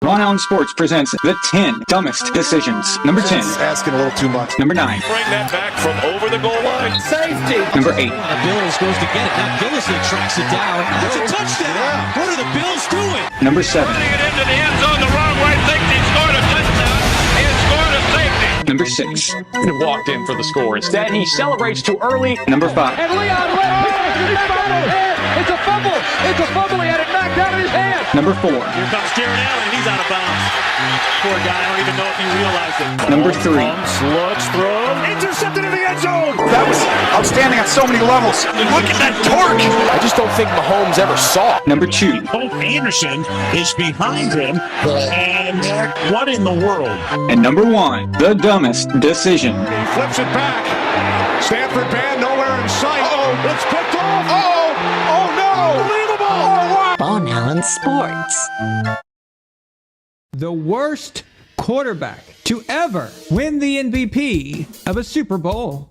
VonAllen Sports presents the 10 dumbest decisions. Number 10. Asking a little too much. Number 9. Bring that back from over the goal line. Safety. Number 8. Bills goes to get it. Now Gillisley tracks it down. That's a touchdown. Yeah. What are the Bills doing? Number 7. Putting it into the end zone the wrong way. Thinks he scored a touchdown. He has scored a safety. Number 6. He walked in for the score. Instead, he celebrates too early. Number 5. And Leon it's a fumble. It's a fumble. He had it knocked out of his hand. Number 4. Here comes Jared Allen. He's out of bounds. Poor guy. I don't even know if he realized it. Number 3. Looks through. Intercepted in the end zone. That was outstanding on so many levels. Look at that torque. I just don't think Mahomes ever saw it. Number 2. Hope Anderson is behind him, and what in the world? And number 1, the dumbest decision. He flips it back. Stanford band nowhere in sight. Uh-oh. It's picked off. Uh-oh. Oh, no. Unbelievable. VonAllen Sports. The worst quarterback to ever win the MVP of a Super Bowl.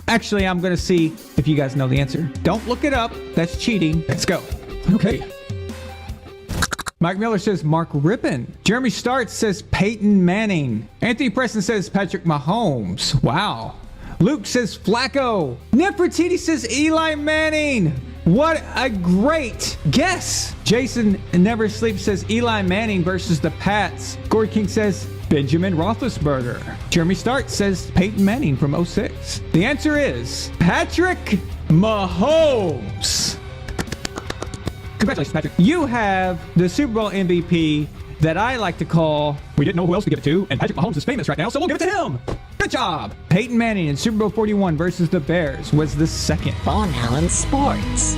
Actually, I'm going to see if you guys know the answer. Don't look it up. That's cheating. Let's go. Okay. Mike Miller says Mark Rippon. Jeremy Starts says Peyton Manning. Anthony Preston says Patrick Mahomes. Wow. Luke says Flacco. Nefertiti says Eli Manning. What a great guess. Jason Never Sleeps says Eli Manning versus the Pats. Gord King says Benjamin Roethlisberger. Jeremy Starts says Peyton Manning from 06. The answer is Patrick Mahomes. Congratulations, Patrick. You have the Super Bowl MVP that I like to call, we didn't know who else to give it to, and Patrick Mahomes is famous right now, so we'll give it to him. Good job. Peyton Manning in Super Bowl 41 versus the Bears was the second. VonAllen Sports.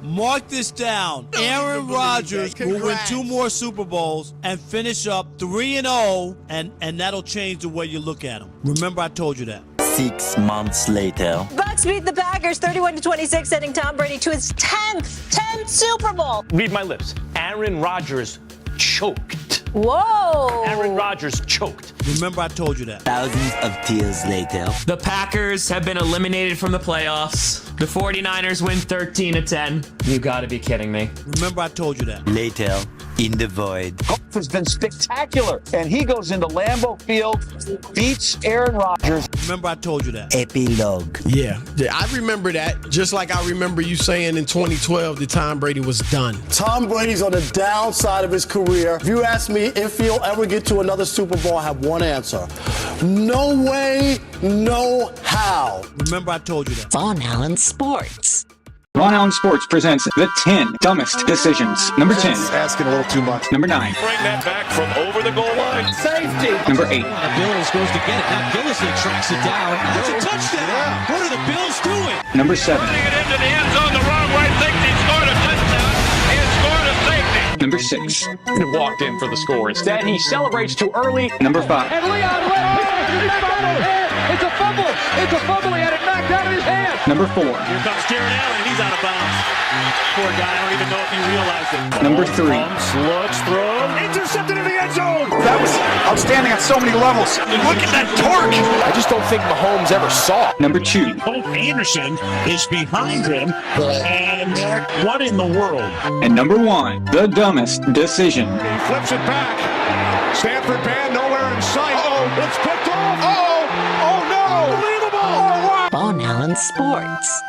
Mark this down. Aaron Rodgers will win 2 more Super Bowls and finish up 3-0, and that'll change the way you look at him. Remember, I told you that. 6 months later. Bucs beat the Packers 31-26, sending Tom Brady to his 10th Super Bowl. Read my lips. Aaron Rodgers choked. Whoa. Aaron Rodgers choked. Remember, I told you that. Thousands of tears later. The Packers have been eliminated from the playoffs. The 49ers win 13-10. You gotta be kidding me. Remember, I told you that. Later, in the void. Golf has been spectacular, and he goes into Lambeau Field, beats Aaron Rodgers. Remember, I told you that. Epilogue. Yeah, I remember that. Just like I remember you saying in 2012 that Tom Brady was done. Tom Brady's on the downside of his career. If you ask me if he'll ever get to another Super Bowl, I have one answer. No way, no how. Remember, I told you that. VonAllen Sports. VonAllen Sports presents the 10 dumbest decisions. Number 10. Asking a little too much. Number 9. Bring that back from over the goal line. Safety. Number 8. Bills goes to get it. Now Gillisley tracks it down. That's a touchdown. Yeah. What are the Bills doing? Number 7. Putting it into the end zone the wrong way. Thinks he scored a touchdown. He has scored a safety. Number 6. He walked in for the score. Instead, he celebrates too early. Number 5. And Leon it's a fumble. It's a fumble. He had it knocked out of his hand. Number 4. Here comes Jared Allen. He's out of bounds. Poor guy. I don't even know if he realized it. Number 3. Looks through. Intercepted in the end zone. That was outstanding on so many levels. Look at that torque. I just don't think Mahomes ever saw it. Number 2. Hope Anderson is behind him, and what in the world? And number 1, the dumbest decision. He flips it back. Stanford band nowhere in sight. Uh-oh. It's picked off. Uh-oh. Oh, no. Unbelievable. VonAllen Sports.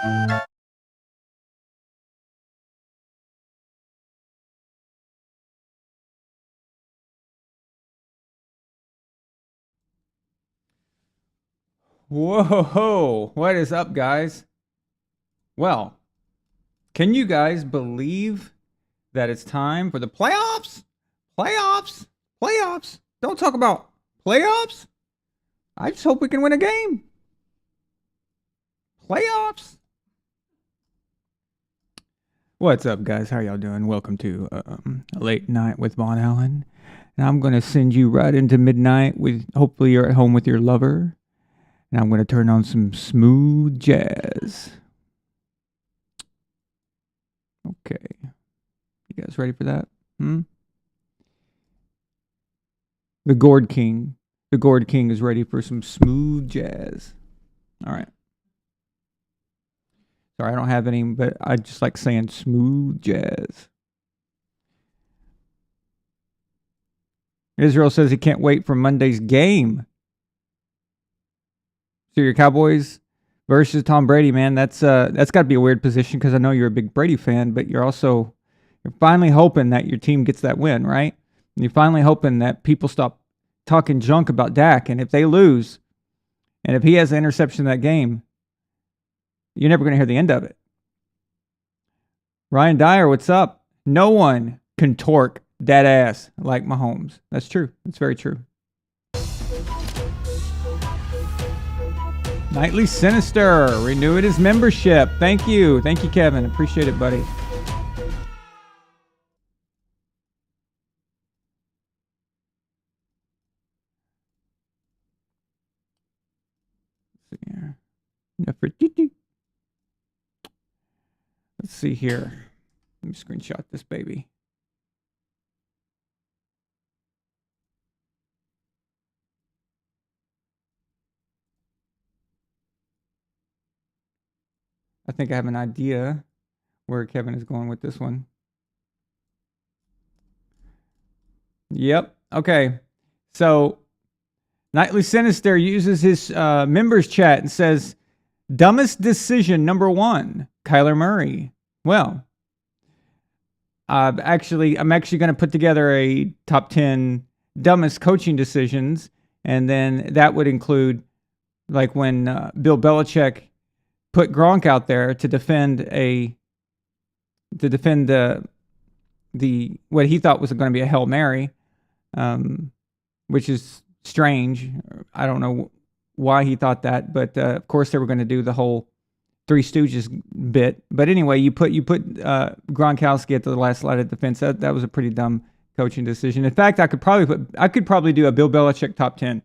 Whoa, what is up, guys? Well, can you guys believe that it's time for the playoffs? Playoffs. Don't talk about playoffs. I just hope we can win a game. Playoffs. What's up, guys? How y'all doing? Welcome to a late night with VonAllen. And I'm going to send you right into midnight with, hopefully you're at home with your lover. And I'm going to turn on some smooth jazz. Okay. You guys ready for that? The Gourd King. The Gourd King is ready for some smooth jazz. All right. Sorry, I don't have any, but I just like saying smooth jazz. Israel says he can't wait for Monday's game. So your Cowboys versus Tom Brady, man. That's got to be a weird position because I know you're a big Brady fan, but you're finally hoping that your team gets that win, right? And you're finally hoping that people stop talking junk about Dak. And if they lose, and if he has an interception in that game, you're never going to hear the end of it. Ryan Dyer, what's up? No one can torque that ass like Mahomes. That's true. That's very true. Nightly Sinister, renewed his membership. Thank you. Thank you, Kevin. Appreciate it, buddy. Let's see here. Let me screenshot this baby. I think I have an idea where Kevin is going with this one. Yep. Okay. So Nightly Sinister uses his members chat and says, dumbest decision number 1, Kyler Murray. Well, I'm actually going to put together a top 10 dumbest coaching decisions, and then that would include like when Bill Belichick put Gronk out there to defend the what he thought was going to be a Hail Mary, which is strange. I don't know why he thought that, but of course they were going to do the whole Three Stooges bit. But anyway, you put Gronkowski at the last line of defense. That was a pretty dumb coaching decision. In fact, I could probably do a Bill Belichick top 10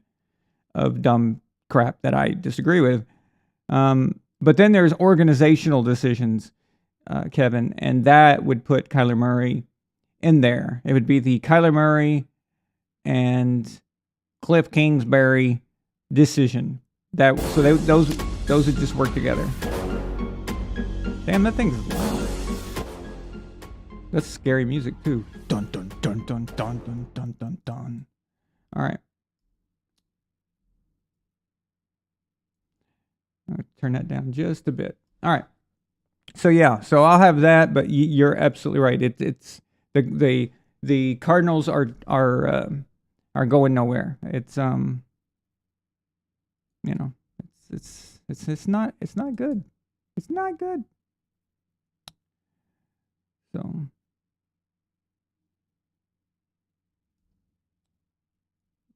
of dumb crap that I disagree with. But then there's organizational decisions, Kevin, and that would put Kyler Murray in there. It would be the Kyler Murray and Cliff Kingsbury decision. Those would just work together. Damn, that thing's loud. That's scary music too. Dun dun dun dun dun dun dun dun dun. All right. I'll turn that down just a bit. All right. So yeah, so I'll have that, but you're absolutely right. It's the Cardinals are going nowhere. It's it's not good. It's not good. So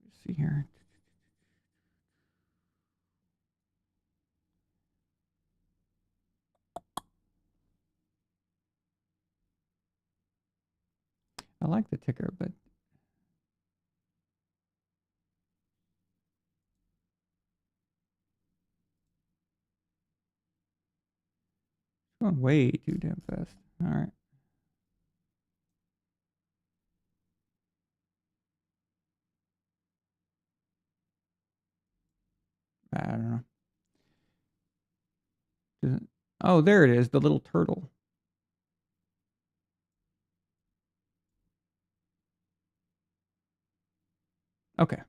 let's see here. I like the ticker, but it's going way too damn fast. All right. I don't know. Oh, there it is, the little turtle. Okay.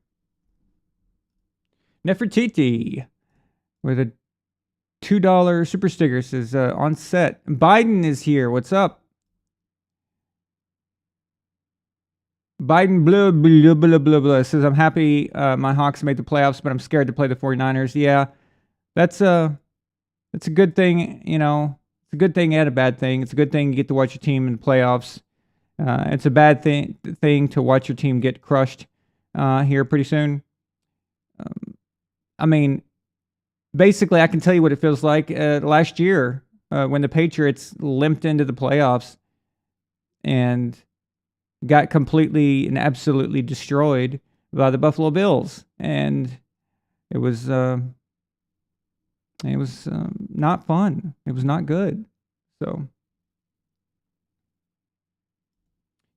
Nefertiti with a $2 super sticker says on set. Biden is here. What's up? Biden blah blah blah blah blah says I'm happy my Hawks made the playoffs, but I'm scared to play the 49ers. Yeah, that's a good thing. You know, it's a good thing and a bad thing. It's a good thing you get to watch your team in the playoffs. It's a bad thing to watch your team get crushed here pretty soon. I mean, basically, I can tell you what it feels like last year when the Patriots limped into the playoffs and got completely and absolutely destroyed by the Buffalo Bills, and it was not fun. It was not good. So,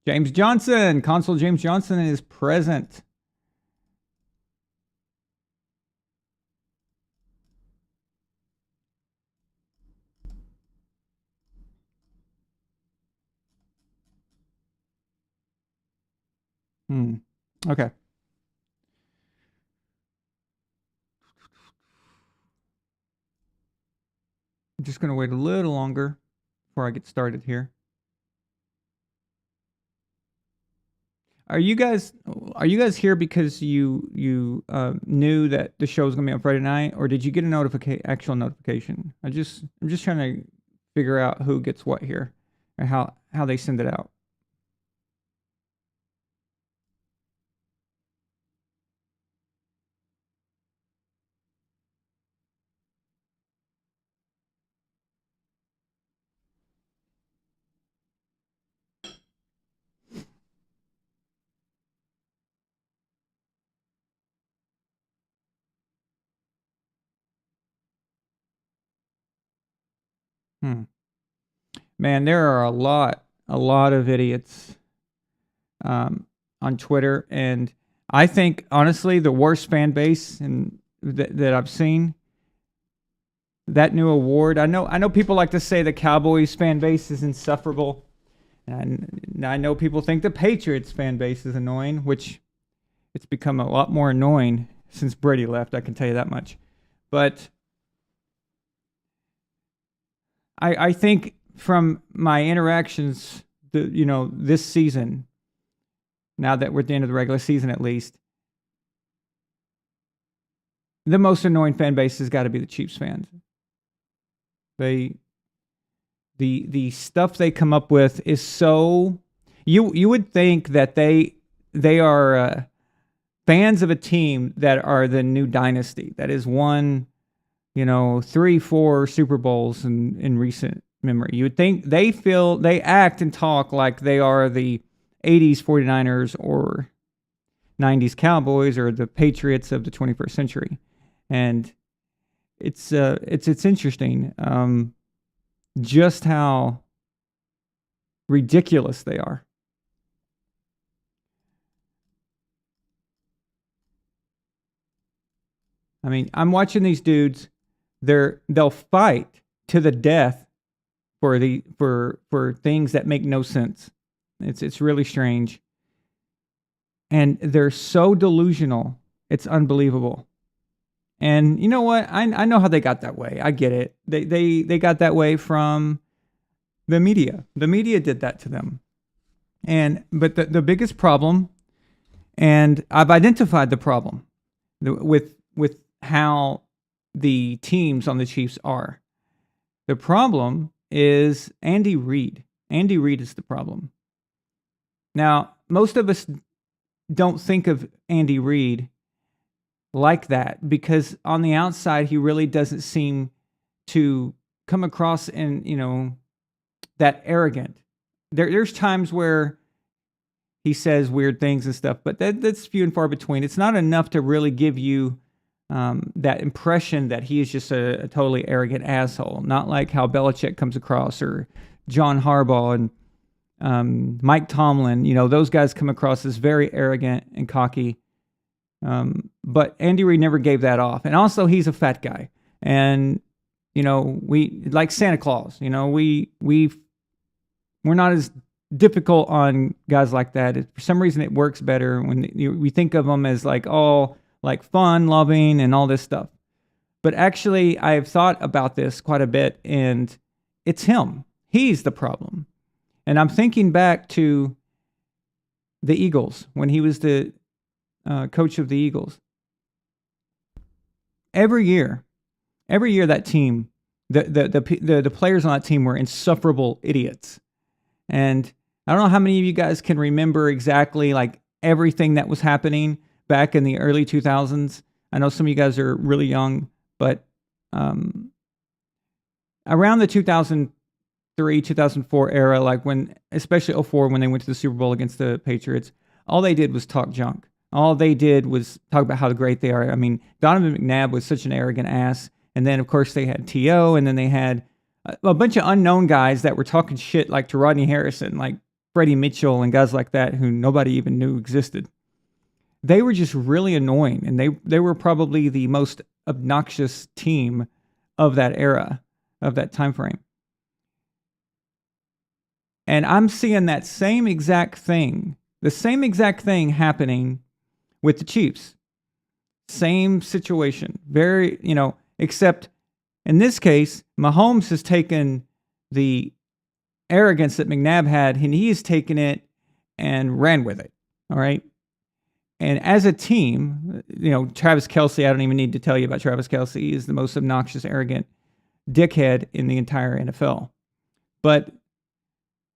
James Johnson, Consul James Johnson is present. Okay. I'm just going to wait a little longer before I get started here. Are you guys here because you knew that the show was going to be on Friday night, or did you get a actual notification? I'm just trying to figure out who gets what here and how they send it out. Man, there are a lot of idiots on Twitter, and I think honestly the worst fan base that I've seen. That new award. I know people like to say the Cowboys fan base is insufferable, and I know people think the Patriots fan base is annoying, which it's become a lot more annoying since Brady left. I can tell you that much, but I think from my interactions, this season, now that we're at the end of the regular season at least, the most annoying fan base has got to be the Chiefs fans. The stuff they come up with is so... You would think that they are fans of a team that are the new dynasty that has won 3-4 Super Bowls in recent memory. You would think they act and talk like they are the 80s 49ers or 90s Cowboys or the Patriots of the 21st century. And it's interesting just how ridiculous they are. I mean, I'm watching these dudes. They'll fight to the death for things that make no sense. It's really strange. And they're so delusional. It's unbelievable. And you know what? I know how they got that way. I get it. They got that way from the media. The media did that to them. But the biggest problem, and I've identified the problem with how the teams on the Chiefs are. The problem is Andy Reid. Andy Reid is the problem. Now, most of us don't think of Andy Reid like that because on the outside he really doesn't seem to come across in that arrogant. There's times where he says weird things and stuff, but that's few and far between. It's not enough to really give you that impression that he is just a totally arrogant asshole. Not like how Belichick comes across or John Harbaugh and Mike Tomlin. Those guys come across as very arrogant and cocky. But Andy Reid never gave that off. And also he's a fat guy. And, we like Santa Claus, we're not as difficult on guys like that. For some reason it works better when we think of them as like all like fun, loving, and all this stuff. But actually I've thought about this quite a bit, and it's him. He's the problem. And I'm thinking back to the Eagles when he was the coach of the Eagles. Every year that team, the players on that team were insufferable idiots. And I don't know how many of you guys can remember exactly like everything that was happening back in the early 2000s. I know some of you guys are really young, but around the 2003, 2004 era, like especially 2004 when they went to the Super Bowl against the Patriots, all they did was talk junk. All they did was talk about how great they are. I mean, Donovan McNabb was such an arrogant ass. And then, of course, they had T.O., and then they had a bunch of unknown guys that were talking shit like to Rodney Harrison, like Freddie Mitchell and guys like that who nobody even knew existed. They were just really annoying, and they were probably the most obnoxious team of that era, of that time frame. And I'm seeing that same exact thing The same exact thing happening with the Chiefs. Same situation. Very, except in this case, Mahomes has taken the arrogance that McNabb had, and he has taken it and ran with it. All right. And as a team, Travis Kelce, I don't even need to tell you about Travis Kelce. He is the most obnoxious, arrogant dickhead in the entire NFL. But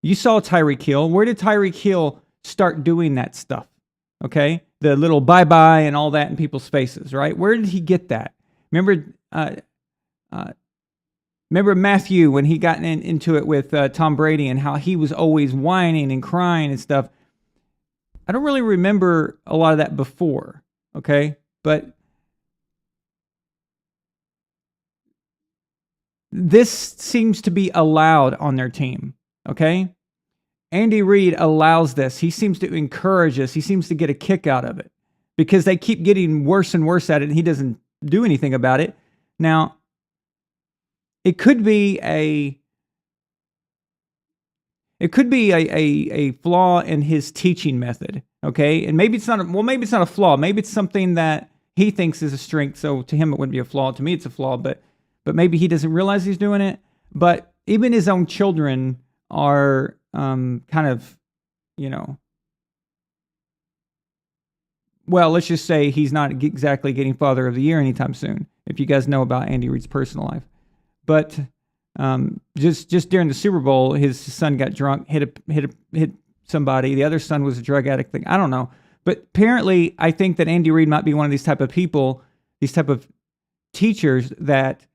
you saw Tyreek Hill. Where did Tyreek Hill start doing that stuff? Okay? The little bye-bye and all that in people's faces, right? Where did he get that? Remember Matthew when he got into it with Tom Brady and how he was always whining and crying and stuff. I don't really remember a lot of that before, okay? But this seems to be allowed on their team, okay? Andy Reid allows this. He seems to encourage us. He seems to get a kick out of it because they keep getting worse and worse at it, and he doesn't do anything about it. Now, it could be a flaw in his teaching method, okay? And maybe it's not a flaw. Maybe it's something that he thinks is a strength, so to him it wouldn't be a flaw. To me it's a flaw, but maybe he doesn't realize he's doing it. But even his own children are kind of, well, let's just say he's not exactly getting Father of the Year anytime soon, if you guys know about Andy Reid's personal life. But just during the Super Bowl, his son got drunk, hit somebody. The other son was a drug addict thing. I don't know. But apparently, I think that Andy Reid might be one of these type of people, these type of teachers that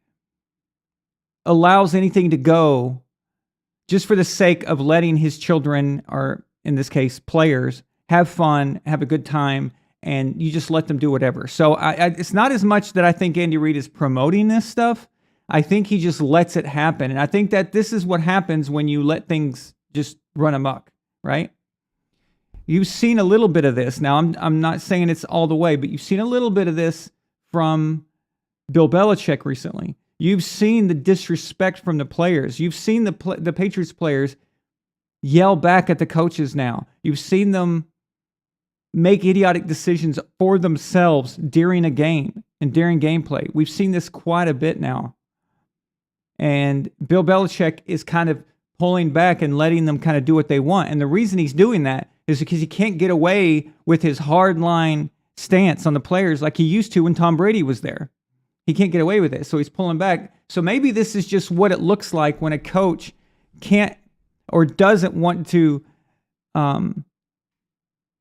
allows anything to go just for the sake of letting his children, or in this case, players, have fun, have a good time, and you just let them do whatever. So it's not as much that I think Andy Reid is promoting this stuff. I think he just lets it happen. And I think that this is what happens when you let things just run amok, right? You've seen a little bit of this. Now, I'm not saying it's all the way, but you've seen a little bit of this from Bill Belichick recently. You've seen the disrespect from the players. You've seen the Patriots players yell back at the coaches now. You've seen them make idiotic decisions for themselves during a game and during gameplay. We've seen this quite a bit now. And Bill Belichick is kind of pulling back and letting them kind of do what they want. And the reason he's doing that is because he can't get away with his hardline stance on the players like he used to when Tom Brady was there. He can't get away with it, so he's pulling back. So maybe this is just what it looks like when a coach can't or doesn't want to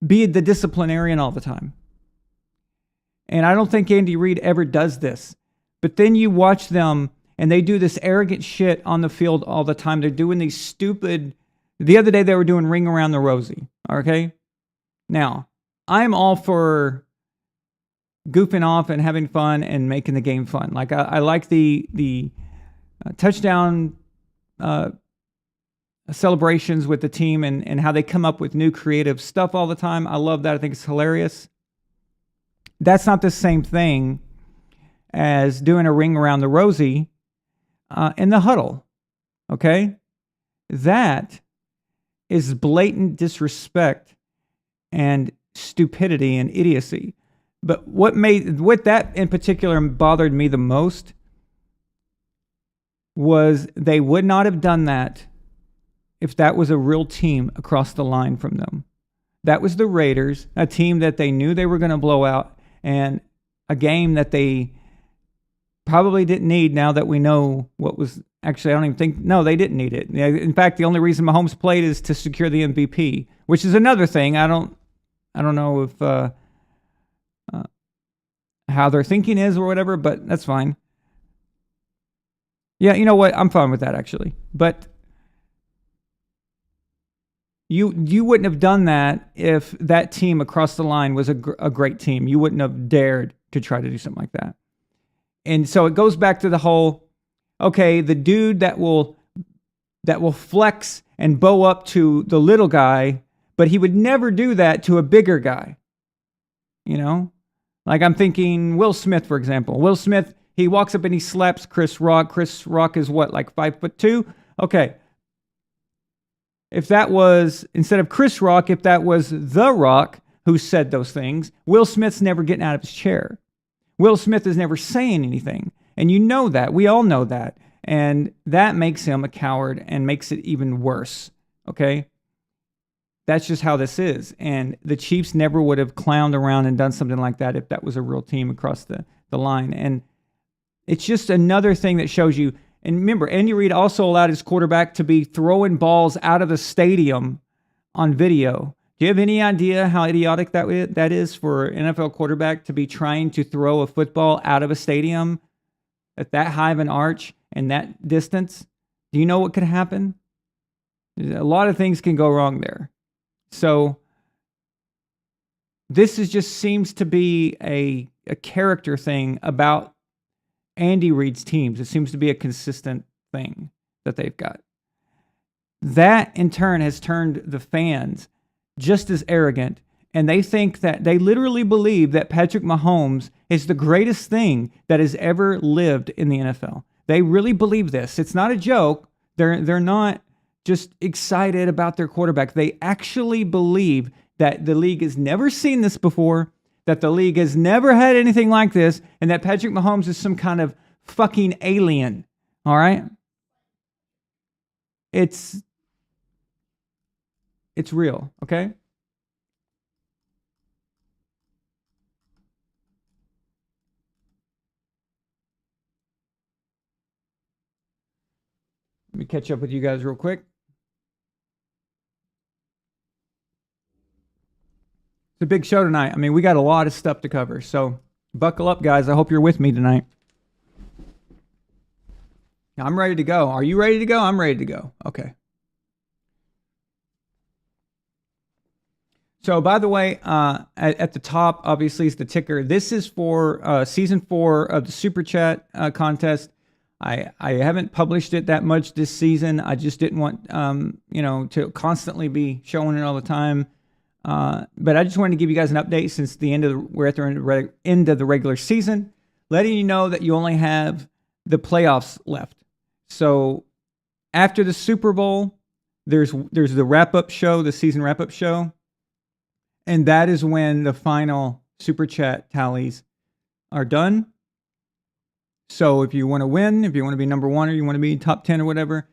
be the disciplinarian all the time. And I don't think Andy Reid ever does this. But then you watch them, and they do this arrogant shit on the field all the time. They're doing these stupid... The other day, they were doing Ring Around the Rosie, okay? Now, I'm all for goofing off and having fun and making the game fun. Like, I like the touchdown celebrations with the team and how they come up with new creative stuff all the time. I love that. I think it's hilarious. That's not the same thing as doing a Ring Around the Rosie in the huddle, okay? That is blatant disrespect and stupidity and idiocy. But what that in particular bothered me the most was they would not have done that if that was a real team across the line from them. That was the Raiders, a team that they knew they were going to blow out, and a game that they probably didn't need now that we know what was... Actually, I don't even think... No, they didn't need it. In fact, the only reason Mahomes played is to secure the MVP, which is another thing. I don't know if how their thinking is or whatever, but that's fine. Yeah, you know what? I'm fine with that, actually. But you wouldn't have done that if that team across the line was a great team. You wouldn't have dared to try to do something like that. And so it goes back to the whole, okay, the dude that will flex and bow up to the little guy, but he would never do that to a bigger guy. You know? Like I'm thinking Will Smith, for example. Will Smith, he walks up and he slaps Chris Rock. Chris Rock is what, like 5'2"? Okay. if that was, instead of Chris Rock, if that was The Rock who said those things, Will Smith's never getting out of his chair. Will Smith is never saying anything. And you know that. We all know that. And that makes him a coward and makes it even worse. Okay? That's just how this is. And the Chiefs never would have clowned around and done something like that if that was a real team across the line. And it's just another thing that shows you. And remember, Andy Reid also allowed his quarterback to be throwing balls out of the stadium on video. Do you have any idea how idiotic that is for an NFL quarterback to be trying to throw a football out of a stadium at that high of an arch and that distance? Do you know what could happen? A lot of things can go wrong there. So this just seems to be a character thing about Andy Reid's teams. It seems to be a consistent thing that they've got. That, in turn, has turned the fans just as arrogant, and they think that they literally believe that Patrick Mahomes is the greatest thing that has ever lived in the NFL. They really believe this. It's not a joke. They're not just excited about their quarterback. They actually believe that the league has never seen this before, that the league has never had anything like this, and that Patrick Mahomes is some kind of fucking alien. All right? It's real, okay? Let me catch up with you guys real quick. It's a big show tonight. I mean, we got a lot of stuff to cover, so buckle up, guys. I hope you're with me tonight. I'm ready to go. Are you ready to go? I'm ready to go. Okay. So, by the way, at the top, obviously, is the ticker. This is for Season 4 of the Super Chat contest. I haven't published it that much this season. I just didn't want, to constantly be showing it all the time. But I just wanted to give you guys an update since we're at the end of the regular season, letting you know that you only have the playoffs left. So, after the Super Bowl, there's the wrap-up show, the season wrap-up show. And that is when the final Super Chat tallies are done. So if you want to win, if you want to be number one or you want to be top 10 or whatever,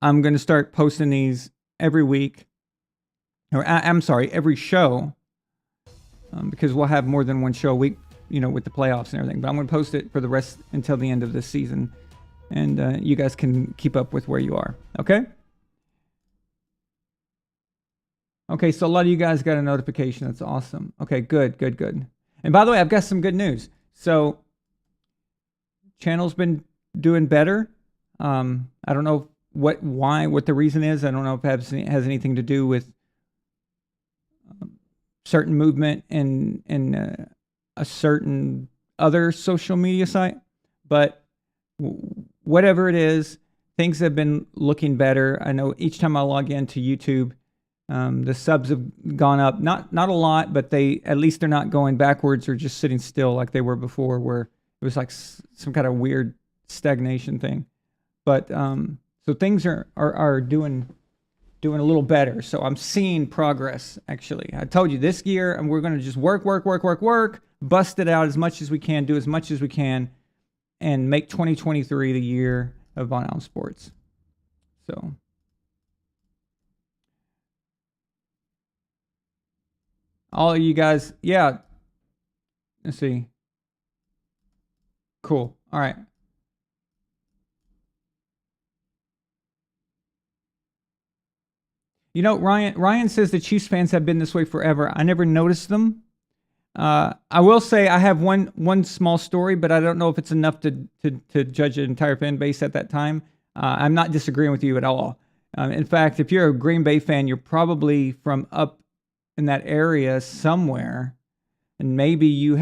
I'm going to start posting these every week. Or I'm sorry, every show. Because we'll have more than one show a week, with the playoffs and everything. But I'm going to post it for the rest until the end of this season. And you guys can keep up with where you are. Okay? Okay, so a lot of you guys got a notification. That's awesome. Okay, good. And by the way, I've got some good news. So, channel's been doing better. I don't know what the reason is. I don't know if it has anything to do with certain movement in a certain other social media site. But whatever it is, things have been looking better. I know each time I log into YouTube, the subs have gone up, not a lot, but at least they're not going backwards or just sitting still like they were before, where it was like some kind of weird stagnation thing. But so things are doing a little better. So I'm seeing progress. Actually, I told you this year, and we're going to just work, bust it out as much as we can, do as much as we can, and make 2023 the year of VonAllen Sports. So. All of you guys, yeah. Let's see. Cool. All right. Ryan says the Chiefs fans have been this way forever. I never noticed them. I will say I have one small story, but I don't know if it's enough to judge an entire fan base at that time. I'm not disagreeing with you at all. In fact, if you're a Green Bay fan, you're probably from up in that area somewhere, and maybe you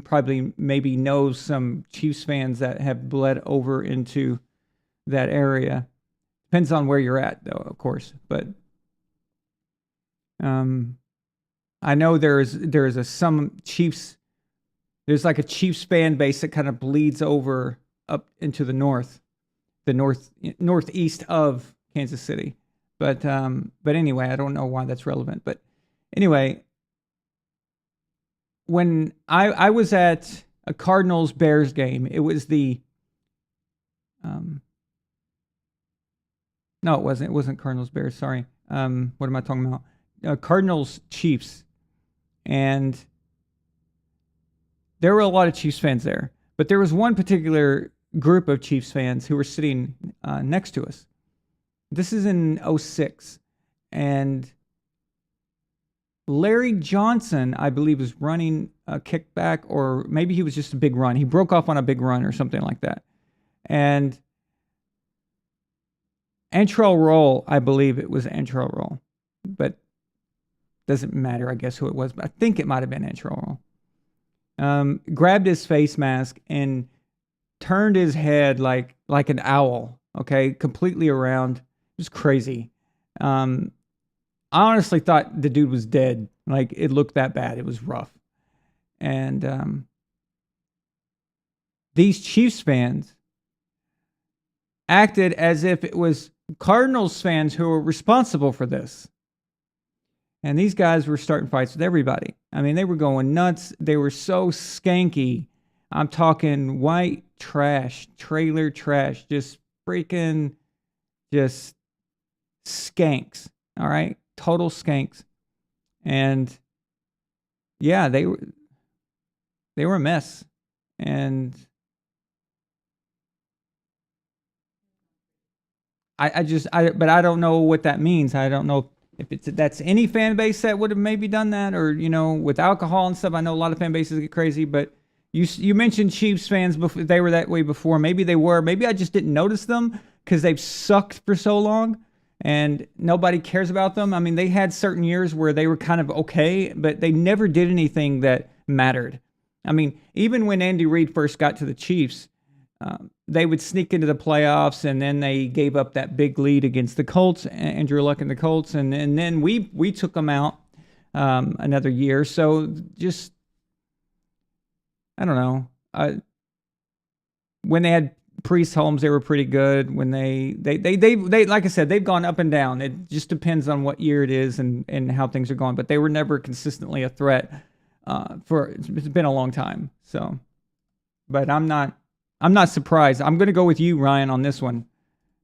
probably maybe know some Chiefs fans that have bled over into that area. Depends on where you're at, though, of course. But I know there's some Chiefs. There's like a Chiefs fan base that kind of bleeds over up into the northeast of Kansas City. But anyway, I don't know why that's relevant. But anyway, when I was at a Cardinals-Bears game, it was the no, it wasn't. It wasn't Cardinals-Bears. Sorry. What am I talking about? Cardinals-Chiefs. And there were a lot of Chiefs fans there. But there was one particular group of Chiefs fans who were sitting next to us. This is in 06. And Larry Johnson, I believe, was running a kickback, or maybe he was just a big run. He broke off on a big run or something like that. And Antrell Roll, I believe it was Antrell Roll, but doesn't matter, I guess, who it was. But I think it might have been Antrell Roll. Grabbed his face mask and turned his head like an owl, okay, completely around. It was crazy. I honestly thought the dude was dead. Like, it looked that bad. It was rough. And these Chiefs fans acted as if it was Cardinals fans who were responsible for this. And these guys were starting fights with everybody. I mean, they were going nuts. They were so skanky. I'm talking white trash, trailer trash, just freaking just skanks. All right? Total skanks. And yeah, they were a mess. And but I don't know what that means. I don't know if that's any fan base that would have maybe done that, or, you know, with alcohol and stuff. I know a lot of fan bases get crazy, but you mentioned Chiefs fans before. They were that way before. Maybe they were. Maybe I just didn't notice them because they've sucked for so long and nobody cares about them. I mean, they had certain years where they were kind of okay, but they never did anything that mattered. I mean, even when Andy Reid first got to the Chiefs, they would sneak into the playoffs, and then they gave up that big lead against the Colts, Andrew Luck and the Colts, and then we took them out another year. So just, I don't know. When they had Priest Holmes, they were pretty good. When they like I said, they've gone up and down. It just depends on what year it is and how things are going. But they were never consistently a threat it's been a long time. So, but I'm not surprised. I'm going to go with you, Ryan, on this one,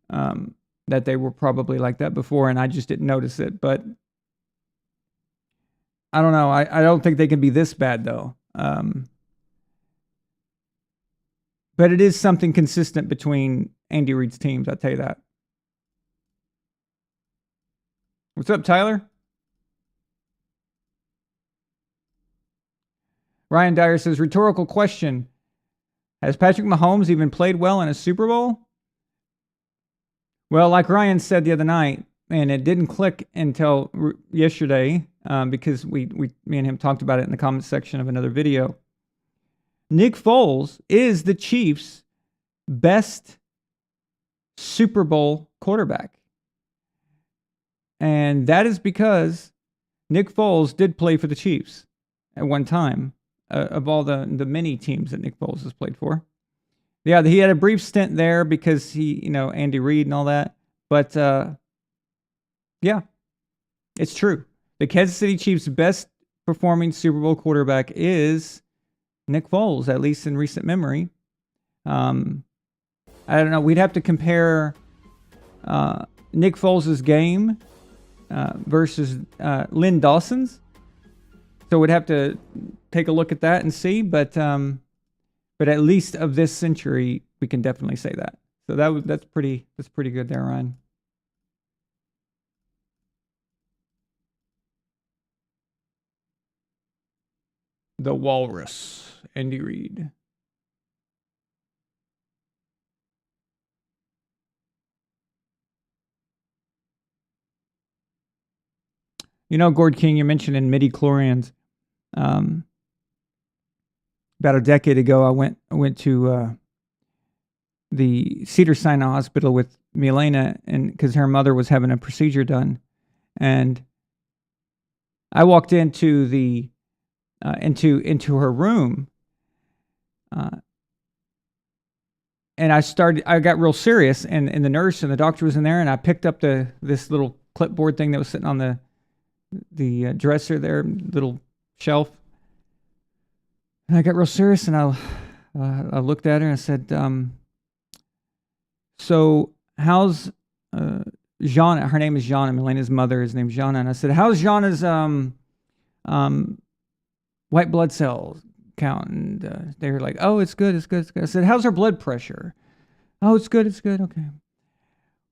that they were probably like that before, and I just didn't notice it. But I don't know. I don't think they can be this bad, though. But it is something consistent between Andy Reid's teams, I'll tell you that. What's up, Tyler? Ryan Dyer says, rhetorical question. Has Patrick Mahomes even played well in a Super Bowl? Well, like Ryan said the other night, and it didn't click until yesterday because me and him talked about it in the comments section of another video. Nick Foles is the Chiefs' best Super Bowl quarterback. And that is because Nick Foles did play for the Chiefs at one time. Of all the many teams that Nick Foles has played for. Yeah, he had a brief stint there because Andy Reid and all that. But, yeah, it's true. The Kansas City Chiefs' best performing Super Bowl quarterback is Nick Foles, at least in recent memory. I don't know. We'd have to compare Nick Foles' game versus Lynn Dawson's. So we'd have to take a look at that and see, but at least of this century, we can definitely say that. So that's pretty good there, Ryan. The Walrus, Andy Reid. You know, Gord King, you mentioned in midi-chlorians. About a decade ago, I went to the Cedars-Sinai Hospital with Milena, and because her mother was having a procedure done, and I walked into the into her room, and I got real serious, and the nurse and the doctor was in there, and I picked up this little clipboard thing that was sitting on the dresser there, little shelf. And I got real serious, and I looked at her and I said, so how's Jana? Her name is Jana. Milena's mother, his name's Jana. And I said, how's Jana's white blood cells count? And they were like, oh, it's good, it's good, it's good. I said, how's her blood pressure? Oh, it's good, okay.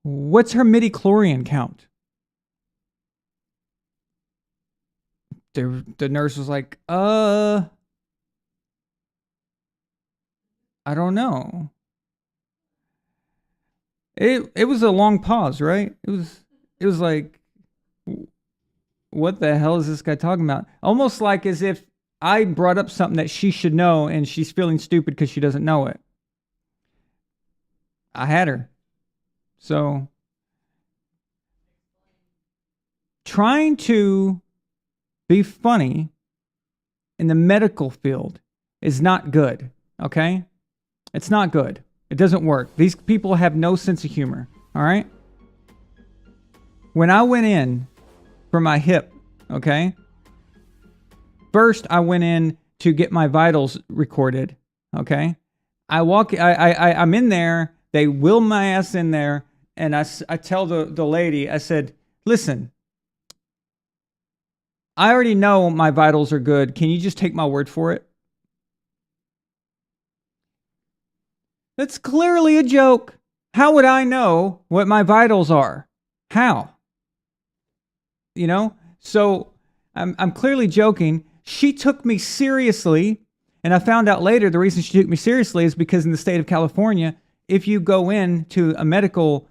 What's her midichlorian count? The nurse was like, I don't know. It was a long pause, right? It was like, what the hell is this guy talking about? Almost like as if I brought up something that she should know and she's feeling stupid because she doesn't know it. I had her. So, trying to be funny in the medical field is not good, okay? It's not good. It doesn't work. These people have no sense of humor, all right? When I went in for my hip, okay? First, I went in to get my vitals recorded, okay? I'm in there. They wheel my ass in there, and I tell the lady, I said, listen, I already know my vitals are good. Can you just take my word for it? That's clearly a joke. How would I know what my vitals are? How? You know? So I'm clearly joking. She took me seriously, and I found out later the reason she took me seriously is because in the state of California, if you go in to a medical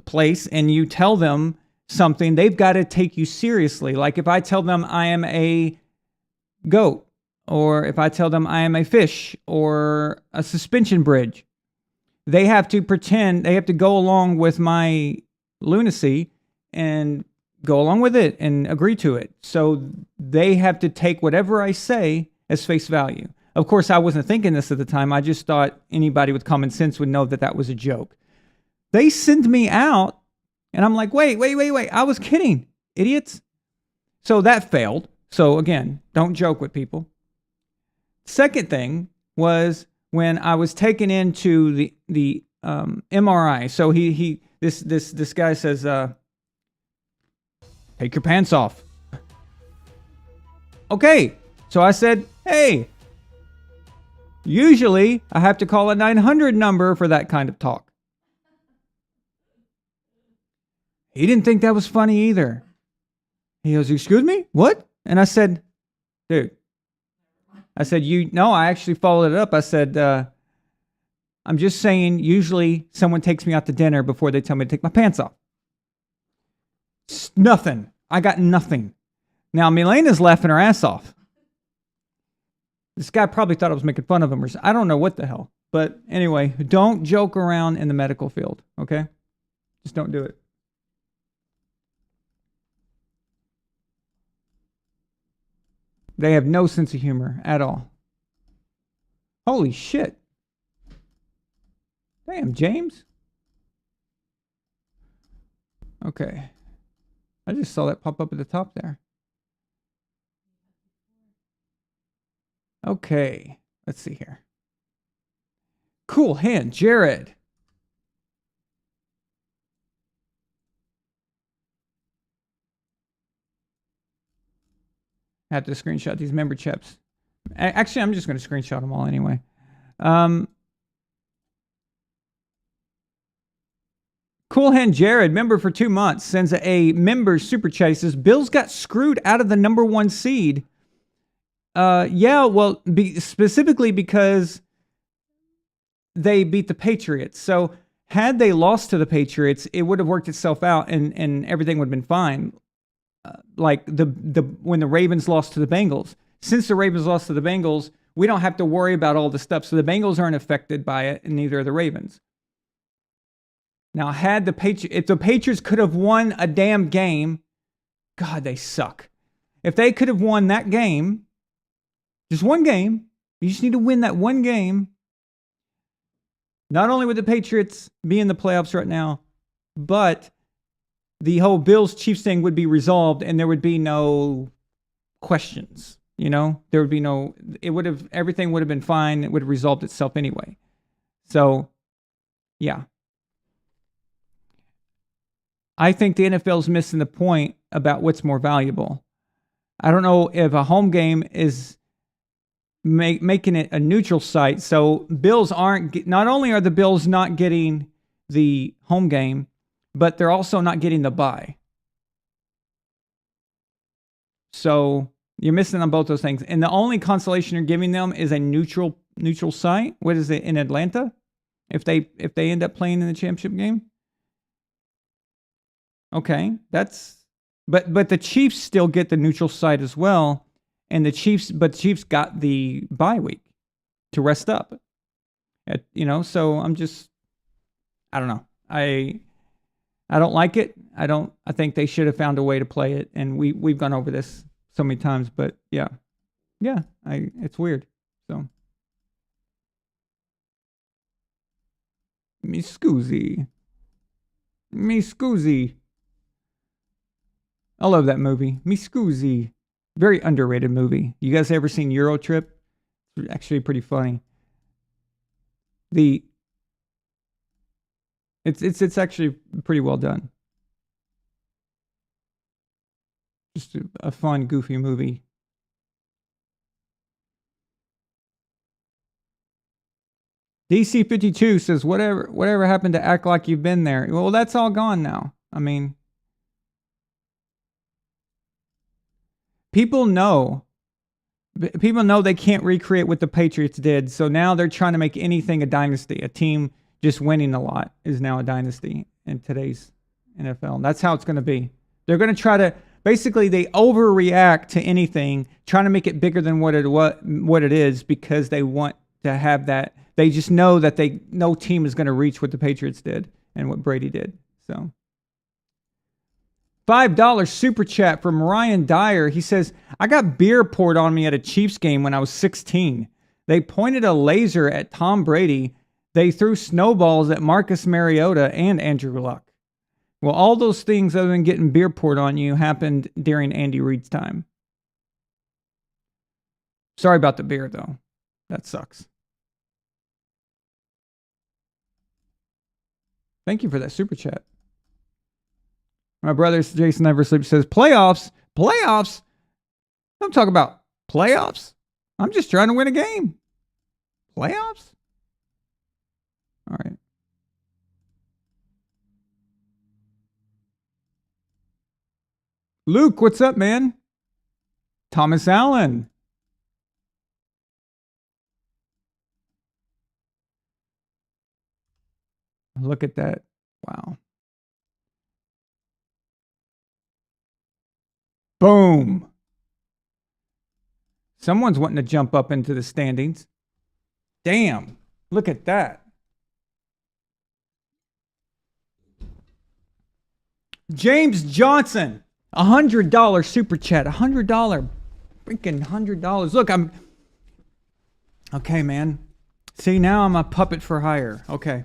place and you tell them something, they've got to take you seriously. Like if I tell them I am a goat, or if I tell them I am a fish or a suspension bridge, they have to pretend, they have to go along with my lunacy and go along with it and agree to it. So they have to take whatever I say as face value. Of course, I wasn't thinking this at the time. I just thought anybody with common sense would know that that was a joke. They send me out, and I'm like, wait. I was kidding, idiots. So that failed. So again, don't joke with people. Second thing was when I was taken into the MRI. So this guy says, take your pants off. Okay. So I said, hey, usually I have to call a 900 number for that kind of talk. He didn't think that was funny either. He goes, excuse me? What? And I said, dude. I said, I actually followed it up. I said, I'm just saying, usually someone takes me out to dinner before they tell me to take my pants off. Nothing. I got nothing. Now, Milena's laughing her ass off. This guy probably thought I was making fun of him or something. I don't know what the hell. But anyway, don't joke around in the medical field, okay? Just don't do it. They have no sense of humor at all. Holy shit. Damn, James. Okay. I just saw that pop up at the top there. Okay. Let's see here. Cool hand, Jared. I have to screenshot these member chips. Actually, I'm just going to screenshot them all anyway. Cool Hand Jared, member for 2 months, sends a member super chat. He says, Bills got screwed out of the number 1 seed. Specifically because they beat the Patriots. So had they lost to the Patriots, it would have worked itself out and everything would have been fine. Like when the Ravens lost to the Bengals. Since the Ravens lost to the Bengals, we don't have to worry about all the stuff. So the Bengals aren't affected by it, and neither are the Ravens. Now, if the Patriots could have won a damn game, God, they suck. If they could have won that game, just one game, you just need to win that one game. Not only would the Patriots be in the playoffs right now, but the whole Bills-Chiefs thing would be resolved and there would be no questions. There would be everything would have been fine. It would have resolved itself anyway. So, yeah. I think the NFL's missing the point about what's more valuable. I don't know if a home game is making it a neutral site. So Bills not only are the Bills not getting the home game, but they're also not getting the bye. So you're missing on both those things. And the only consolation you're giving them is a neutral site. What is it in Atlanta? If they end up playing in the championship game? Okay, but the Chiefs still get the neutral site as well, and the Chiefs got the bye week to rest up. So I don't know. I don't like it. I think they should have found a way to play it, and we've gone over this so many times, but yeah, it's weird. So, me scusi. I love that movie. Me scusi. Very underrated movie. You guys ever seen Euro Trip? It's actually pretty funny. It's actually pretty well done. Just a fun, goofy movie. DC52 says, whatever happened to act like you've been there? Well, that's all gone now. I mean, people know they can't recreate what the Patriots did. So now they're trying to make anything a dynasty. A team just winning a lot is now a dynasty in today's NFL. That's how it's going to be. They're going to try to, basically they overreact to anything, trying to make it bigger than what it is because they want to have that. They just know that no team is going to reach what the Patriots did and what Brady did. So, $5 super chat from Ryan Dyer. He says, I got beer poured on me at a Chiefs game when I was 16. They pointed a laser at Tom Brady. They threw snowballs at Marcus Mariota and Andrew Luck. Well, all those things other than getting beer poured on you happened during Andy Reid's time. Sorry about the beer, though. That sucks. Thank you for that super chat. My brother Jason Never Sleeps says, playoffs? I'm talking about playoffs. I'm just trying to win a game. Playoffs? All right. Luke, what's up, man? Thomas Allen. Look at that. Wow. Boom. Someone's wanting to jump up into the standings. Damn. Look at that. James Johnson. $100 super chat. $100. Freaking $100. Look, okay, man. See, now I'm a puppet for hire. Okay.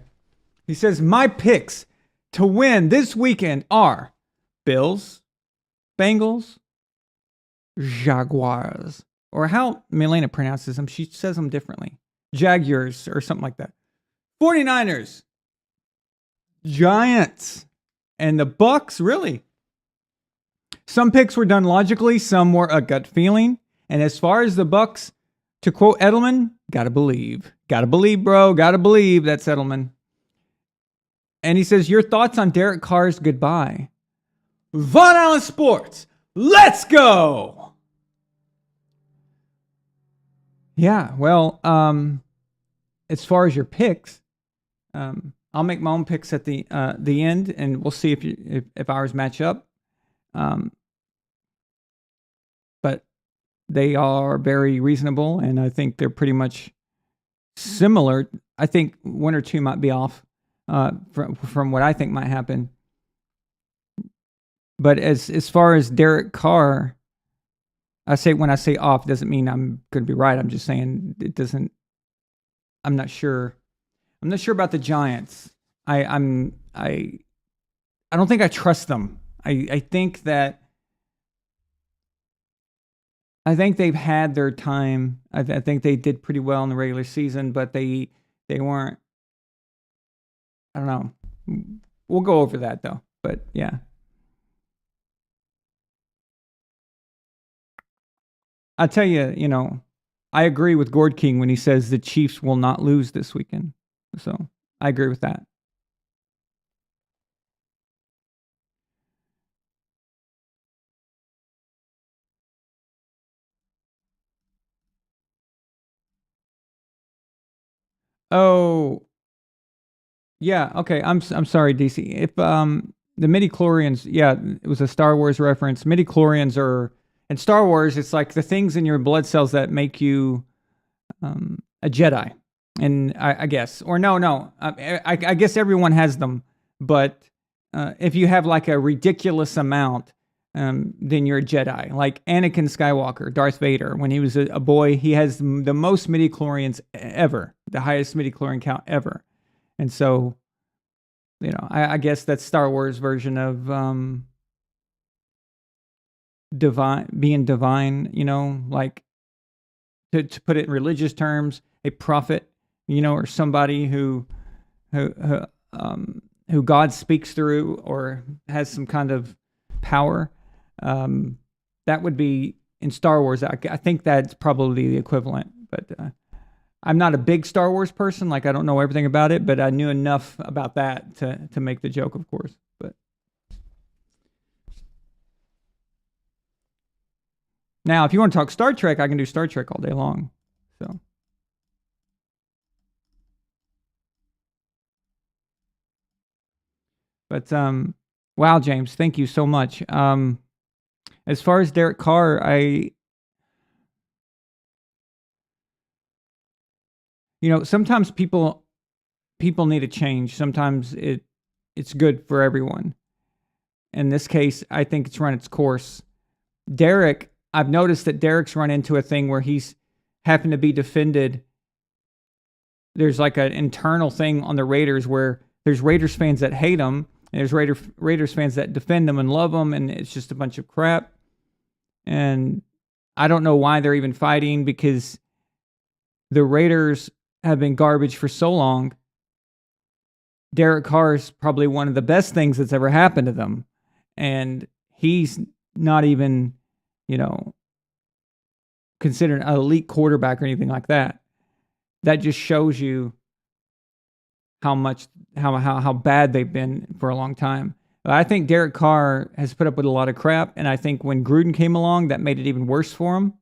He says, my picks to win this weekend are Bills, Bengals, Jaguars, or how Milena pronounces them. She says them differently. Jaguars or something like that. 49ers, Giants, and the Bucs, really. Some picks were done logically, some were a gut feeling. And as far as the Bucs, to quote Edelman, gotta believe. Gotta believe, bro. Gotta believe. That's Edelman. And he says, your thoughts on Derek Carr's goodbye? VonAllen Sports, let's go! Yeah, well, as far as your picks, I'll make my own picks at the end, and we'll see if ours match up. But they are very reasonable, and I think they're pretty much similar. I think one or two might be off. From what I think might happen. But as far as Derek Carr, when I say off, doesn't mean I'm going to be right. I'm just saying it doesn't. I'm not sure. I'm not sure about the Giants. I don't think I trust them I think they've had their time. I think they did pretty well in the regular season, but they weren't. I don't know. We'll go over that though. But yeah. I'll tell you, I agree with Gord King when he says the Chiefs will not lose this weekend. So I agree with that. Oh, yeah. Okay. I'm sorry, DC. If the midichlorians, yeah, it was a Star Wars reference. Midichlorians are in Star Wars. It's like the things in your blood cells that make you a Jedi. And I guess, or no. I guess everyone has them, but if you have like a ridiculous amount, then you're a Jedi. Like Anakin Skywalker, Darth Vader, when he was a boy, he has the most midichlorians ever, the highest midichlorian count ever. And so, I guess that's Star Wars version of being divine, like to put it in religious terms, a prophet, or somebody who God speaks through or has some kind of power. That would be in Star Wars. I think that's probably the equivalent, but I'm not a big Star Wars person. Like, I don't know everything about it, but I knew enough about that to make the joke, of course. But now, if you want to talk Star Trek, I can do Star Trek all day long. So. But wow, James, thank you so much. As far as Derek Carr, sometimes people need a change. Sometimes it's good for everyone. In this case, I think it's run its course. Derek, I've noticed that Derek's run into a thing where he's happened to be defended. There's like an internal thing on the Raiders where there's Raiders fans that hate him, and there's Raiders fans that defend him and love him, and it's just a bunch of crap. And I don't know why they're even fighting, because the Raiders have been garbage for so long. Derek Carr is probably one of the best things that's ever happened to them. And he's not even, considered an elite quarterback or anything like that. That just shows you how bad they've been for a long time. I think Derek Carr has put up with a lot of crap, and I think when Gruden came along, that made it even worse for him.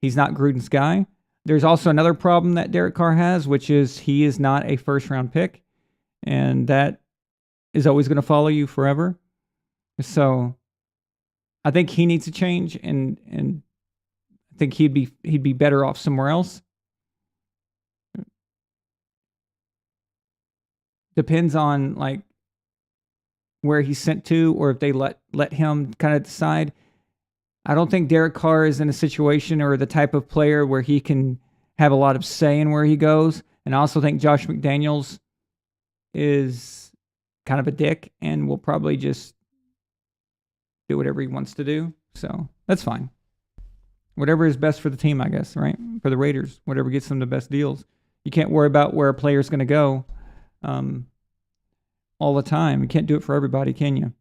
He's not Gruden's guy. There's also another problem that Derek Carr has, which is he is not a first-round pick, and that is always going to follow you forever. So I think he needs to change, and I think he'd be better off somewhere else. Depends on like where he's sent to, or if they let him kind of decide. I don't think Derek Carr is in a situation or the type of player where he can have a lot of say in where he goes. And I also think Josh McDaniels is kind of a dick and will probably just do whatever he wants to do. So that's fine. Whatever is best for the team, I guess, right? For the Raiders, whatever gets them the best deals. You can't worry about where a player's going to go all the time. You can't do it for everybody, can you?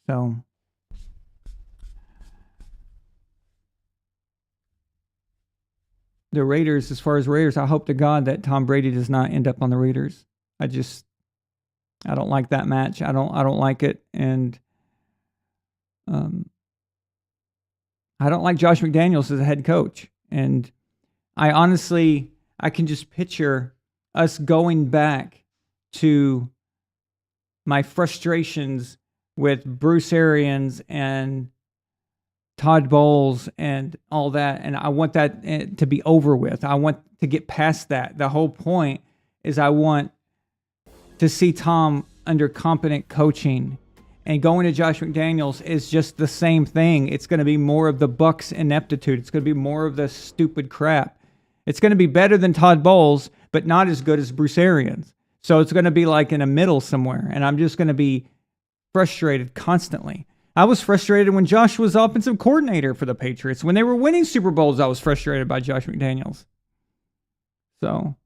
So the Raiders, as far as Raiders, I hope to God that Tom Brady does not end up on the Raiders. I don't like that match. I don't like it, and I don't like Josh McDaniels as a head coach. And I can just picture us going back to my frustrations with Bruce Arians and Todd Bowles and all that. And I want that to be over with. I want to get past that. The whole point is I want to see Tom under competent coaching, and going to Josh McDaniels is just the same thing. It's going to be more of the Bucs ineptitude. It's going to be more of the stupid crap. It's going to be better than Todd Bowles, but not as good as Bruce Arians. So it's going to be like in a middle somewhere. And I'm just going to be frustrated constantly. I was frustrated when Josh was offensive coordinator for the Patriots. When they were winning Super Bowls, I was frustrated by Josh McDaniels. So...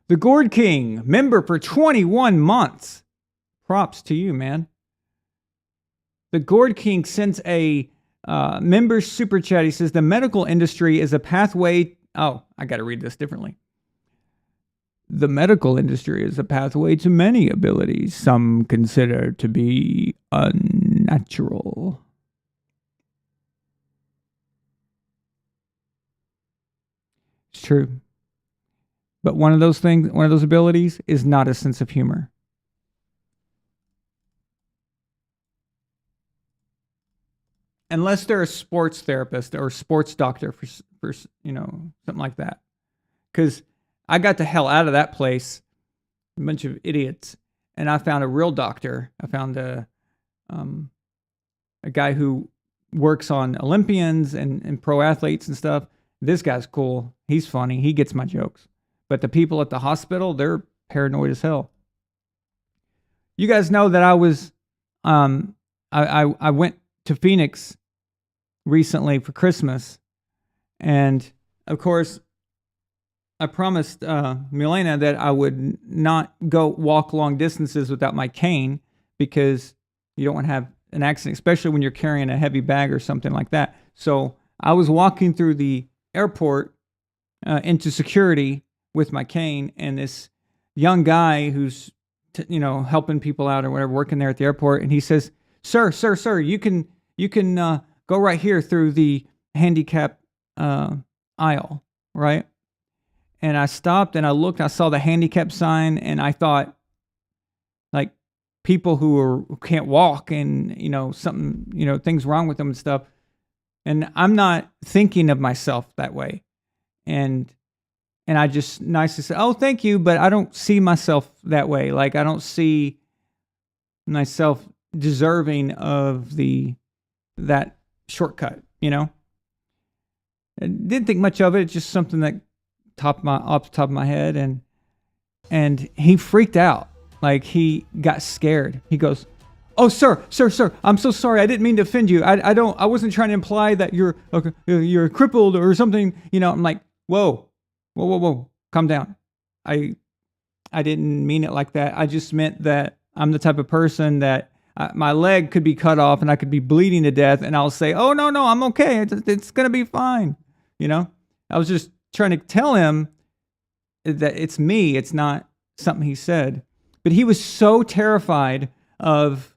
The Gourd King, member for 21 months. Props to you, man. The Gourd King sends a member super chat. He says, the medical industry is a pathway... Oh, I got to read this differently. The medical industry is a pathway to many abilities some consider to be unnatural. It's true. But one of those abilities is not a sense of humor. Unless they're a sports therapist or a sports doctor for something like that. Because I got the hell out of that place, a bunch of idiots, and I found a real doctor. I found a guy who works on Olympians and pro athletes and stuff. This guy's cool. He's funny. He gets my jokes. But the people at the hospital, they're paranoid as hell. You guys know that I was, I went to Phoenix recently for Christmas. And of course, I promised Milena that I would not go walk long distances without my cane because you don't want to have an accident, especially when you're carrying a heavy bag or something like that. So I was walking through the airport into security with my cane, and this young guy who's helping people out or whatever, working there at the airport, and he says, sir, you can go right here through the handicap aisle, right? And I stopped and I looked, I saw the handicap sign, and I thought, like, people who can't walk and something, things wrong with them and stuff. And I'm not thinking of myself that way. And I just nicely said, oh, thank you, but I don't see myself that way. Like, I don't see myself deserving of that shortcut, I didn't think much of it. It's just something that off the top of my head. And he freaked out. Like, he got scared. He goes, oh, sir, I'm so sorry. I didn't mean to offend you. I wasn't trying to imply that you're crippled or something. I'm like, whoa, calm down. I didn't mean it like that. I just meant that I'm the type of person that my leg could be cut off and I could be bleeding to death, and I'll say, oh, no, I'm okay. It's going to be fine. I was just trying to tell him that it's me. It's not something he said. But he was so terrified of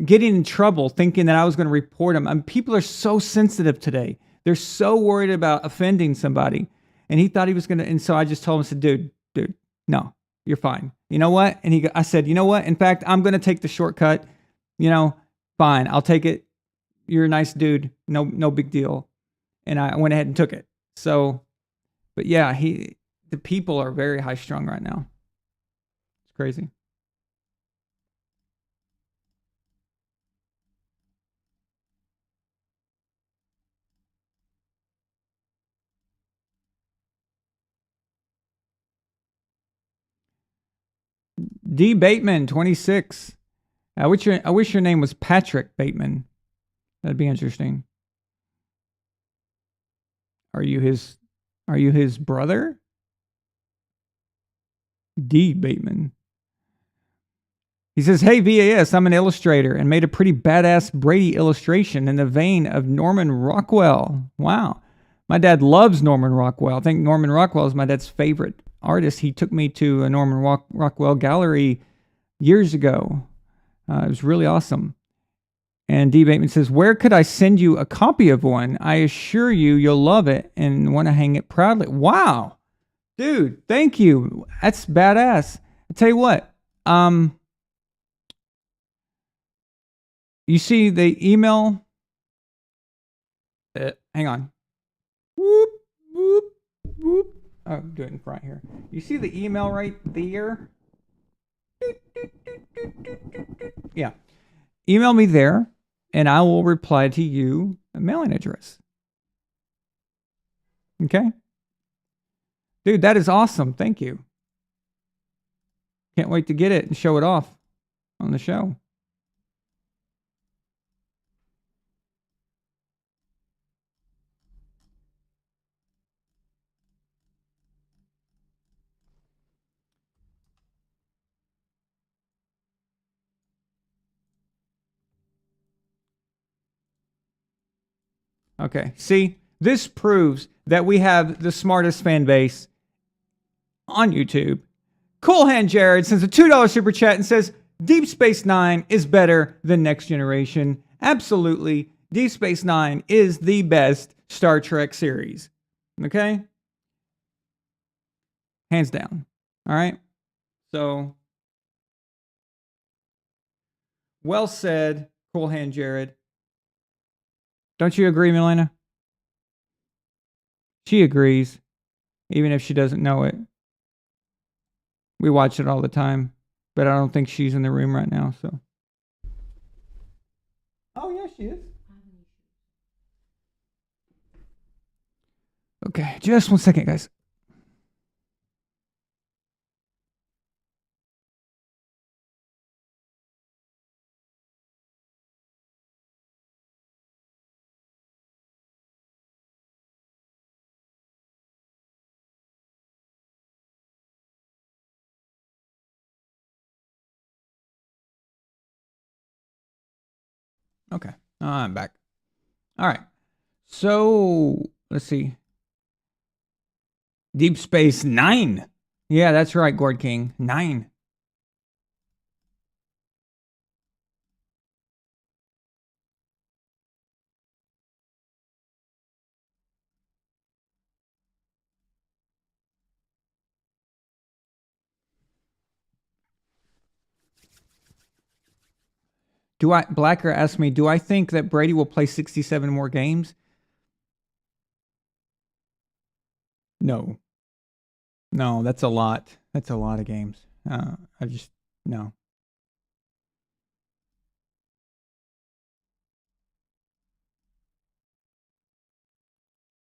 getting in trouble, thinking that I was going to report him. People are so sensitive today. They're so worried about offending somebody. And he thought he was going to, and so I just told him, I said, dude, no, you're fine. You know what? And I said, you know what? In fact, I'm going to take the shortcut. Fine, I'll take it. You're a nice dude. No big deal. And I went ahead and took it. So, but yeah, the people are very high strung right now. It's crazy. D. Bateman, 26. I wish your name was Patrick Bateman. That'd be interesting. Are you his brother? D. Bateman. He says, hey, VAS, I'm an illustrator and made a pretty badass Brady illustration in the vein of Norman Rockwell. Wow. My dad loves Norman Rockwell. I think Norman Rockwell is my dad's favorite artist. He took me to a Norman Rockwell gallery years ago. It was really awesome. And D. Bateman says, where could I send you a copy of one? I assure you'll love it and want to hang it proudly. Wow. Dude, thank you. That's badass. tell you what. You see the email? Hang on. Whoop, whoop, whoop. Oh, do it in front here. You see the email right there? Yeah. Email me there, and I will reply to you a mailing address. Okay? Dude, that is awesome. Thank you. Can't wait to get it and show it off on the show. Okay, see, this proves that we have the smartest fan base on YouTube. Cool Hand Jared sends a $2 super chat and says, Deep Space Nine is better than Next Generation. Absolutely, Deep Space Nine is the best Star Trek series. Okay? Hands down. All right? So, well said, Cool Hand Jared. Don't you agree, Milena? She agrees, even if she doesn't know it. We watch it all the time, but I don't think she's in the room right now, so. Oh, yeah, she is. Okay, just 1 second, guys. Okay, I'm back. All right, so let's see. Deep Space Nine. Yeah, that's right, Gord King. 9. Blacker asked me, do I think that Brady will play 67 more games? No. No, that's a lot. That's a lot of games. No.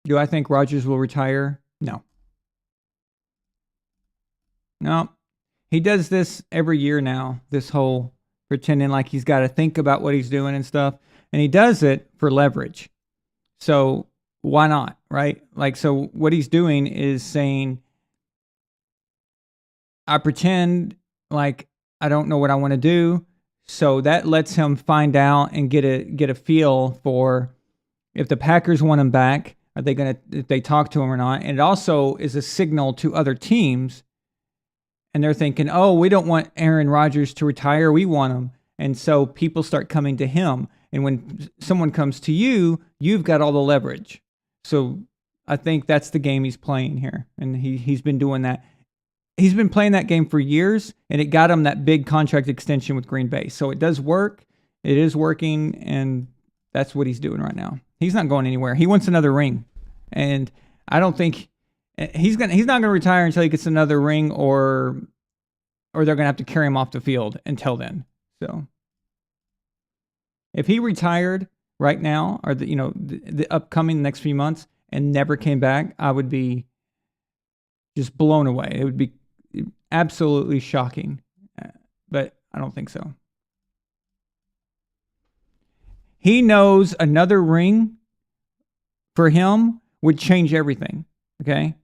Do I think Rodgers will retire? No. No. He does this every year now, this whole pretending like he's got to think about what he's doing and stuff. And he does it for leverage. So why not, right? Like, so what he's doing is saying, I pretend like I don't know what I want to do. So that lets him find out and get a feel for if the Packers want him back, are they going to, if they talk to him or not. And it also is a signal to other teams. And they're thinking, oh, we don't want Aaron Rodgers to retire. We want him. And so people start coming to him. And when someone comes to you, you've got all the leverage. So I think that's the game he's playing here. And he's been doing that. He's been playing that game for years, and it got him that big contract extension with Green Bay. So it does work. It is working, and that's what he's doing right now. He's not going anywhere. He wants another ring. And I don't think he's not going to retire until he gets another ring, or they're going to have to carry him off the field until then. So if he retired right now, or the upcoming next few months, and never came back, I would be just blown away. It would be absolutely shocking, but I don't think so. He knows another ring for him would change everything. Okay.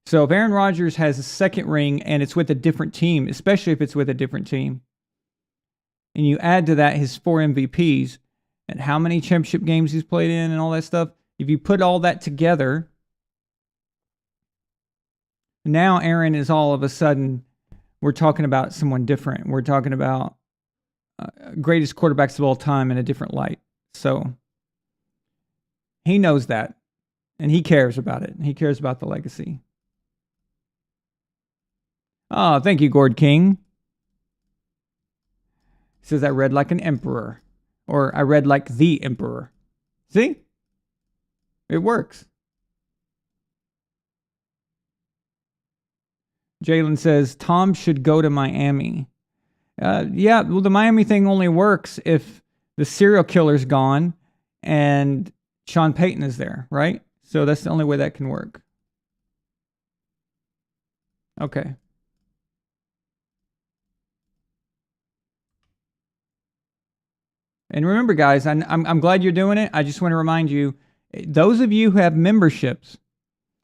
So if Aaron Rodgers has a second ring and it's with a different team, especially if it's with a different team, and you add to that his 4 MVPs and how many championship games he's played in and all that stuff, if you put all that together, now Aaron is all of a sudden, we're talking about someone different. We're talking about greatest quarterbacks of all time in a different light. So he knows that, and he cares about it. He cares about the legacy. Oh, thank you, Gord King. He says, I read like an emperor. Or I read like the emperor. See? It works. Jalen says, Tom should go to Miami. Yeah, well, the Miami thing only works if the serial killer's gone and Sean Payton is there, right? So that's the only way that can work. Okay. And remember, guys, I'm glad you're doing it. I just want to remind you, those of you who have memberships,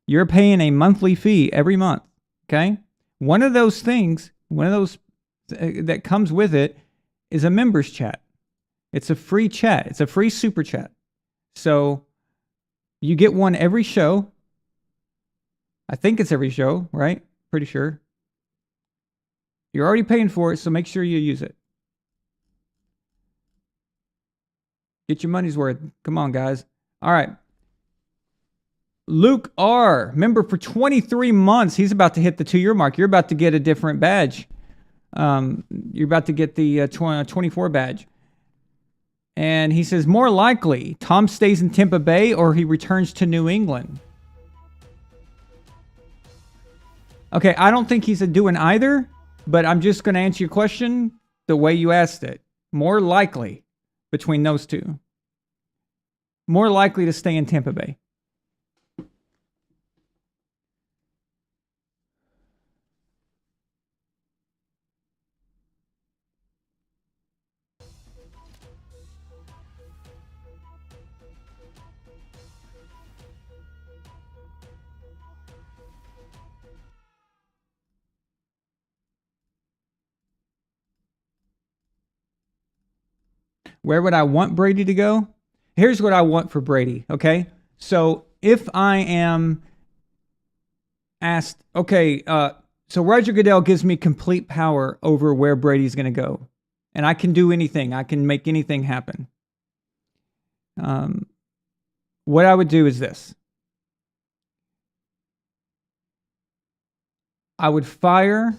you're paying a monthly fee every month, okay? One of those things, that comes with it is a members chat. It's a free chat. It's a free super chat. So you get one every show. I think it's every show, right? Pretty sure. You're already paying for it, so make sure you use it. Get your money's worth. Come on, guys. All right. Luke R., member for 23 months. He's about to hit the 2-year mark. You're about to get a different badge. You're about to get the 24 badge. And he says, more likely, Tom stays in Tampa Bay or he returns to New England. Okay, I don't think he's doing either, but I'm just going to answer your question the way you asked it. More likely between those two. More likely to stay in Tampa Bay. Where would I want Brady to go? Here's what I want for Brady, okay? So if I am asked, okay, so Roger Goodell gives me complete power over where Brady's going to go. And I can do anything. I can make anything happen. What I would do is this. I would fire...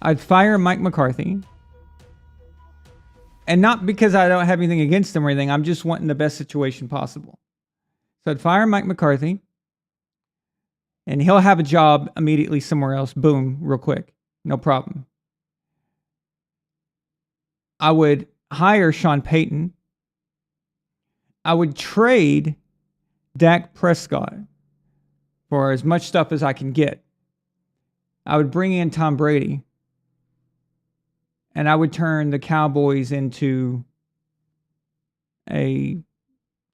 I'd fire Mike McCarthy. And not because I don't have anything against him or anything. I'm just wanting the best situation possible. So I'd fire Mike McCarthy. And he'll have a job immediately somewhere else. Boom, real quick. No problem. I would hire Sean Payton. I would trade Dak Prescott for as much stuff as I can get. I would bring in Tom Brady. And I would turn the Cowboys into a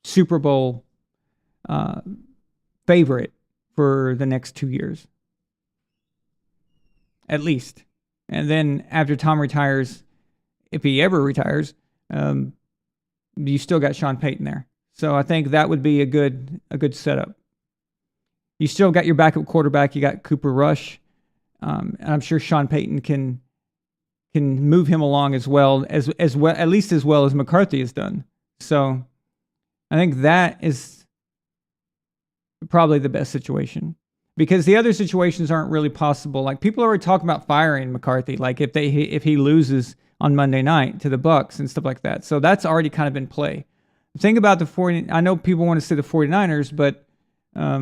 Super Bowl favorite for the next 2 years. At least. And then after Tom retires, if he ever retires, you still got Sean Payton there. So I think that would be a good setup. You still got your backup quarterback. You got Cooper Rush. And I'm sure Sean Payton can move him along as well, at least as well as McCarthy has done. So I think that is probably the best situation, because the other situations aren't really possible. Like, people are already talking about firing McCarthy, like if he loses on Monday night to the Bucs and stuff like that. So that's already kind of in play. The thing about the 40, I know people want to say the 49ers, but I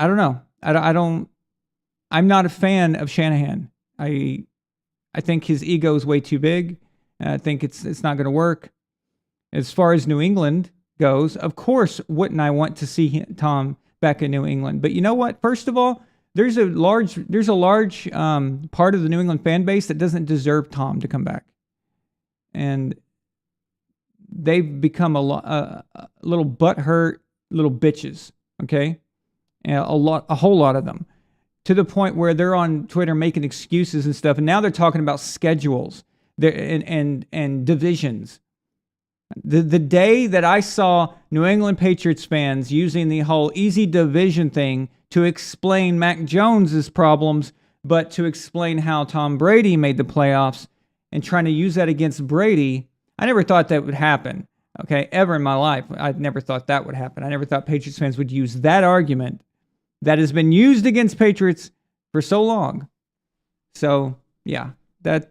don't know. I'm not a fan of Shanahan. I think his ego is way too big. I think it's not going to work. As far as New England goes, of course, wouldn't I want to see Tom back in New England? But you know what? First of all, there's a large part of the New England fan base that doesn't deserve Tom to come back, and they've become a little butthurt little bitches. Okay, and a whole lot of them. To the point where they're on Twitter making excuses and stuff. And now they're talking about schedules and divisions. The day that I saw New England Patriots fans using the whole easy division thing to explain Mac Jones's problems, but to explain how Tom Brady made the playoffs and trying to use that against Brady, I never thought that would happen. Okay, ever in my life. I never thought that would happen. I never thought Patriots fans would use that argument that has been used against Patriots for so long. So, yeah, it's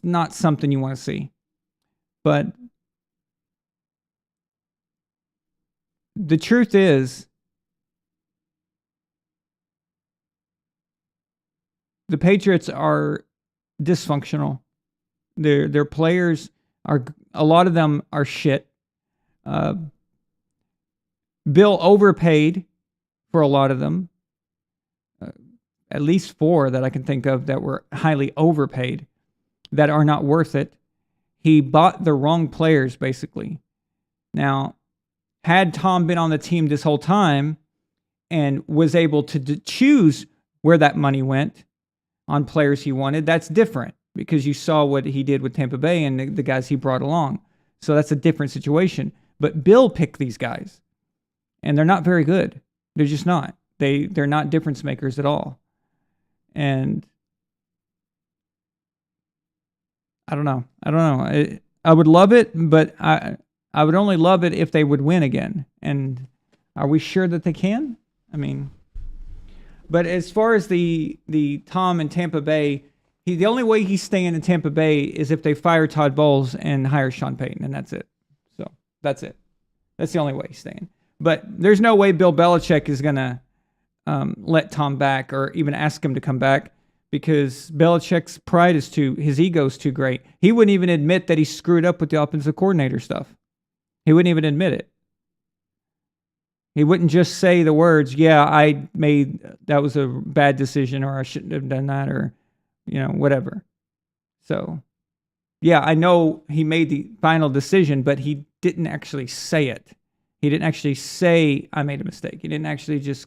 not something you want to see. But the truth is, the Patriots are dysfunctional. Their players are, a lot of them are shit. Bill overpaid for a lot of them. At least 4 that I can think of that were highly overpaid, that are not worth it. He bought the wrong players, basically. Now, had Tom been on the team this whole time and was able to choose where that money went on players he wanted, that's different, because you saw what he did with Tampa Bay and the guys he brought along. So that's a different situation. But Bill picked these guys, and they're not very good. They're just not. They're not difference makers at all. And I don't know. I would love it, but I would only love it if they would win again. And are we sure that they can? I mean, but as far as the Tom in Tampa Bay, the only way he's staying in Tampa Bay is if they fire Todd Bowles and hire Sean Payton, and that's it. So that's it. That's the only way he's staying. But there's no way Bill Belichick is going to let Tom back or even ask him to come back, because Belichick's pride is his ego is too great. He wouldn't even admit that he screwed up with the offensive coordinator stuff. He wouldn't even admit it. He wouldn't just say the words, yeah, that was a bad decision, or I shouldn't have done that, or, whatever. So, yeah, I know he made the final decision, but he didn't actually say it. He didn't actually say, I made a mistake. He didn't actually just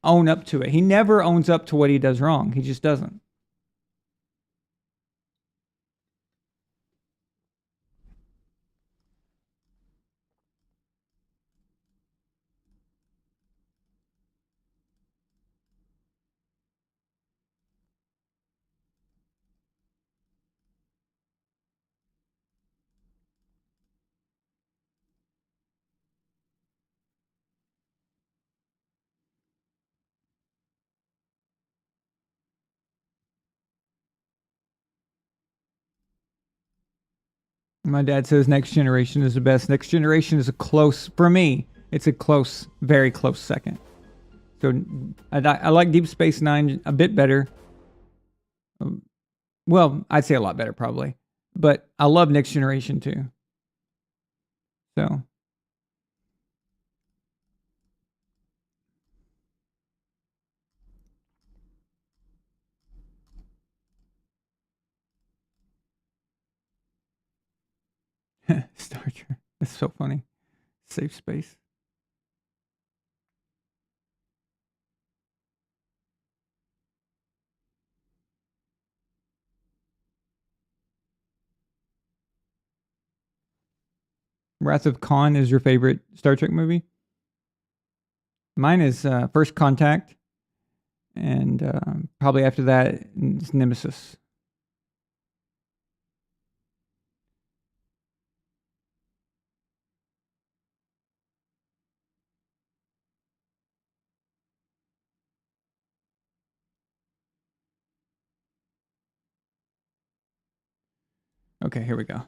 own up to it. He never owns up to what he does wrong. He just doesn't. My dad says Next Generation is the best. Next Generation is for me, it's a close, very close second. So I like Deep Space Nine a bit better. Well, I'd say a lot better probably. But I love Next Generation too. So. Star Trek. That's so funny. Safe space. Wrath of Khan is your favorite Star Trek movie? Mine is First Contact. And probably after that is Nemesis. Okay, here we go.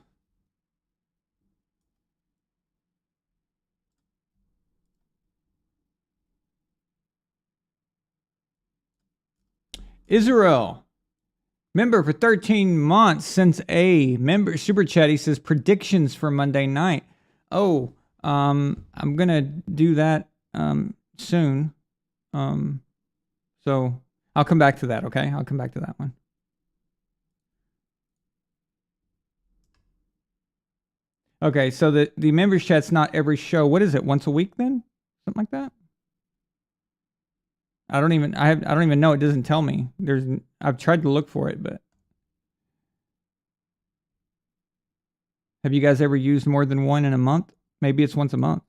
Israel, member for 13 months since a member super chat. He says predictions for Monday night. Oh, I'm gonna do that soon. So I'll come back to that. Okay, I'll come back to that one. Okay, so the members chat's not every show. What is it? Once a week then? Something like that? I don't even know. It doesn't tell me. I've tried to look for it, but have you guys ever used more than one in a month? Maybe it's once a month.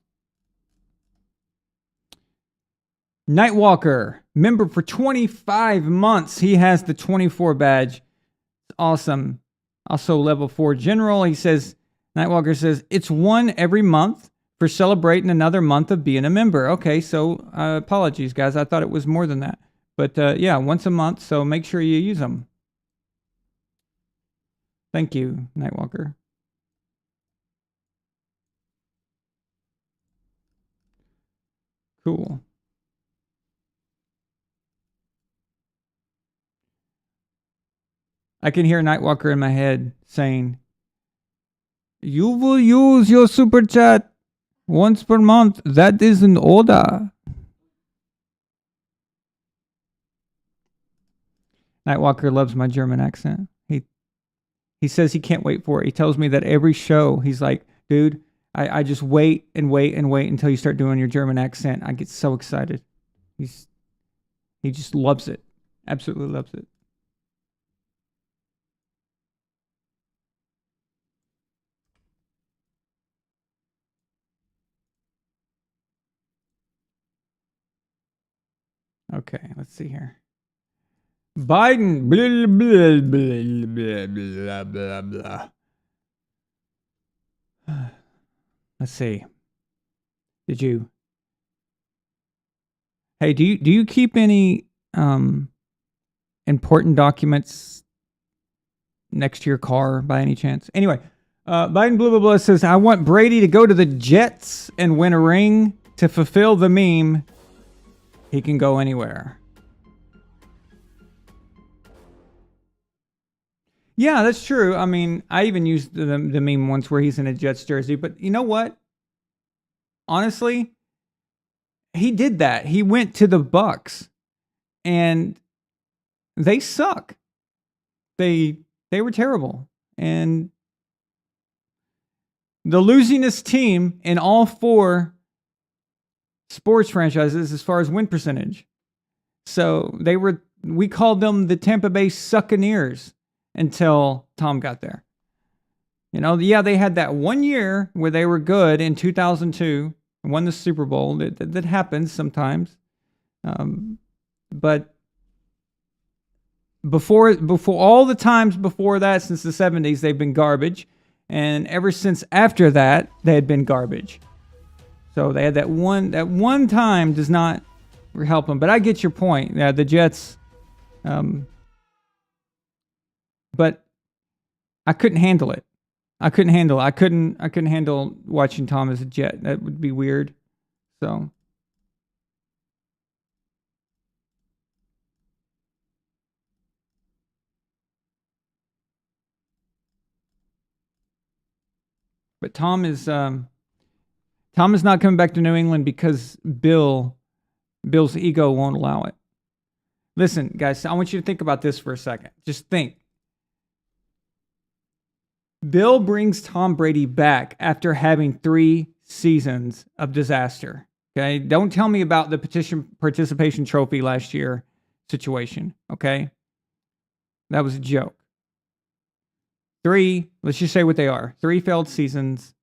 Nightwalker, member for 25 months. He has the 24 badge. Awesome. Also level 4 general. He says, Nightwalker says, it's one every month for celebrating another month of being a member. Okay, so apologies, guys. I thought it was more than that. But yeah, once a month, so make sure you use them. Thank you, Nightwalker. Cool. I can hear Nightwalker in my head saying, you will use your super chat once per month. That is an order. Nightwalker loves my German accent. He says he can't wait for it. He tells me that every show, he's like, dude, I just wait and wait and wait until you start doing your German accent. I get so excited. He just loves it. Absolutely loves it. Okay, let's see here. Biden, blah, blah, blah, blah, blah, blah, blah. Let's see. Did you? Hey, do you keep any important documents next to your car by any chance? Anyway, Biden blah blah blah says, I want Brady to go to the Jets and win a ring to fulfill the meme. He can go anywhere. Yeah, that's true. I mean, I even used the meme once where he's in a Jets jersey. But you know what? Honestly, he did that. He went to the Bucs, and they suck. They were terrible. And the losingest team in all 4 sports franchises as far as win percentage. So we called them the Tampa Bay Succaneers until Tom got there. You know, yeah, they had that one year where they were good in 2002 and won the Super Bowl. That happens sometimes. But before all the times before that, since the 70s, they've been garbage. And ever since after that, they had been garbage. So they had that one time does not help them. But I get your point. Yeah, the Jets. But I couldn't handle it. I couldn't handle watching Tom as a Jet. That would be weird. So. But Tom is not coming back to New England because Bill's ego won't allow it. Listen, guys, I want you to think about this for a second. Just think. Bill brings Tom Brady back after having 3 seasons of disaster. Okay? Don't tell me about the participation trophy last year situation. Okay? That was a joke. 3, let's just say what they are. 3 failed seasons.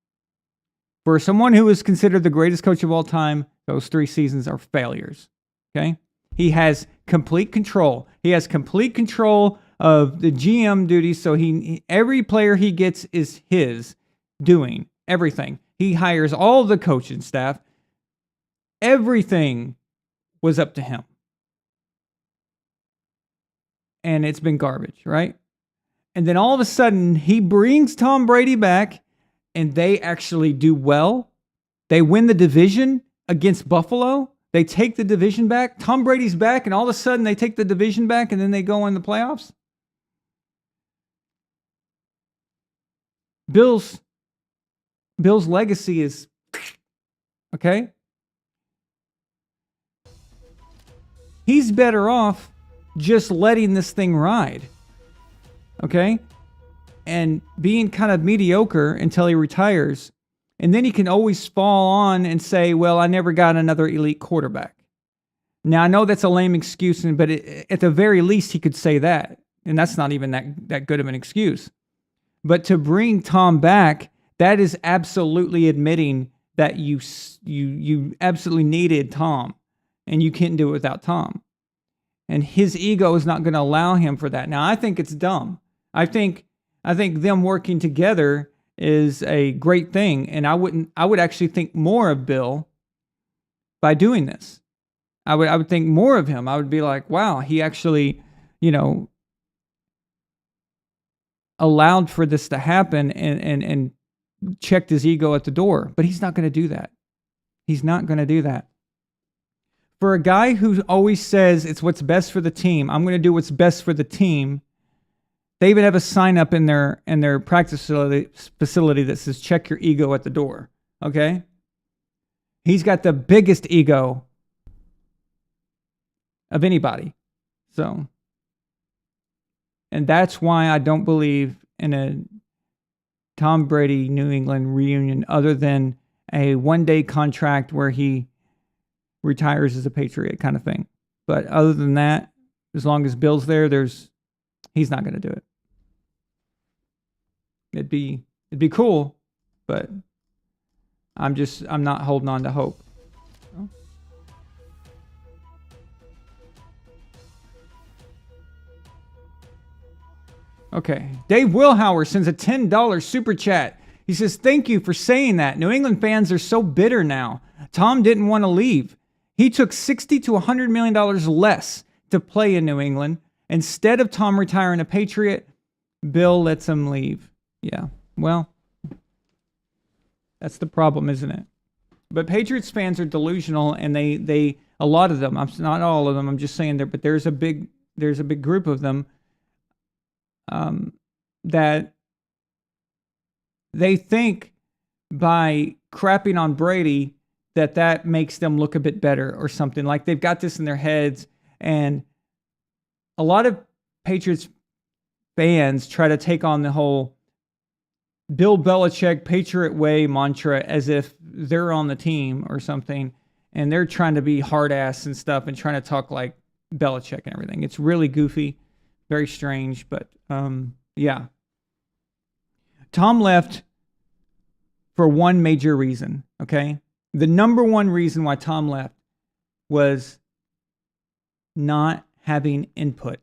For someone who is considered the greatest coach of all time, those 3 seasons are failures. Okay? He has complete control. He has complete control of the GM duties, so every player he gets is his doing everything. He hires all the coaching staff. Everything was up to him. And it's been garbage, right? And then all of a sudden, he brings Tom Brady back, and they actually do well. They win the division against Buffalo. They take the division back. Tom Brady's back, and all of a sudden, they take the division back, and then they go in the playoffs. Bill's legacy is, okay? He's better off just letting this thing ride. Okay? And being kind of mediocre until he retires. And then he can always fall on and say, well, I never got another elite quarterback. Now, I know that's a lame excuse, but at the very least, he could say that. And that's not even that good of an excuse. But to bring Tom back, that is absolutely admitting that you absolutely needed Tom. And you couldn't do it without Tom. And his ego is not going to allow him for that. Now, I think it's dumb. I think I think them working together is a great thing. And I would actually think more of Bill by doing this. I would think more of him. I would be like, wow, he actually, allowed for this to happen and checked his ego at the door. But he's not going to do that. He's not going to do that. For a guy who always says it's what's best for the team, I'm going to do what's best for the team. They even have a sign up in their practice facility that says check your ego at the door. Okay? He's got the biggest ego of anybody. So, and that's why I don't believe in a Tom Brady New England reunion other than a one-day contract where he retires as a Patriot kind of thing. But other than that, as long as Bill's there, he's not going to do it. It'd be cool, but I'm not holding on to hope. Okay. Dave Wilhauer sends a $10 super chat. He says, thank you for saying that. New England fans are so bitter now. Tom didn't want to leave. He took $60 to $100 million less to play in New England. Instead of Tom retiring a Patriot, Bill lets him leave. Yeah, well, that's the problem, isn't it? But Patriots fans are delusional, and they a lot of them, not all of them, I'm just saying there, but there's a big group of them that they think by crapping on Brady that makes them look a bit better or something. Like they've got this in their heads, and a lot of Patriots fans try to take on the whole Bill Belichick Patriot way mantra as if they're on the team or something, and they're trying to be hard ass and stuff and trying to talk like Belichick and everything. It's really goofy, very strange, but yeah. Tom left for one major reason, okay? The number one reason why Tom left was not having input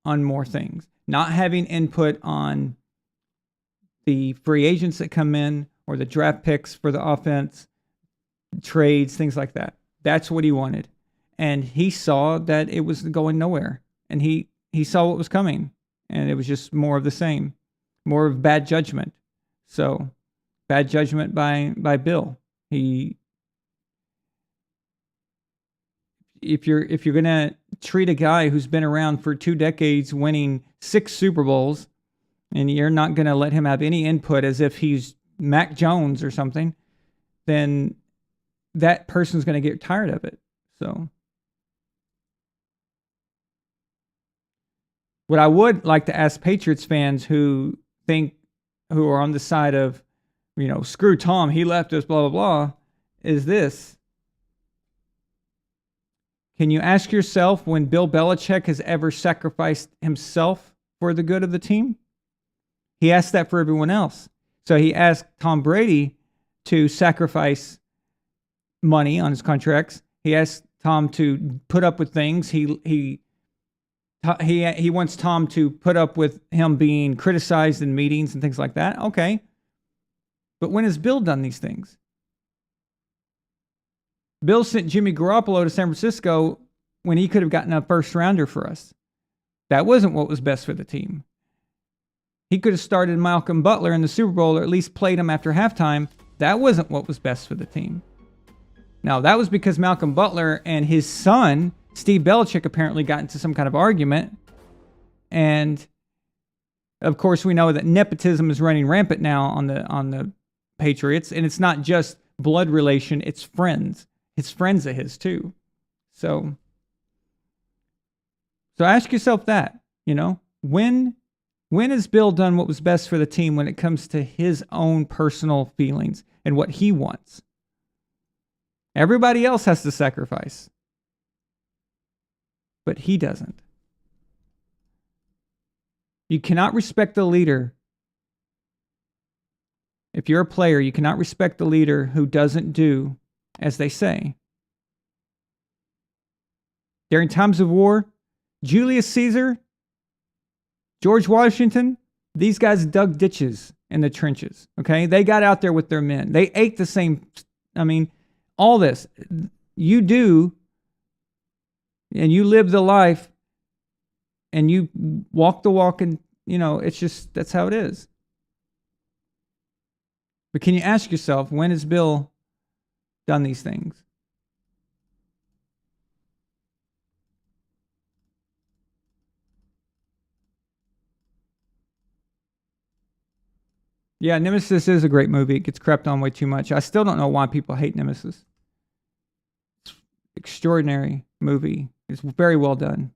on more things. Not having input on the free agents that come in or the draft picks for the offense, trades, things like that. That's what he wanted. And he saw that it was going nowhere. And he saw what was coming. And it was just more of the same. More of bad judgment. So, bad judgment by Bill. If you're going to treat a guy who's been around for 2 decades winning 6 Super Bowls, and you're not going to let him have any input as if he's Mac Jones or something, then that person's going to get tired of it. So what I would like to ask Patriots fans who are on the side of, screw Tom, he left us, blah, blah, blah, is this. Can you ask yourself when Bill Belichick has ever sacrificed himself for the good of the team? He asked that for everyone else. So he asked Tom Brady to sacrifice money on his contracts. He asked Tom to put up with things. He wants Tom to put up with him being criticized in meetings and things like that. Okay. But when has Bill done these things? Bill sent Jimmy Garoppolo to San Francisco when he could have gotten a first rounder for us. That wasn't what was best for the team. He could have started Malcolm Butler in the Super Bowl or at least played him after halftime. That wasn't what was best for the team. Now, that was because Malcolm Butler and his son, Steve Belichick, apparently got into some kind of argument. And, of course, we know that nepotism is running rampant now on the Patriots. And it's not just blood relation, it's friends. It's friends of his, too. So ask yourself that, when has Bill done what was best for the team when it comes to his own personal feelings and what he wants? Everybody else has to sacrifice, but he doesn't. You cannot respect the leader. If you're a player, you cannot respect the leader who doesn't do as they say. During times of war, Julius Caesar, George Washington, These guys dug ditches in the trenches, okay? They got out there with their men. They ate the same, I mean, all this. You do, and you live the life, and you walk the walk, and, you know, it's just, that's how it is. But can you ask yourself, when has Bill done these things? Yeah, Nemesis is a great movie. It gets crept on way too much. I still don't know why people hate Nemesis. It's extraordinary movie. It's very well done.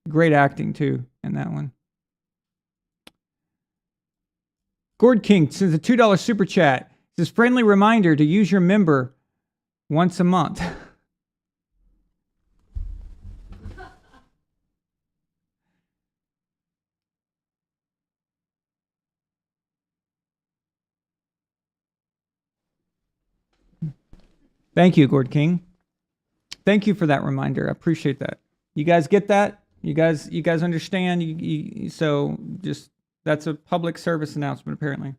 Great acting, too, in that one. Gord King sends a $2 super chat. It says, friendly reminder to use your member once a month. Thank you, Gord King. Thank you for that reminder. I appreciate that. You guys get that? You guys understand? So just, that's a public service announcement, apparently.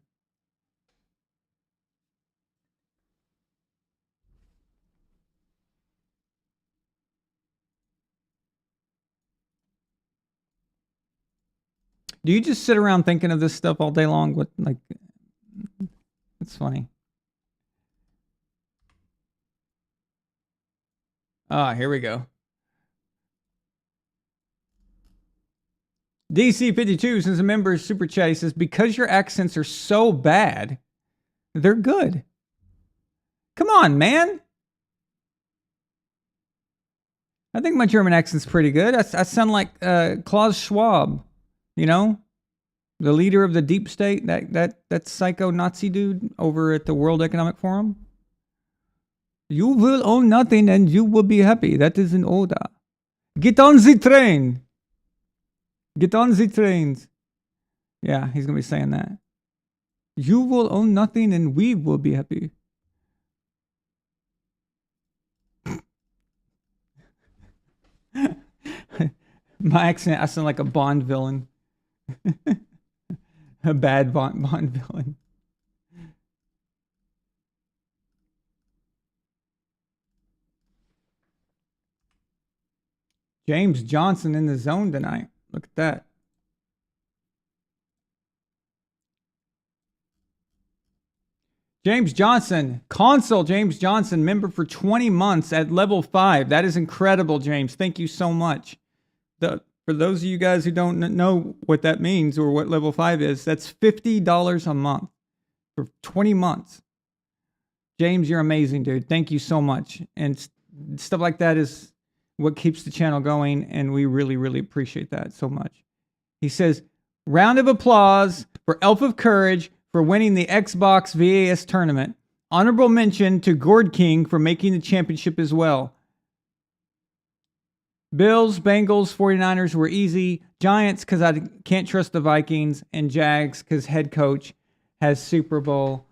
Do you just sit around thinking of this stuff all day long? What, like, it's funny. Ah, here we go. DC52 sends a member super chat. He says, because your accents are so bad, they're good. Come on, man. I think my German accent's pretty good. I sound like Klaus Schwab, you know? The leader of the deep state, that psycho Nazi dude over at the World Economic Forum. You will own nothing and you will be happy. That is an order. Get on the train. Get on the trains. Yeah, he's going to be saying that. You will own nothing and we will be happy. My accent, I sound like a Bond villain. A bad Bond villain. James Johnson in the zone tonight. Look at that. James Johnson, Consul James Johnson, member for 20 months at level 5. That is incredible, James. Thank you so much. For those of you guys who don't know what that means or what level 5 is, that's $50 a month for 20 months. James, you're amazing, dude. Thank you so much. And stuff like that is what keeps the channel going, and we really, really appreciate that so much. He says, round of applause for Elf of Courage for winning the Xbox VAS tournament. Honorable mention to Gord King for making the championship as well. Bills, Bengals, 49ers were easy. Giants, because I can't trust the Vikings. And Jags, because head coach has Super Bowl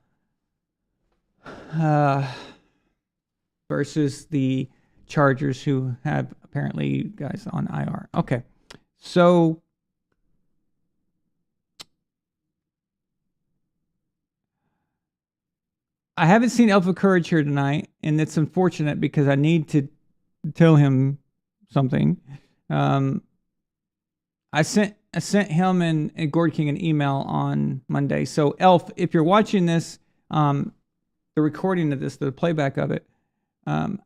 versus the Chargers, who have apparently guys on IR. Okay, so I haven't seen Alpha Courage here tonight, and it's unfortunate because I need to tell him something. I sent him and Gord King an email on Monday. So Elf, if you're watching this, the recording of this, the playback of it,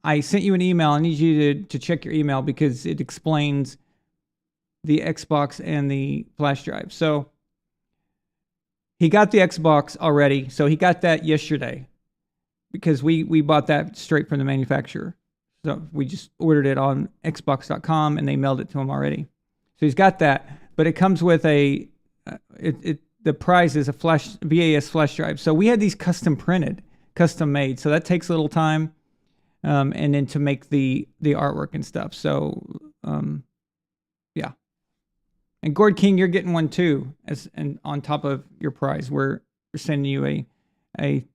I sent you an email. I need you to check your email because it explains the Xbox and the flash drive. So he got the Xbox already. So he got that yesterday because we bought that straight from the manufacturer. So we just ordered it on Xbox.com and they mailed it to him already. So he's got that, but it comes with the prize is a VAS flash drive. So we had these custom printed, custom made. So that takes a little time. And then to make the artwork and stuff. So, yeah. And Gord King, you're getting one too, and on top of your prize, we're sending you a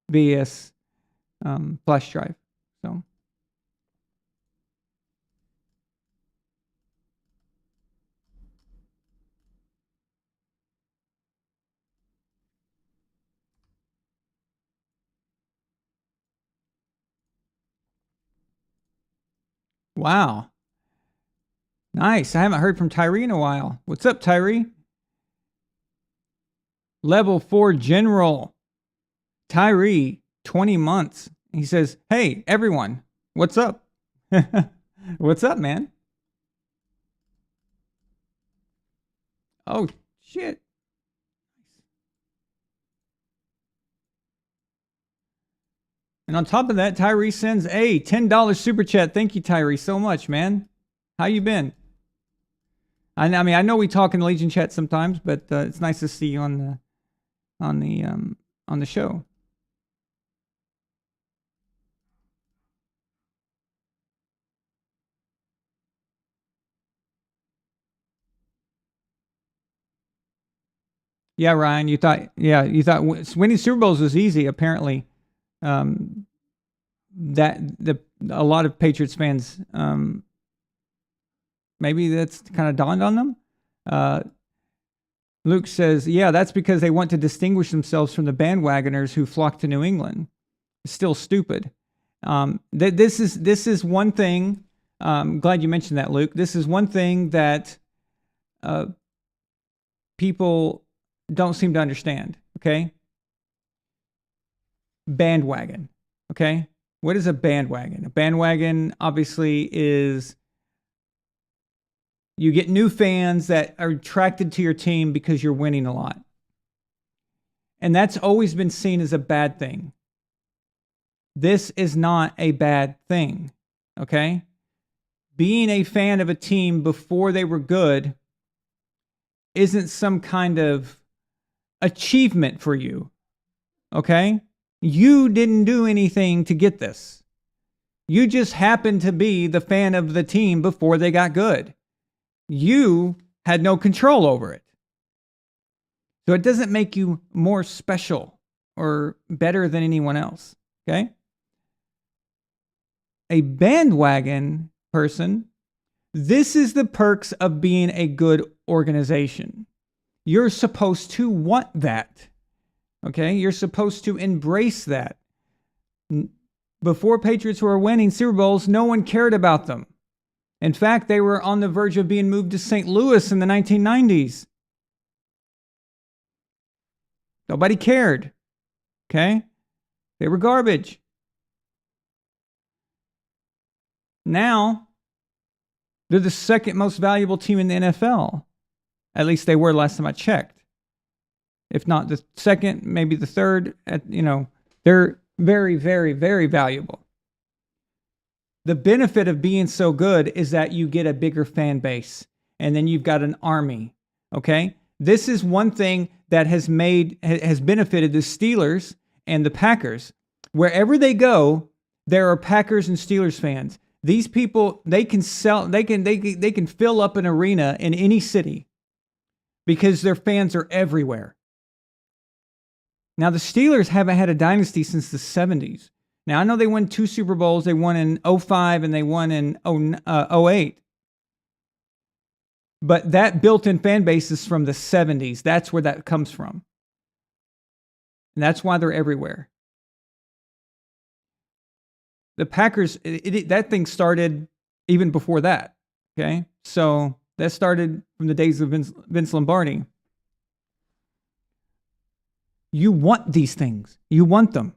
VS flash drive. So, Wow. Nice. I haven't heard from Tyree in a while. What's up, Tyree? Level 4 General. Tyree, 20 months. He says, hey, everyone, what's up? What's up, man? Oh, shit. And on top of that, Tyree sends a $10 super chat. Thank you, Tyree, so much, man. How you been? I mean, I know we talk in the Legion chat sometimes, but it's nice to see you on the show. Yeah, Ryan, you thought winning Super Bowls was easy. Apparently, that a lot of Patriots fans, maybe that's kind of dawned on them. Luke says, yeah, that's because they want to distinguish themselves from the bandwagoners who flock to New England. It's still stupid. This is one thing. I'm glad you mentioned that, Luke. This is one thing that people don't seem to understand. Okay. Bandwagon. Okay. What is a bandwagon? A bandwagon obviously is you get new fans that are attracted to your team because you're winning a lot. And that's always been seen as a bad thing. This is not a bad thing. Okay. Being a fan of a team before they were good isn't some kind of achievement for you. Okay? You didn't do anything to get this. You just happened to be the fan of the team before they got good. You had no control over it. So it doesn't make you more special or better than anyone else. Okay? A bandwagon person, this is the perks of being a good organization. You're supposed to want that. Okay? You're supposed to embrace that. Before Patriots were winning Super Bowls, no one cared about them. In fact, they were on the verge of being moved to St. Louis in the 1990s. Nobody cared. Okay? They were garbage. Now, they're the second most valuable team in the NFL. At least they were last time I checked. If not the second, maybe the third. They're very, very, very valuable. The benefit of being so good is that you get a bigger fan base. And then you've got an army. Okay? This is one thing that has benefited the Steelers and the Packers. Wherever they go, there are Packers and Steelers fans. These people, they can fill up an arena in any city because their fans are everywhere. Now, the Steelers haven't had a dynasty since the 70s. Now, I know they won 2 Super Bowls. They won in 2005 and they won in 2008. But that built-in fan base is from the 70s. That's where that comes from. And that's why they're everywhere. The Packers, that thing started even before that. Okay? So that started from the days of Vince Lombardi. You want these things. You want them.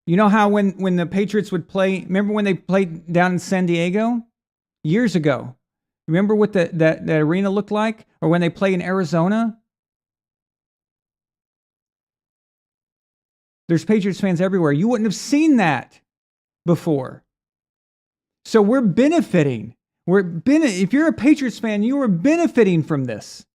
You know how when the Patriots would play, remember when they played down in San Diego? Years ago. Remember what that arena looked like? Or when they play in Arizona? There's Patriots fans everywhere. You wouldn't have seen that before. So we're benefiting. If you're a Patriots fan, you are benefiting from this.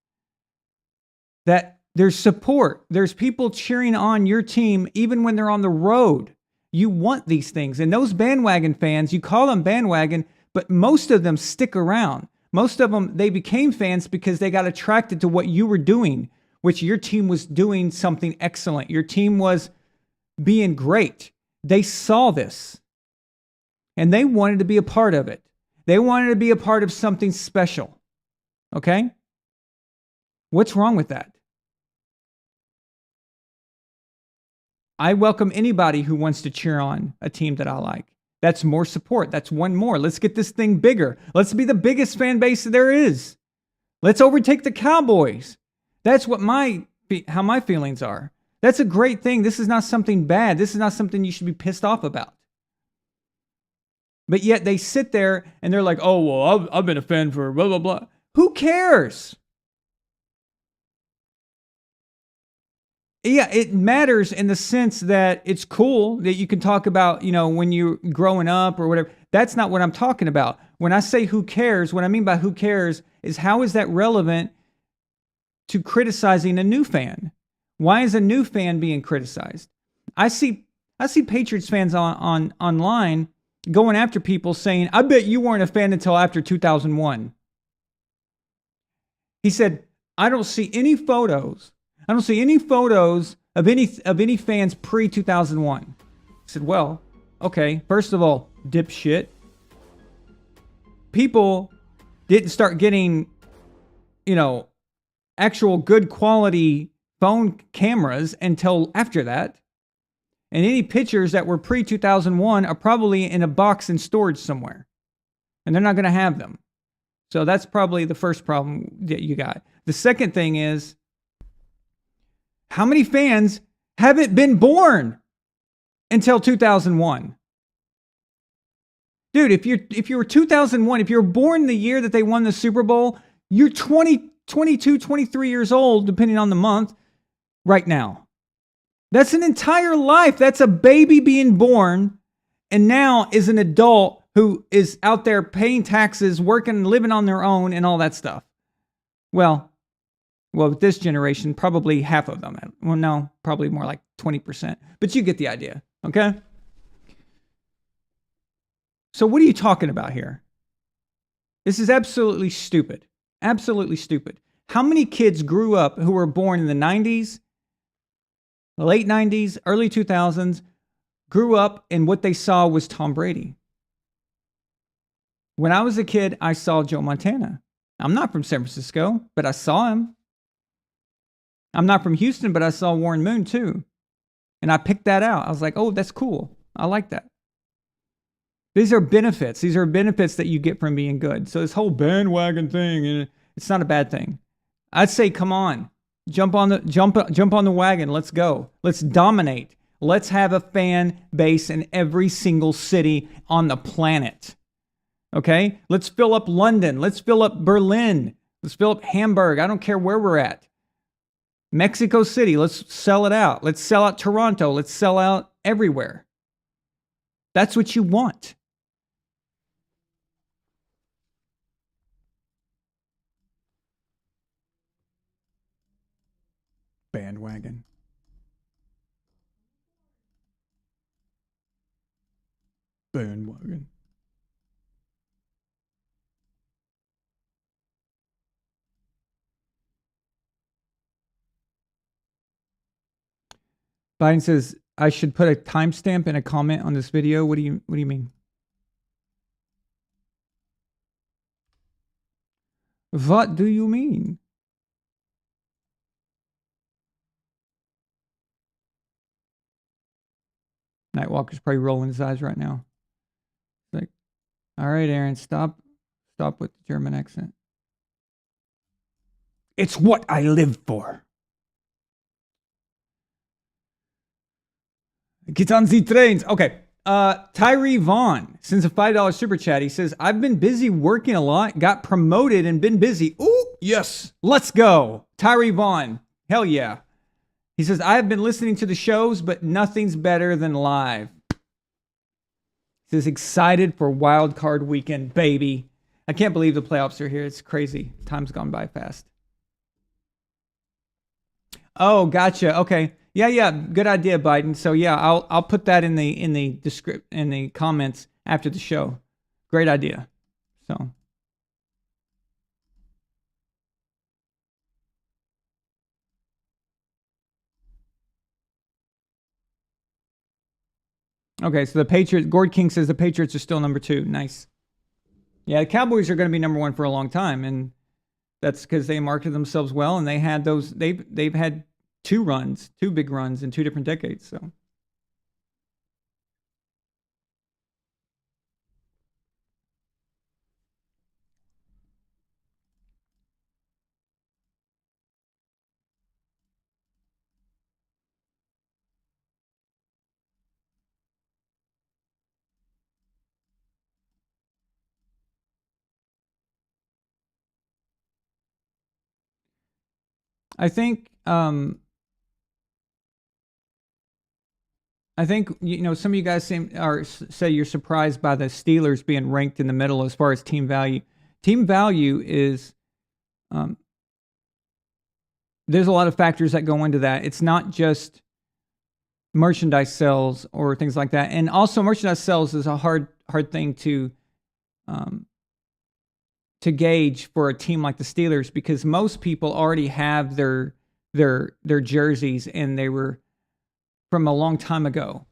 That there's support. There's people cheering on your team even when they're on the road. You want these things. And those bandwagon fans, you call them bandwagon, but most of them stick around. Most of them, they became fans because they got attracted to what you were doing, which your team was doing something excellent. Your team was being great. They saw this. And they wanted to be a part of it. They wanted to be a part of something special. Okay? What's wrong with that? I welcome anybody who wants to cheer on a team that I like. That's more support. That's one more. Let's get this thing bigger. Let's be the biggest fan base there is. Let's overtake the Cowboys. That's what how my feelings are. That's a great thing. This is not something bad. This is not something you should be pissed off about. But yet they sit there and they're like, oh, well, I've been a fan for blah, blah, blah. Who cares? Yeah, it matters in the sense that it's cool that you can talk about, when you're growing up or whatever. That's not what I'm talking about. When I say who cares, what I mean by who cares is how is that relevant to criticizing a new fan? Why is a new fan being criticized? I see Patriots fans online going after people saying, I bet you weren't a fan until after 2001. He said, I don't see any photos of any fans pre-2001. I said, well, okay, first of all, dipshit. People didn't start getting, actual good quality phone cameras until after that. And any pictures that were pre-2001 are probably in a box in storage somewhere. And they're not going to have them. So that's probably the first problem that you got. The second thing is, how many fans haven't been born until 2001? Dude, if you were 2001, if you were born the year that they won the Super Bowl, you're 20, 22, 23 years old, depending on the month, right now. That's an entire life. That's a baby being born and now is an adult who is out there paying taxes, working, living on their own and all that stuff. Well, with this generation, probably half of them. Well, no, probably more like 20%. But you get the idea, okay? So what are you talking about here? This is absolutely stupid. Absolutely stupid. How many kids grew up who were born in the 90s, the late 90s, early 2000s, grew up and what they saw was Tom Brady? When I was a kid, I saw Joe Montana. I'm not from San Francisco, but I saw him. I'm not from Houston, but I saw Warren Moon too. And I picked that out. I was like, oh, that's cool. I like that. These are benefits. These are benefits that you get from being good. So this whole bandwagon thing, it's not a bad thing. I'd say, come on, jump on the wagon. Let's go. Let's dominate. Let's have a fan base in every single city on the planet. Okay? Let's fill up London. Let's fill up Berlin. Let's fill up Hamburg. I don't care where we're at. Mexico City. Let's sell it out. Let's sell out Toronto. Let's sell out everywhere. That's what you want. Bandwagon. Bandwagon. Biden says I should put a timestamp and a comment on this video. What do you mean? What do you mean? Nightwalker's probably rolling his eyes right now. Like, all right, Aaron, stop with the German accent. It's what I live for. Get on the trains. Okay. Tyree Vaughn sends a $5 super chat. He says, I've been busy working a lot, got promoted and been busy. Ooh, yes. Let's go. Tyree Vaughn. Hell yeah. He says, I have been listening to the shows, but nothing's better than live. He says, excited for Wildcard weekend, baby. I can't believe the playoffs are here. It's crazy. Time's gone by fast. Oh, gotcha. Okay. Yeah. Good idea, Biden. So yeah, I'll put that in the comments after the show. Great idea. So. Okay, so the Patriots, Gord King says the Patriots are still number 2. Nice. Yeah, the Cowboys are going to be number 1 for a long time, and that's because they marketed themselves well, and they had those. They've had 2 big runs in 2 different decades. So I think some of you guys say you're surprised by the Steelers being ranked in the middle as far as team value. Team value is there's a lot of factors that go into that. It's not just merchandise sales or things like that, and also merchandise sales is a hard thing to gauge for a team like the Steelers, because most people already have their jerseys and they were from a long time ago.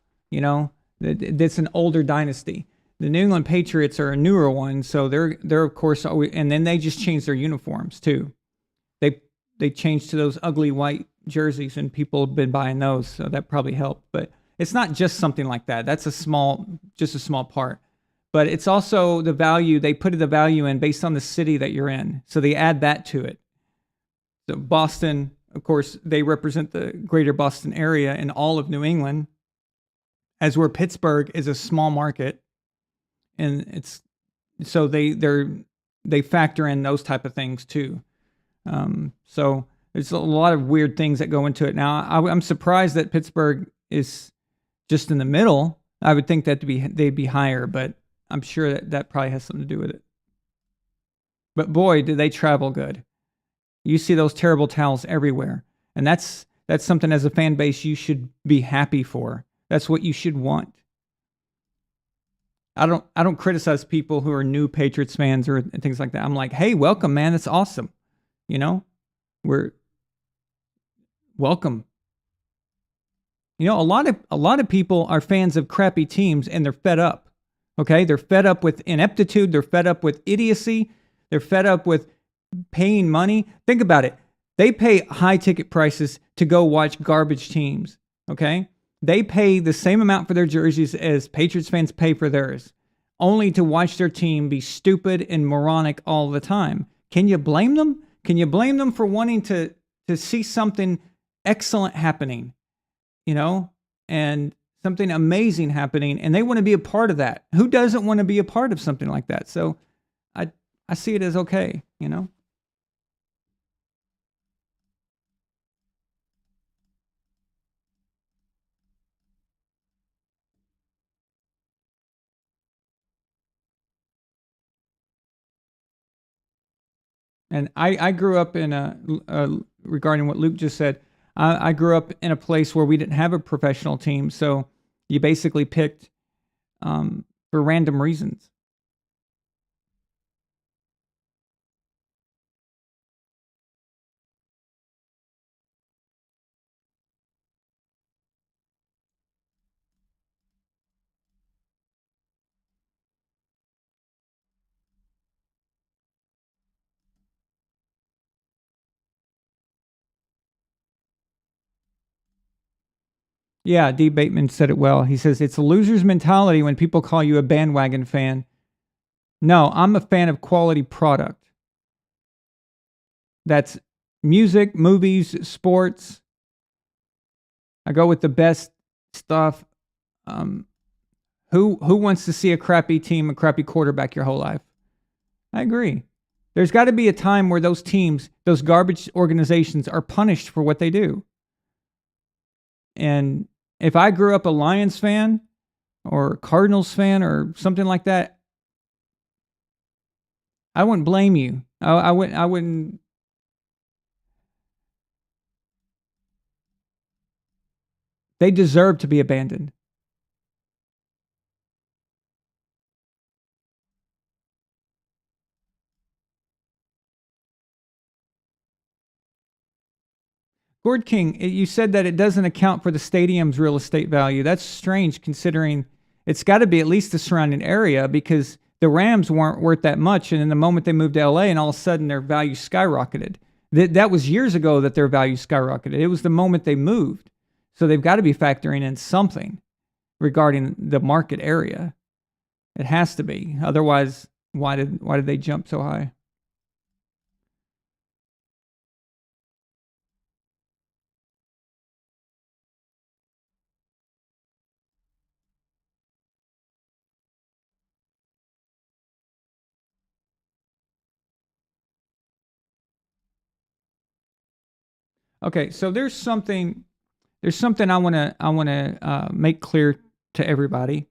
That's an older dynasty. The New England Patriots are a newer one, so they're of course always, and then they just changed their uniforms too. They changed to those ugly white jerseys, and people have been buying those, so that probably helped. But it's not just something like that. That's just a small part. But it's also the value. They put the value in based on the city that you're in, so they add that to it. So Boston, of course, they represent the greater Boston area and all of New England, as where Pittsburgh is a small market, and it's so they factor in those type of things too. So there's a lot of weird things that go into it. Now, I'm surprised that Pittsburgh is just in the middle. I would think that they'd be higher, but I'm sure that probably has something to do with it. But boy, do they travel good. You see those terrible towels everywhere. And that's something as a fan base you should be happy for. That's what you should want. I don't criticize people who are new Patriots fans or things like that. I'm like, hey, welcome, man. That's awesome. We're welcome. A lot of people are fans of crappy teams and they're fed up. Okay? They're fed up with ineptitude, they're fed up with idiocy, they're fed up with paying money. Think about it. They pay high ticket prices to go watch garbage teams. Okay? They pay the same amount for their jerseys as Patriots fans pay for theirs, only to watch their team be stupid and moronic all the time. Can you blame them? Can you blame them for wanting to see something excellent happening, and something amazing happening, and they want to be a part of that? Who doesn't want to be a part of something like that? So I see it as okay, And I grew up in regarding what Luke just said, I grew up in a place where we didn't have a professional team. So you basically picked for random reasons. Yeah, D. Bateman said it well. He says, it's a loser's mentality when people call you a bandwagon fan. No, I'm a fan of quality product. That's music, movies, sports. I go with the best stuff. Who wants to see a crappy team, a crappy quarterback your whole life? I agree. There's got to be a time where those teams, those garbage organizations are punished for what they do. And if I grew up a Lions fan or Cardinals fan or something like that, I wouldn't blame you. I wouldn't. They deserve to be abandoned. Gord King, you said that it doesn't account for the stadium's real estate value. That's strange considering it's got to be at least the surrounding area, because the Rams weren't worth that much. And in the moment they moved to LA, and all of a sudden their value skyrocketed. That was years ago that their value skyrocketed. It was the moment they moved. So they've got to be factoring in something regarding the market area. It has to be. Otherwise, why did they jump so high? Okay, so there's something I want to make clear to everybody,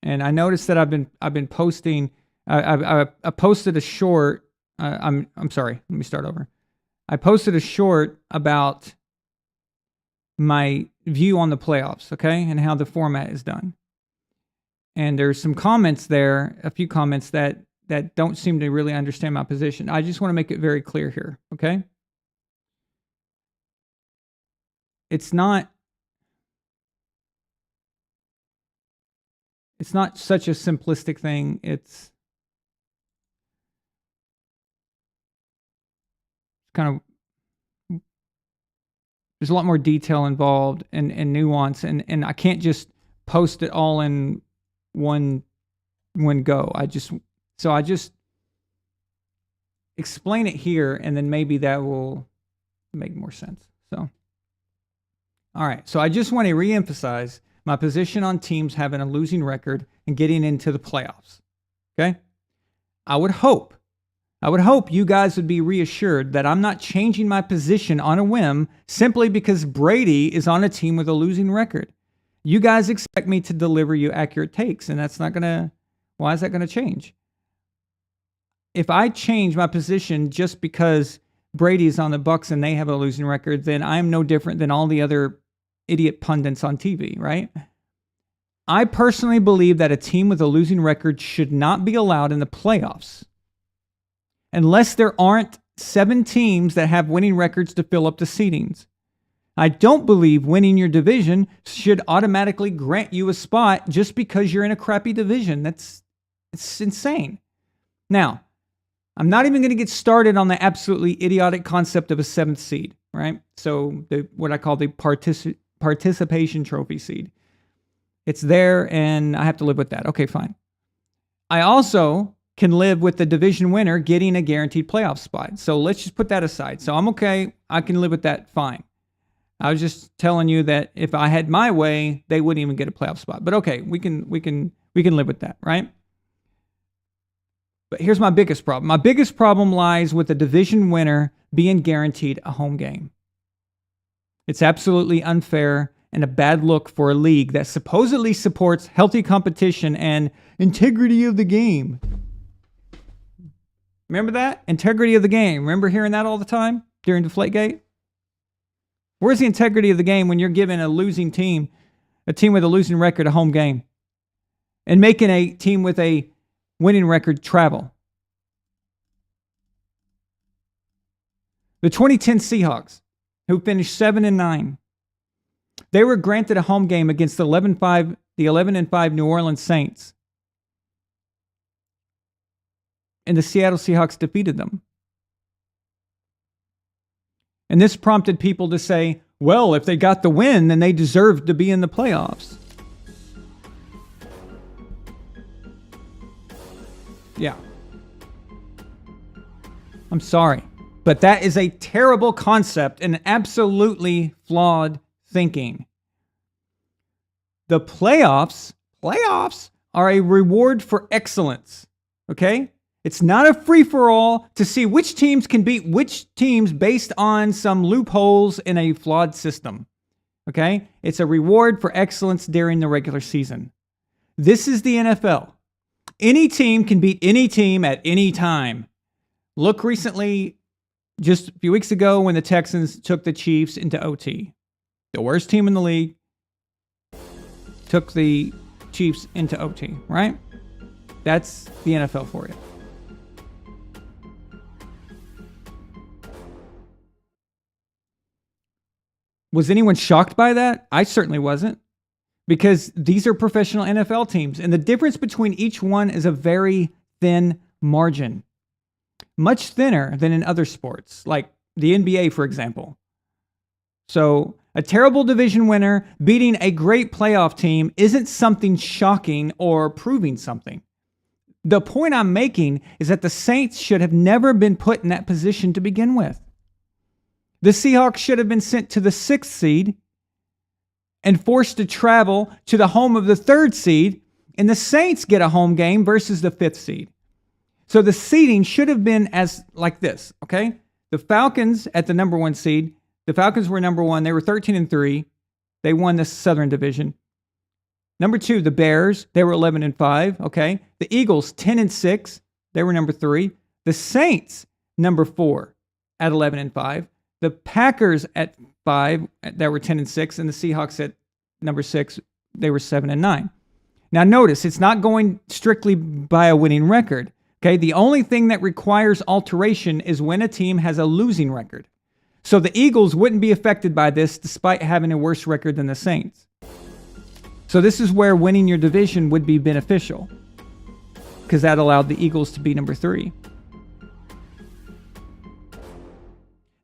and I noticed that I've been posting. I posted a short. I'm sorry. Let me start over. I posted a short about my view on the playoffs, okay, and how the format is done. And there's some comments there, a few comments that don't seem to really understand my position. I just want to make it very clear here, okay? It's not such a simplistic thing. It's kind of, there's a lot more detail involved and nuance, and I can't just post it all in one go. I just explain it here, and then maybe that will make more sense. So, all right. So I just want to reemphasize my position on teams having a losing record and getting into the playoffs. Okay? I would hope you guys would be reassured that I'm not changing my position on a whim simply because Brady is on a team with a losing record. You guys expect me to deliver you accurate takes, and that's not going to, why is that going to change? If I change my position just because Brady's on the Bucs and they have a losing record, then I'm no different than all the other idiot pundits on TV, right? I personally believe that a team with a losing record should not be allowed in the playoffs unless there aren't 7 teams that have winning records to fill up the seedings. I don't believe winning your division should automatically grant you a spot just because you're in a crappy division. It's insane. Now, I'm not even going to get started on the absolutely idiotic concept of a 7th seed, right? So what I call the participation trophy seed. It's there, and I have to live with that. Okay, fine. I also can live with the division winner getting a guaranteed playoff spot. So let's just put that aside. So I'm okay. I can live with that. Fine. I was just telling you that if I had my way, they wouldn't even get a playoff spot. But okay, we can live with that, right? But here's my biggest problem. My biggest problem lies with the division winner being guaranteed a home game. It's absolutely unfair and a bad look for a league that supposedly supports healthy competition and integrity of the game. Remember that? Integrity of the game. Remember hearing that all the time during Deflategate? Where's the integrity of the game when you're giving a losing team, a team with a losing record, a home game, and making a team with a winning record travel? The 2010 Seahawks, who finished 7-9, they were granted a home game against the 11-5 New Orleans Saints. And the Seattle Seahawks defeated them. And this prompted people to say, well, if they got the win, then they deserved to be in the playoffs. Yeah. I'm sorry, but that is a terrible concept and absolutely flawed thinking. The playoffs are a reward for excellence, okay? It's not a free-for-all to see which teams can beat which teams based on some loopholes in a flawed system, okay? It's a reward for excellence during the regular season. This is the NFL. Any team can beat any team at any time. Look recently, just a few weeks ago, when the Texans took the Chiefs into OT. The worst team in the league took the Chiefs into OT, right? That's the NFL for you. Was anyone shocked by that? I certainly wasn't, because these are professional NFL teams, and the difference between each one is a very thin margin. Much thinner than in other sports, like the NBA, for example. So a terrible division winner beating a great playoff team isn't something shocking or proving something. The point I'm making is that the Saints should have never been put in that position to begin with. The Seahawks should have been sent to the 6th seed and forced to travel to the home of the 3rd seed, and the Saints get a home game versus the 5th seed. So the seeding should have been like this, okay? The Falcons at the number 1 seed, The Falcons were number 1. They were 13-3. They won the Southern Division. Number 2, the Bears. They were 11-5. Okay. The Eagles, 10-6. They were number 3. The Saints, number 4 at 11-5. The Packers at 5, that were 10-6, and the Seahawks at number 6, they were 7-9. Now notice, it's not going strictly by a winning record. Okay, the only thing that requires alteration is when a team has a losing record. So the Eagles wouldn't be affected by this despite having a worse record than the Saints. So this is where winning your division would be beneficial, because that allowed the Eagles to be number 3.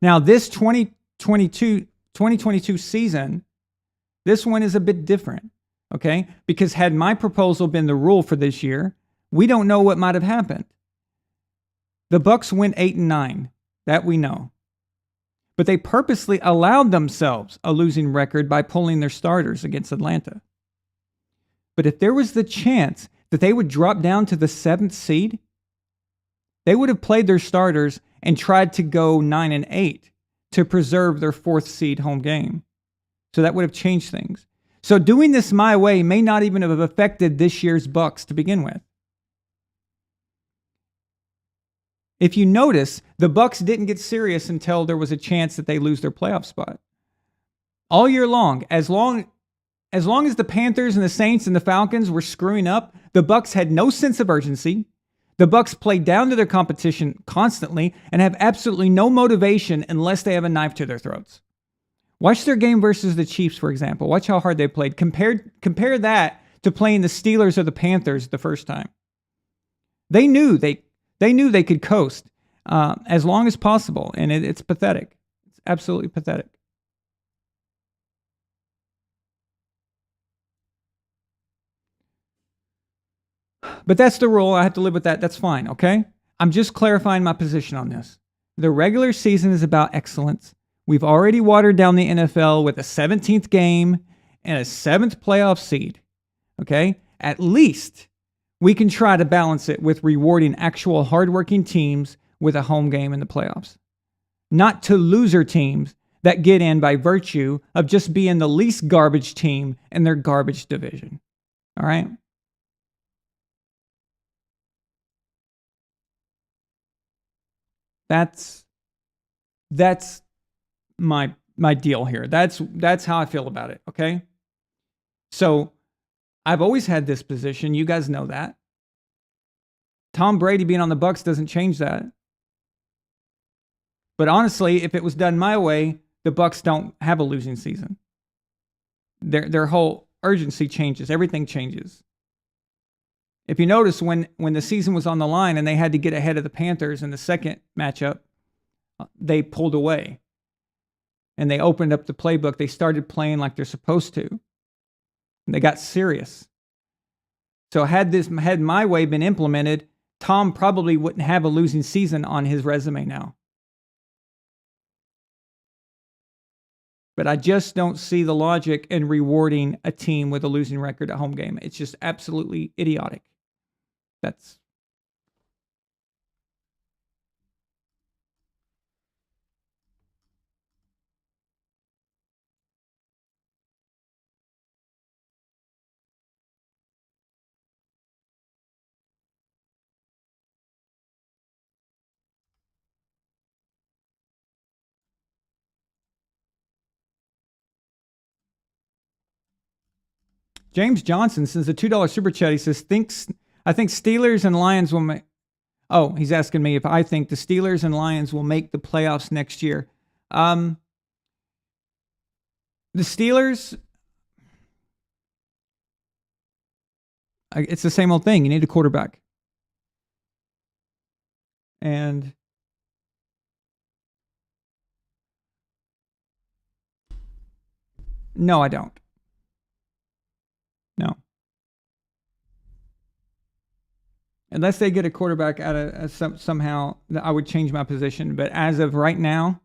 Now this 2022 season, this one is a bit different, okay? Because had my proposal been the rule for this year, we don't know what might have happened. The Bucs went 8-9, that we know. But they purposely allowed themselves a losing record by pulling their starters against Atlanta. But if there was the chance that they would drop down to the 7th seed, they would have played their starters and tried to go 9-8 to preserve their 4th seed home game. So that would have changed things. So doing this my way may not even have affected this year's Bucs to begin with. If you notice, the Bucs didn't get serious until there was a chance that they lose their playoff spot. All year long, as long as the Panthers and the Saints and the Falcons were screwing up, the Bucs had no sense of urgency. The Bucs play down to their competition constantly and have absolutely no motivation unless they have a knife to their throats. Watch their game versus the Chiefs, for example. Watch how hard they played. Compare that to playing the Steelers or the Panthers the first time. They knew they could coast as long as possible, and it's pathetic. It's absolutely pathetic. But that's the rule. I have to live with that. That's fine, okay? I'm just clarifying my position on this. The regular season is about excellence. We've already watered down the NFL with a 17th game and a 7th playoff seed, okay? At least we can try to balance it with rewarding actual hardworking teams with a home game in the playoffs. Not to loser teams that get in by virtue of just being the least garbage team in their garbage division, all right? That's my deal here. That's how I feel about it, okay? So I've always had this position. You guys know that. Tom Brady being on the Bucs doesn't change that. But honestly, if it was done my way, the Bucs don't have a losing season. Their whole urgency changes. Everything changes. If you notice, when the season was on the line and they had to get ahead of the Panthers in the second matchup, they pulled away. And they opened up the playbook. They started playing like they're supposed to. And they got serious. So had my way been implemented, Tom probably wouldn't have a losing season on his resume now. But I just don't see the logic in rewarding a team with a losing record at home game. It's just absolutely idiotic. That's James Johnson sends a $2 super chat. He says, I think Steelers and Lions will make... Oh, he's asking me if I think the Steelers and Lions will make the playoffs next year. The Steelers... It's the same old thing. You need a quarterback. And... No, I don't. No. Unless they get a quarterback out of somehow, I would change my position. But as of right now,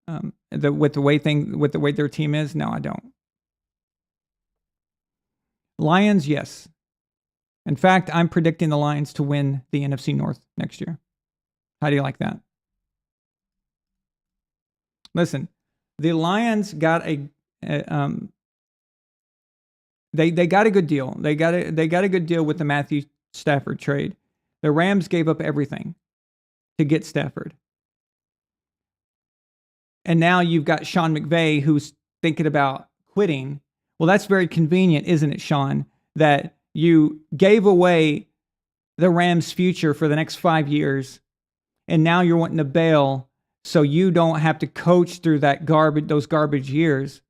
with the way their team is, no, I don't. Lions, yes. In fact, I'm predicting the Lions to win the NFC North next year. How do you like that? Listen, The Lions got they got a good deal. They got a good deal with the Matthew Stafford trade. The Rams gave up everything to get Stafford. And now you've got Sean McVay who's thinking about quitting. Well, that's very convenient, isn't it, Sean, that you gave away the Rams' future for the next 5 years, and now you're wanting to bail so you don't have to coach through those garbage years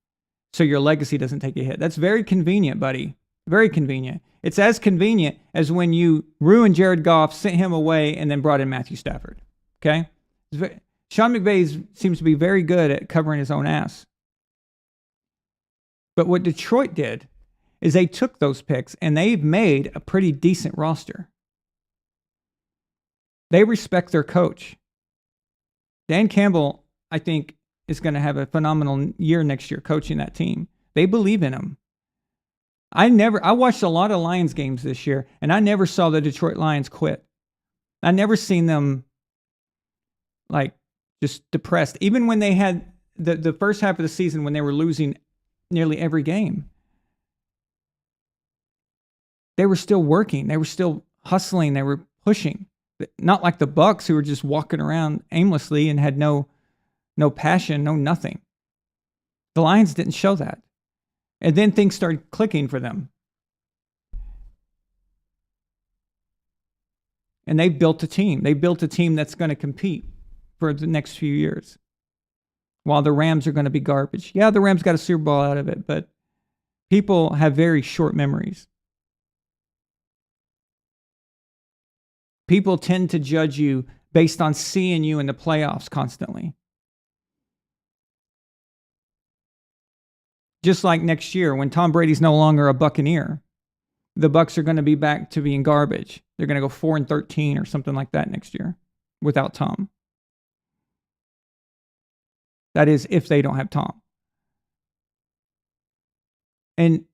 so your legacy doesn't take a hit. That's very convenient, buddy. Very convenient. It's as convenient as when you ruined Jared Goff, sent him away, and then brought in Matthew Stafford. Okay? Sean McVay seems to be very good at covering his own ass. But what Detroit did is they took those picks and they've made a pretty decent roster. They respect their coach. Dan Campbell, I think, is going to have a phenomenal year next year coaching that team. They believe in him. I watched a lot of Lions games this year, and I never saw the Detroit Lions quit. I never seen them like just depressed. Even when they had the first half of the season when they were losing nearly every game, they were still working. They were still hustling. They were pushing. Not like the Bucs, who were just walking around aimlessly and had no passion, no nothing. The Lions didn't show that. And then things started clicking for them. And they built a team. They built a team that's going to compete for the next few years. While the Rams are going to be garbage. Yeah, the Rams got a Super Bowl out of it, but people have very short memories. People tend to judge you based on seeing you in the playoffs constantly. Just like next year, when Tom Brady's no longer a Buccaneer, the Bucs are going to be back to being garbage. They're going to go 4-13 or something like that next year without Tom. That is, if they don't have Tom. And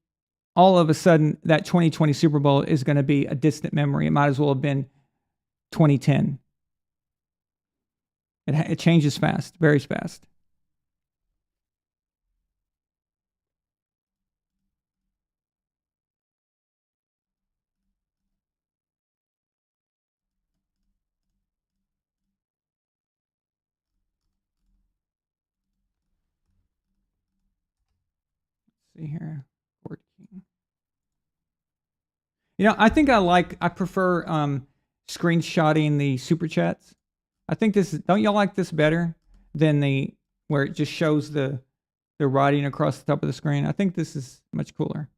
all of a sudden, that 2020 Super Bowl is going to be a distant memory. It might as well have been 2010. It changes fast, very fast. Let's see here. You know, I think I prefer screenshotting the super chats. I think don't y'all like this better than where it just shows the writing across the top of the screen? I think this is much cooler.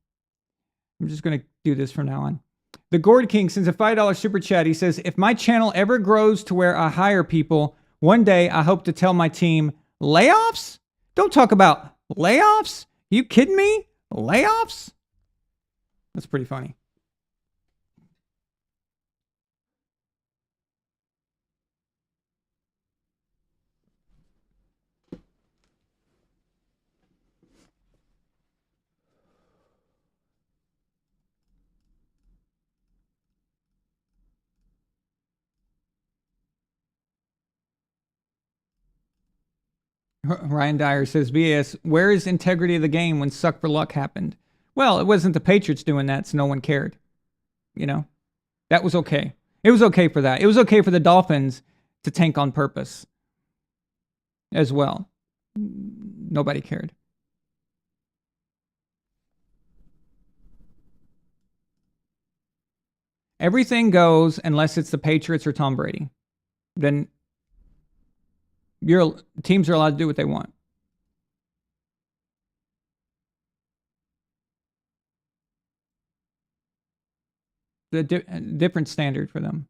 I'm just going to do this from now on. The Gourd King sends a $5 super chat. He says, if my channel ever grows to where I hire people, one day I hope to tell my team, layoffs? Don't talk about layoffs. You kidding me? Layoffs? That's pretty funny. Ryan Dyer says, BS, where is integrity of the game when suck for luck happened? Well, it wasn't the Patriots doing that, so no one cared. You know? That was okay. It was okay for that. It was okay for the Dolphins to tank on purpose as well. Nobody cared. Everything goes unless it's the Patriots or Tom Brady. Then teams are allowed to do what they want. The different standard for them.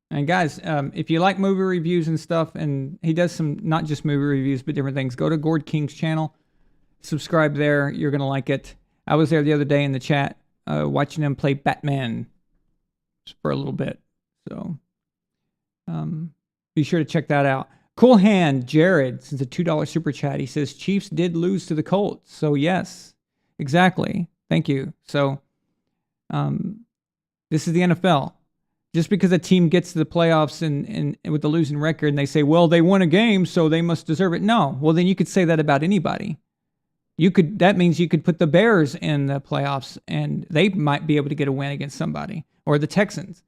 And guys, if you like movie reviews and stuff, and he does some, not just movie reviews, but different things, go to Gord King's channel, subscribe there. You're going to like it. I was there the other day in the chat watching him play Batman for a little bit. So be sure to check that out. Cool Hand Jared sends a $2 super chat. He says Chiefs did lose to the Colts. So yes, exactly. Thank you. So this is the NFL. Just because a team gets to the playoffs and with the losing record and they say, well, they won a game, so they must deserve it. No. Well, then you could say that about anybody. That means you could put the Bears in the playoffs and they might be able to get a win against somebody, or the Texans,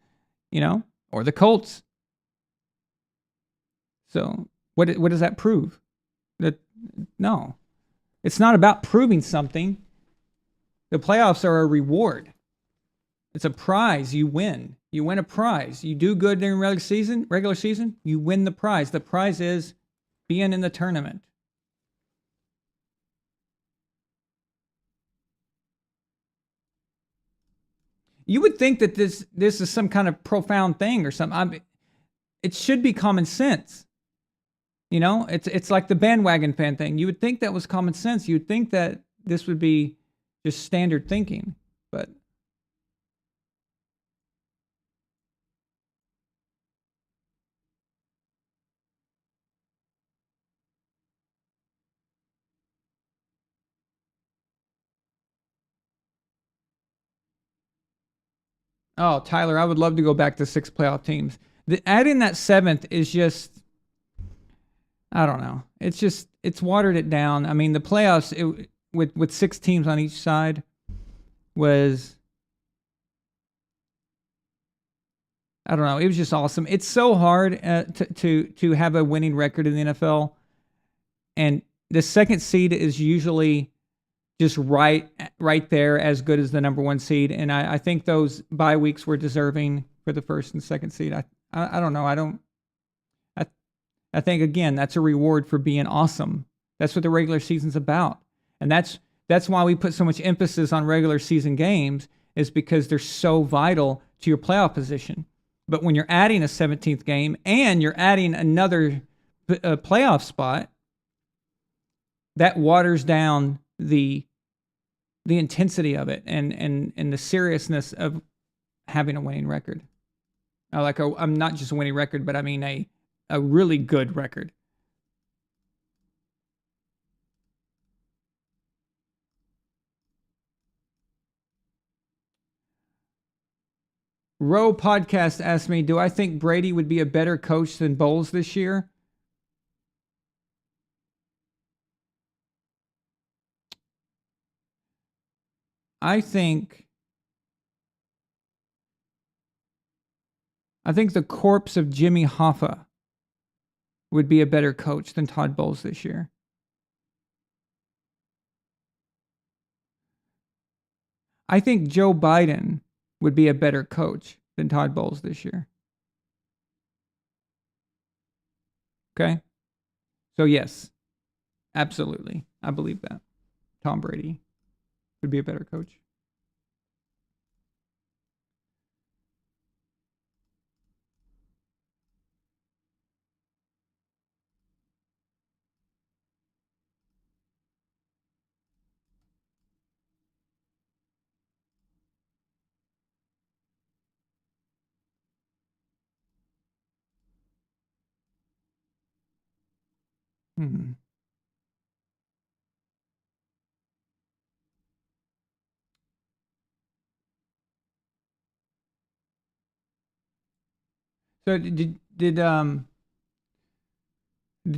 or the Colts. So what does that prove? No, it's not about proving something. The playoffs are a reward. It's a prize. You win. You win a prize. You do good during regular season, you win the prize. The prize is being in the tournament. You would think that this is some kind of profound thing or something. It should be common sense. It's like the bandwagon fan thing. You would think that was common sense. You would think that this would be just standard thinking, but oh, Tyler, I would love to go back to 6 playoff teams. Adding that 7th is just, I don't know. It's watered it down. I mean, the playoffs with 6 teams on each side was, I don't know. It was just awesome. It's so hard to have a winning record in the NFL, and the second seed is usually just right there, as good as the number 1 seed. And I think those bye weeks were deserving for the first and second seed. I don't know. I think, again, that's a reward for being awesome. That's what the regular season's about. And that's why we put so much emphasis on regular season games, is because they're so vital to your playoff position. But when you're adding a 17th game and you're adding another playoff spot, that waters down the intensity of it and the seriousness of having a winning record. I'm not just a winning record, but I mean a really good record. Row Podcast asked me, do I think Brady would be a better coach than Bowles this year? I think the corpse of Jimmy Hoffa would be a better coach than Todd Bowles this year. I think Joe Biden would be a better coach than Todd Bowles this year. Okay? So yes, absolutely. I believe that. Tom Brady would be a better coach. So did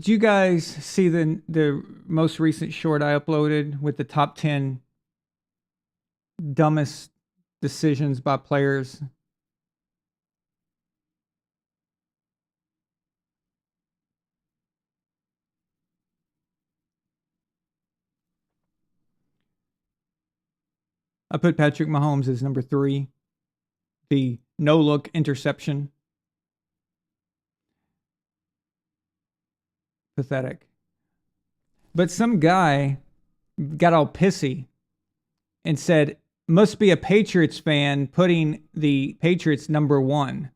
you guys see the most recent short I uploaded with the top 10 dumbest decisions by players? I put Patrick Mahomes as number 3. The no-look interception. Pathetic. But some guy got all pissy and said, must be a Patriots fan putting the Patriots number 1.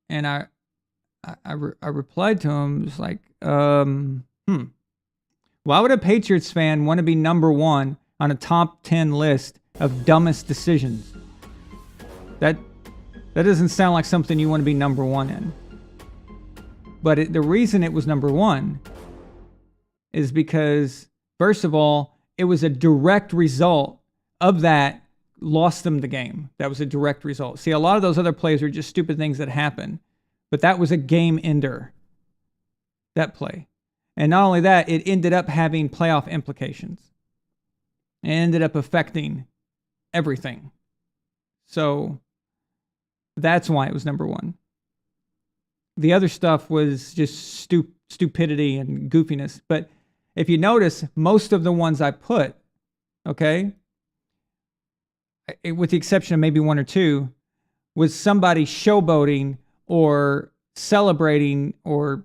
And I replied to him, just like, why would a Patriots fan want to be number 1 on a top 10 list of dumbest decisions? That doesn't sound like something you want to be number 1 in. But the reason it was number one is because, first of all, it was a direct result of that lost them the game. That was a direct result. See, a lot of those other plays are just stupid things that happen, but that was a game ender, that play. And not only that, it ended up having playoff implications. It ended up affecting everything. So that's why it was number one. The other stuff was just stupidity and goofiness. But if you notice, most of the ones I put, okay, with the exception of maybe one or two, was somebody showboating or celebrating or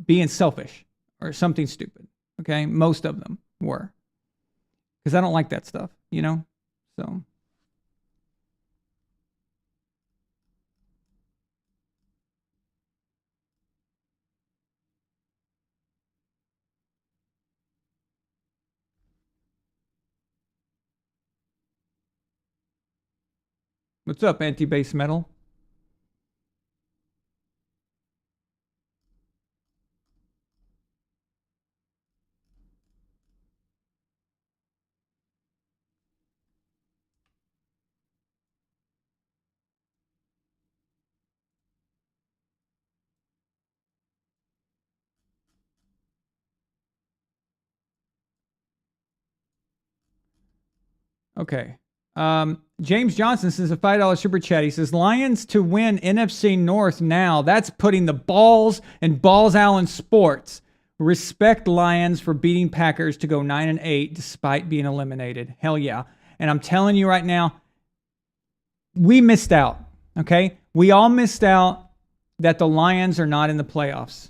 being selfish or something stupid. Okay, most of them were. Because I don't like that stuff, you know? So. What's up, anti-base metal? Okay. James Johnson says a $5 super chat. He says, Lions to win NFC North now. That's putting the balls in VonAllen Sports. Respect Lions for beating Packers to go 9-8 despite being eliminated. Hell yeah. And I'm telling you right now, we missed out. Okay? We all missed out that the Lions are not in the playoffs.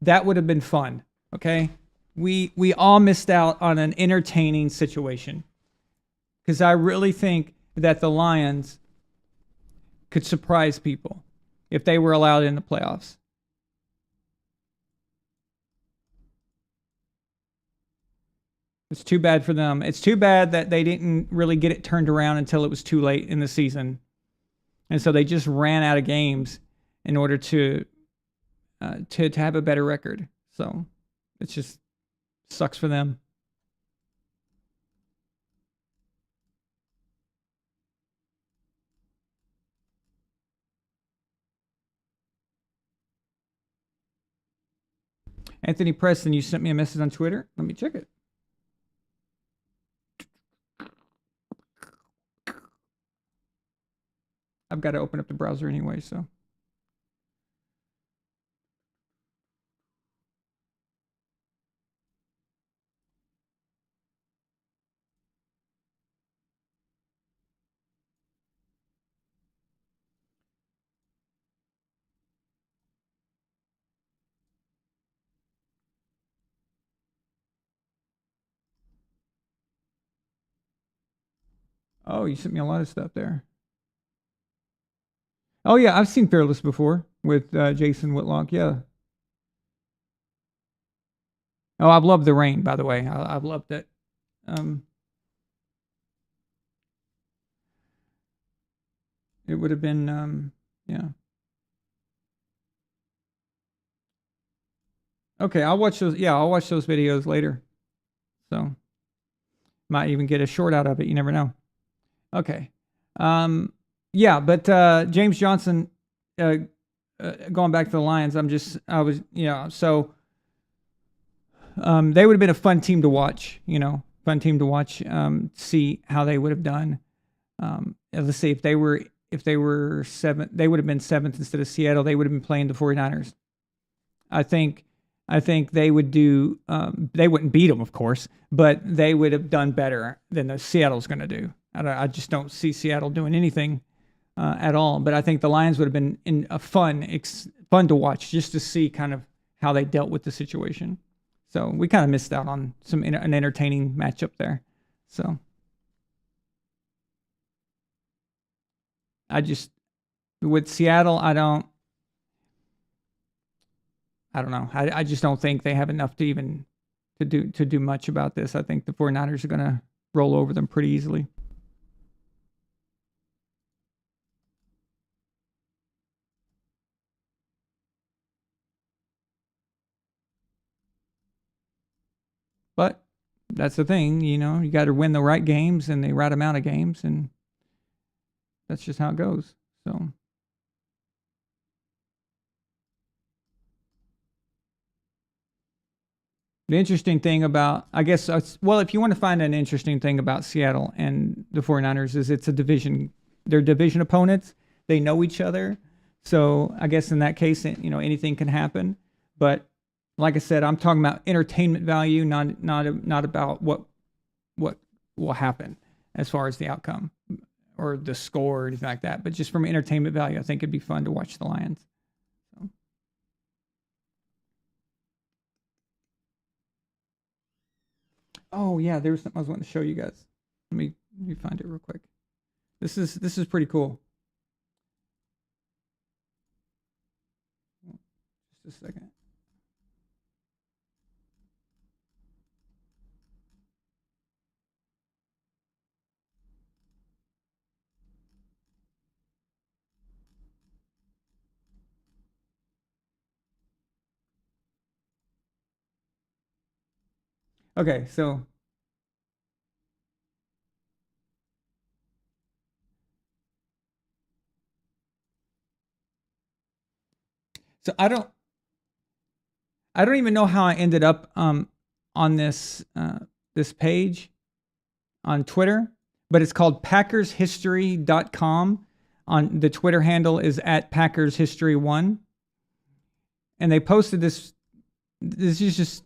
That would have been fun. Okay? We all missed out on an entertaining situation. Because I really think that the Lions could surprise people if they were allowed in the playoffs. It's too bad for them. It's too bad that they didn't really get it turned around until it was too late in the season. And so they just ran out of games in order to have a better record. So it just sucks for them. Anthony Preston, you sent me a message on Twitter. Let me check it. I've got to open up the browser anyway, so. Oh, you sent me a lot of stuff there. Oh, yeah, I've seen Fearless before with Jason Whitlock, yeah. Oh, I've loved The Rain, by the way. I've loved it. It would have been, yeah. Okay, I'll watch those. Yeah, I'll watch those videos later. So, might even get a short out of it. You never know. Okay. Yeah, but James Johnson, going back to the Lions, so they would have been a fun team to watch, see how they would have done. Let's see, if they were seventh, they would have been seventh instead of Seattle. They would have been playing the 49ers. I think they would do, they wouldn't beat them, of course, but they would have done better than the Seattle's going to do. I just don't see Seattle doing anything at all. But I think the Lions would have been fun to watch just to see kind of how they dealt with the situation. So we kind of missed out on an entertaining matchup there. So with Seattle, I don't know. I just don't think they have enough to even to do much about this. I think the 49ers are going to roll over them pretty easily. that's the thing, you know. You got to win the right games, and the right amount of games, and that's just how it goes. So. The interesting thing about, I guess, well, if you want to find an interesting thing about Seattle and the 49ers is it's a division, they're division opponents. They know each other. So I guess in that case, you know, anything can happen. But like I said, I'm talking about entertainment value, not about what will happen as far as the outcome or the score or anything like that. But just from entertainment value, I think it'd be fun to watch the Lions. So. Oh yeah, there was something I was wanting to show you guys. Let me find it real quick. This is pretty cool. Just a second. Okay, so I don't even know how I ended up on this this page on Twitter, but it's called PackersHistory.com. On the Twitter handle is at PackersHistory1, and they posted this. This is just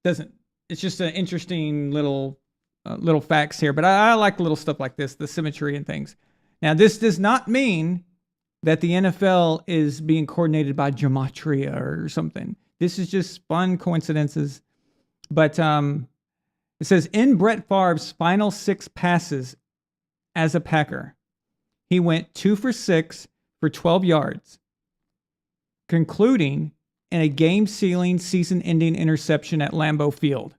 doesn't. It's just an interesting little facts here, but I like little stuff like this, the symmetry and things. Now, this does not mean that the NFL is being coordinated by gematria or something. This is just fun coincidences. But it says, in Brett Favre's final 6 passes as a Packer, he went 2 for 6 for 12 yards, concluding in a game-sealing, season-ending interception at Lambeau Field.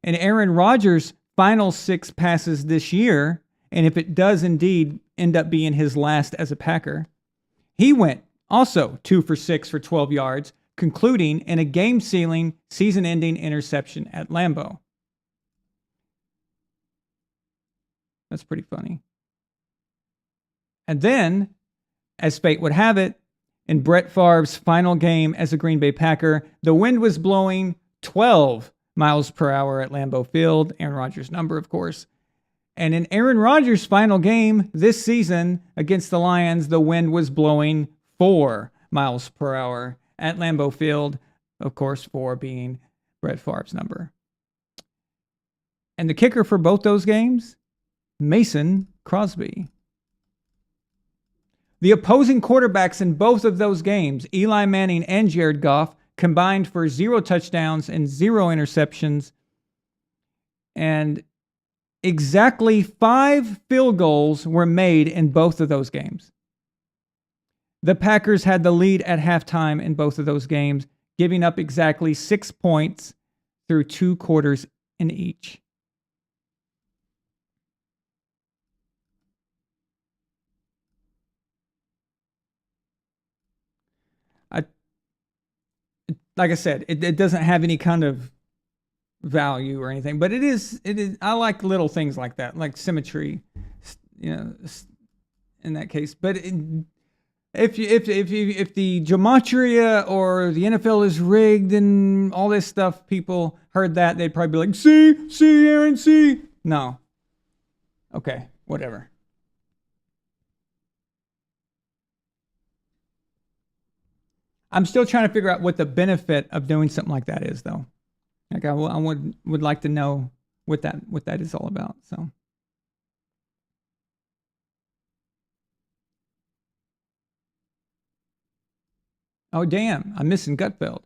And Aaron Rodgers' final 6 passes this year, and if it does indeed end up being his last as a Packer, he went also 2 for 6 for 12 yards, concluding in a game-sealing, season-ending interception at Lambeau. That's pretty funny. And then, as fate would have it, in Brett Favre's final game as a Green Bay Packer, the wind was blowing 12 miles per hour at Lambeau Field, Aaron Rodgers' number, of course. And in Aaron Rodgers' final game this season against the Lions, the wind was blowing 4 miles per hour at Lambeau Field, of course, 4 being Brett Favre's number. And the kicker for both those games, Mason Crosby. The opposing quarterbacks in both of those games, Eli Manning and Jared Goff, combined for 0 touchdowns and 0 interceptions. And exactly 5 field goals were made in both of those games. The Packers had the lead at halftime in both of those games, giving up exactly 6 points through 2 quarters in each. Like I said, it doesn't have any kind of value or anything, but it is. I like little things like that, like symmetry, you know, in that case. But if the gematria or the NFL is rigged and all this stuff, people heard that, they'd probably be like, see, Aaron, see. No. Okay, whatever. I'm still trying to figure out what the benefit of doing something like that is, though. Like I would like to know what that is all about. So. Oh damn! I'm missing Gutfeld.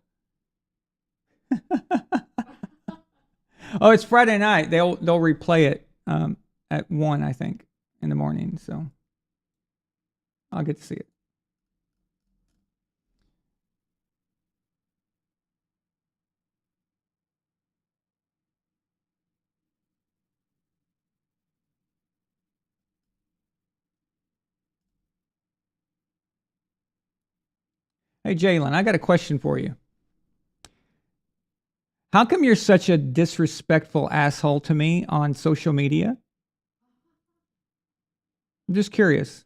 Oh, it's Friday night. They'll replay it at 1, I think, in the morning. So I'll get to see it. Hey, Jalen, I got a question for you. How come you're such a disrespectful asshole to me on social media? I'm just curious.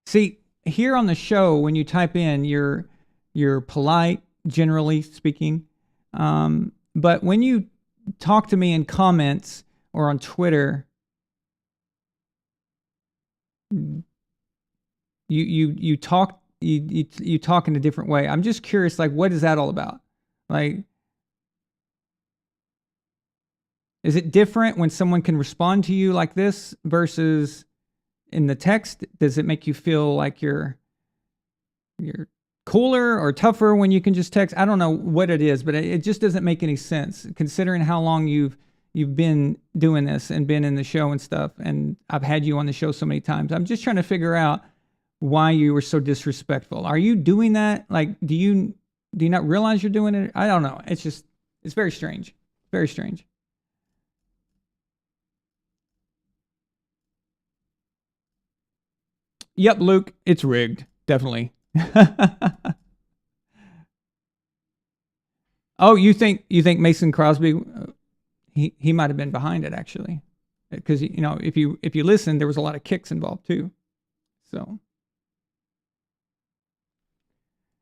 See, here on the show, when you type in, you're polite, generally speaking. But when you talk to me in comments or on Twitter, you talk in a different way. I'm just curious, like, what is that all about? Like, is it different when someone can respond to you like this versus in the text? Does it make you feel like you're cooler or tougher when you can just text? I don't know what it is, but it just doesn't make any sense considering how long you've been doing this and been in the show and stuff. And I've had you on the show so many times. I'm just trying to figure out why you were so disrespectful. Are you doing that? Like, do you not realize you're doing it? I don't know. It's very strange. Very strange. Yep, Luke, it's rigged. Definitely. Oh, you think Mason Crosby? He might have been behind it actually, because if you listen, there was a lot of kicks involved too. So.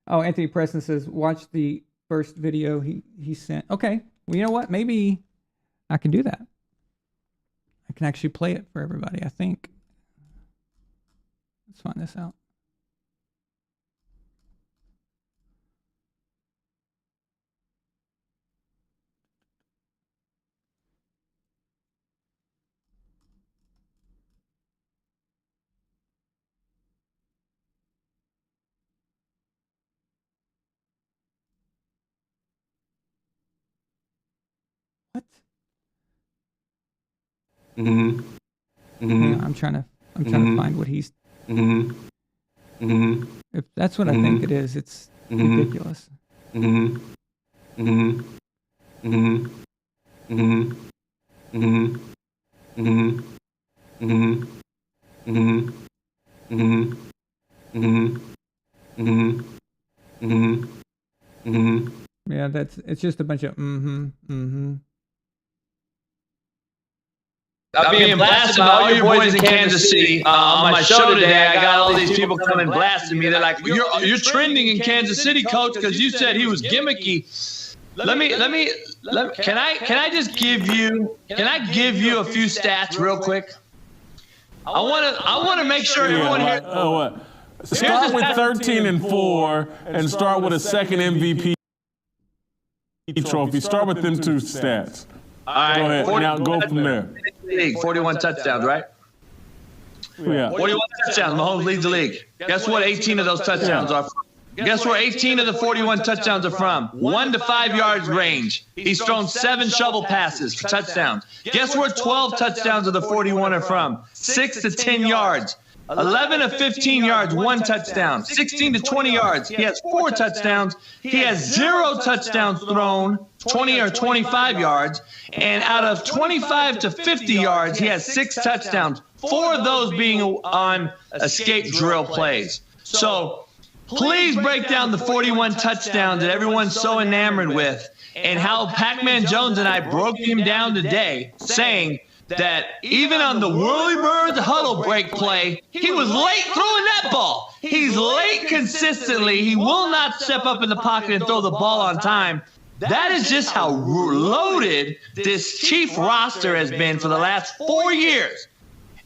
Oh, Anthony Preston says, watch the first video he sent. Okay, well, you know what? Maybe I can do that. I can actually play it for everybody, I think. Let's find this out. What? Mm-hmm. Mm-hmm. Yeah, I'm trying to find what he's. Mm-hmm. Mm-hmm. If that's what I think it is, it's ridiculous. Mm-hmm. Mm-hmm. Mm-hmm. Mm-hmm. Mm-hmm. Mm-hmm. Mm-hmm. Mm-hmm. Mm-hmm. Mm-hmm. Mm-hmm. Mm-hmm. Yeah, it's just a bunch of I'm being blasted by all your boys in Kansas City. On my show today, I got all these people coming blasting me. They're like, "You're trending in Kansas City, coach, because you said he was gimmicky." Can I just give you a few stats real quick? I want to make sure everyone here. Oh, what? Start with 13-4 and start with a second MVP trophy. Start with them two stats. All right, go ahead. Now go from there. 41 touchdowns, right? Yeah. 41 touchdowns. Mahomes leads the league. Guess what? 18 of those touchdowns are from? Guess where 18 of the 41 touchdowns are from? 1 to 5 yards range. He's thrown 7 shovel passes for touchdowns. Guess where 12 touchdowns of the 41 are from? 6 to 10 yards. 11 to 15 yards, 1 touchdown. 16 to 20 yards, he has 4 touchdowns. He has 0 touchdowns thrown, 20 or 25 yards. And out of 25 to 50 yards, he has 6 touchdowns. 4 of those being on escape drill plays. So please break down the 41 touchdowns that everyone's so enamored with, and how Pac-Man Jones and I broke him down today, saying that even on the Whirly Birds huddle break play, he was late throwing that ball. He's late consistently. He will not step up in the pocket and throw the ball on time. That is just how loaded this Chief roster has been for the last 4 years.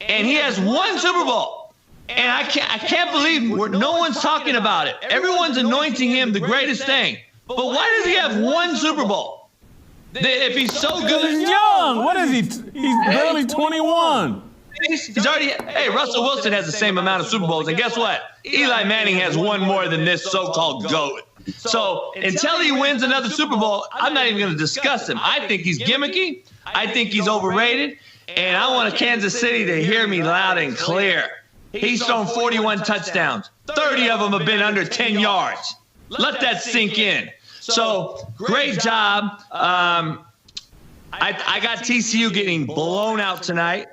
And he has 1 Super Bowl. And I can't believe no one's talking about it. Everyone's anointing him the greatest thing. But why does he have 1 Super Bowl? If he's so good. He's young. What is he? He's barely 21. He's already. Hey, Russell Wilson has the same amount of Super Bowls. And guess what? Eli Manning has 1 more than this so-called GOAT. So until he wins another Super Bowl, I'm not even going to discuss him. I think he's gimmicky. I think he's overrated. And I want Kansas City to hear me loud and clear. He's thrown 41 touchdowns. 30 of them have been under 10 yards. Let that sink in. So, great job. I got TCU getting blown out tonight.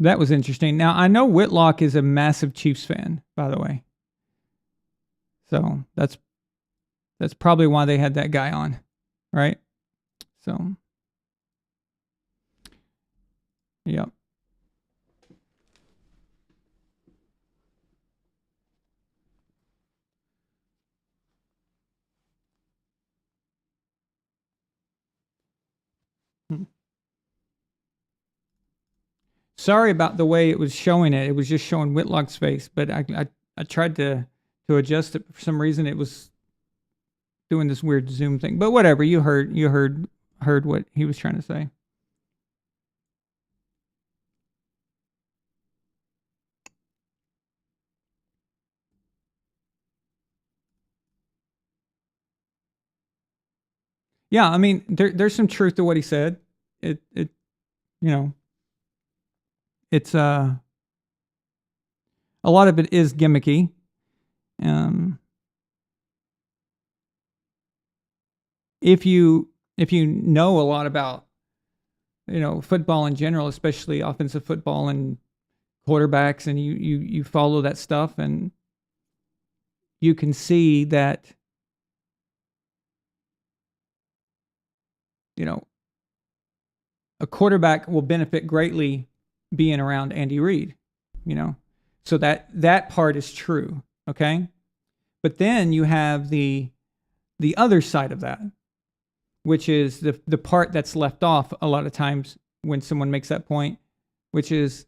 That was interesting. Now, I know Whitlock is a massive Chiefs fan, by the way. So that's probably why they had that guy on, right? So, yep. Sorry about the way it was showing it. It was just showing Whitlock's face, but I tried to adjust it. For some reason, it was doing this weird Zoom thing. But whatever, you heard what he was trying to say. Yeah, I mean, there's some truth to what he said. It's a lot of it is gimmicky. If you know a lot about football in general, especially offensive football and quarterbacks, and you follow that stuff, and you can see that a quarterback will benefit greatly being around Andy Reid, so that part is true. Okay. But then you have the other side of that, which is the part that's left off a lot of times when someone makes that point, which is,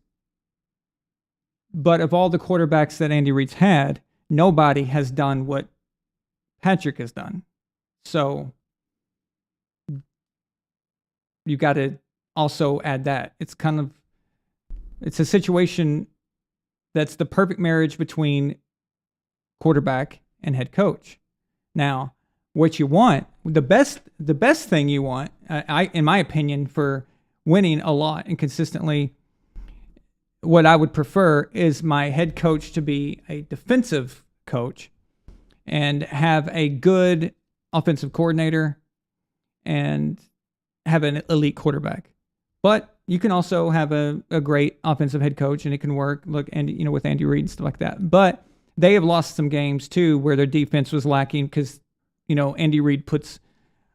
but of all the quarterbacks that Andy Reid's had, nobody has done what Patrick has done. So you got to also add that. It's a situation that's the perfect marriage between quarterback and head coach. Now, what you want, the best thing you want, in my opinion, for winning a lot and consistently, what I would prefer is my head coach to be a defensive coach and have a good offensive coordinator and have an elite quarterback. But you can also have a great offensive head coach, and it can work. Look, and with Andy Reid and stuff like that. But they have lost some games too where their defense was lacking because Andy Reid puts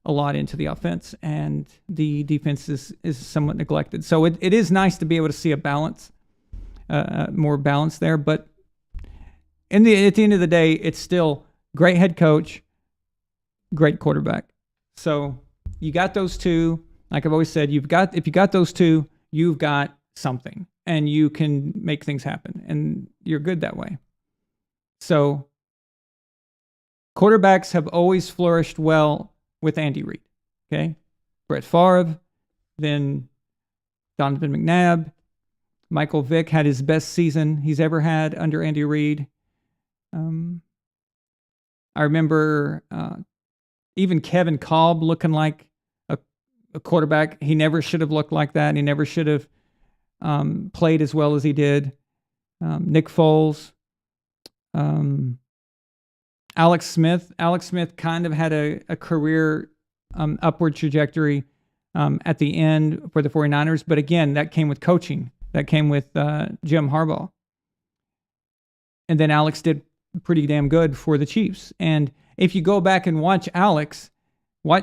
a lot into the offense, and the defense is somewhat neglected. So it is nice to be able to see a balance, more balance there. But at the end of the day, it's still great head coach, great quarterback. So you got those two. Like I've always said, if you got those two, you've got something, and you can make things happen, and you're good that way. So quarterbacks have always flourished well with Andy Reid. Okay, Brett Favre, then Donovan McNabb, Michael Vick had his best season he's ever had under Andy Reid. I remember even Kevin Kolb looking like a quarterback. He never should have looked like that. He never should have played as well as he did. Nick Foles, Alex Smith. Alex Smith kind of had a career upward trajectory at the end for the 49ers. But again, that came with coaching. That came with Jim Harbaugh. And then Alex did pretty damn good for the Chiefs. And if you go back and watch Alex,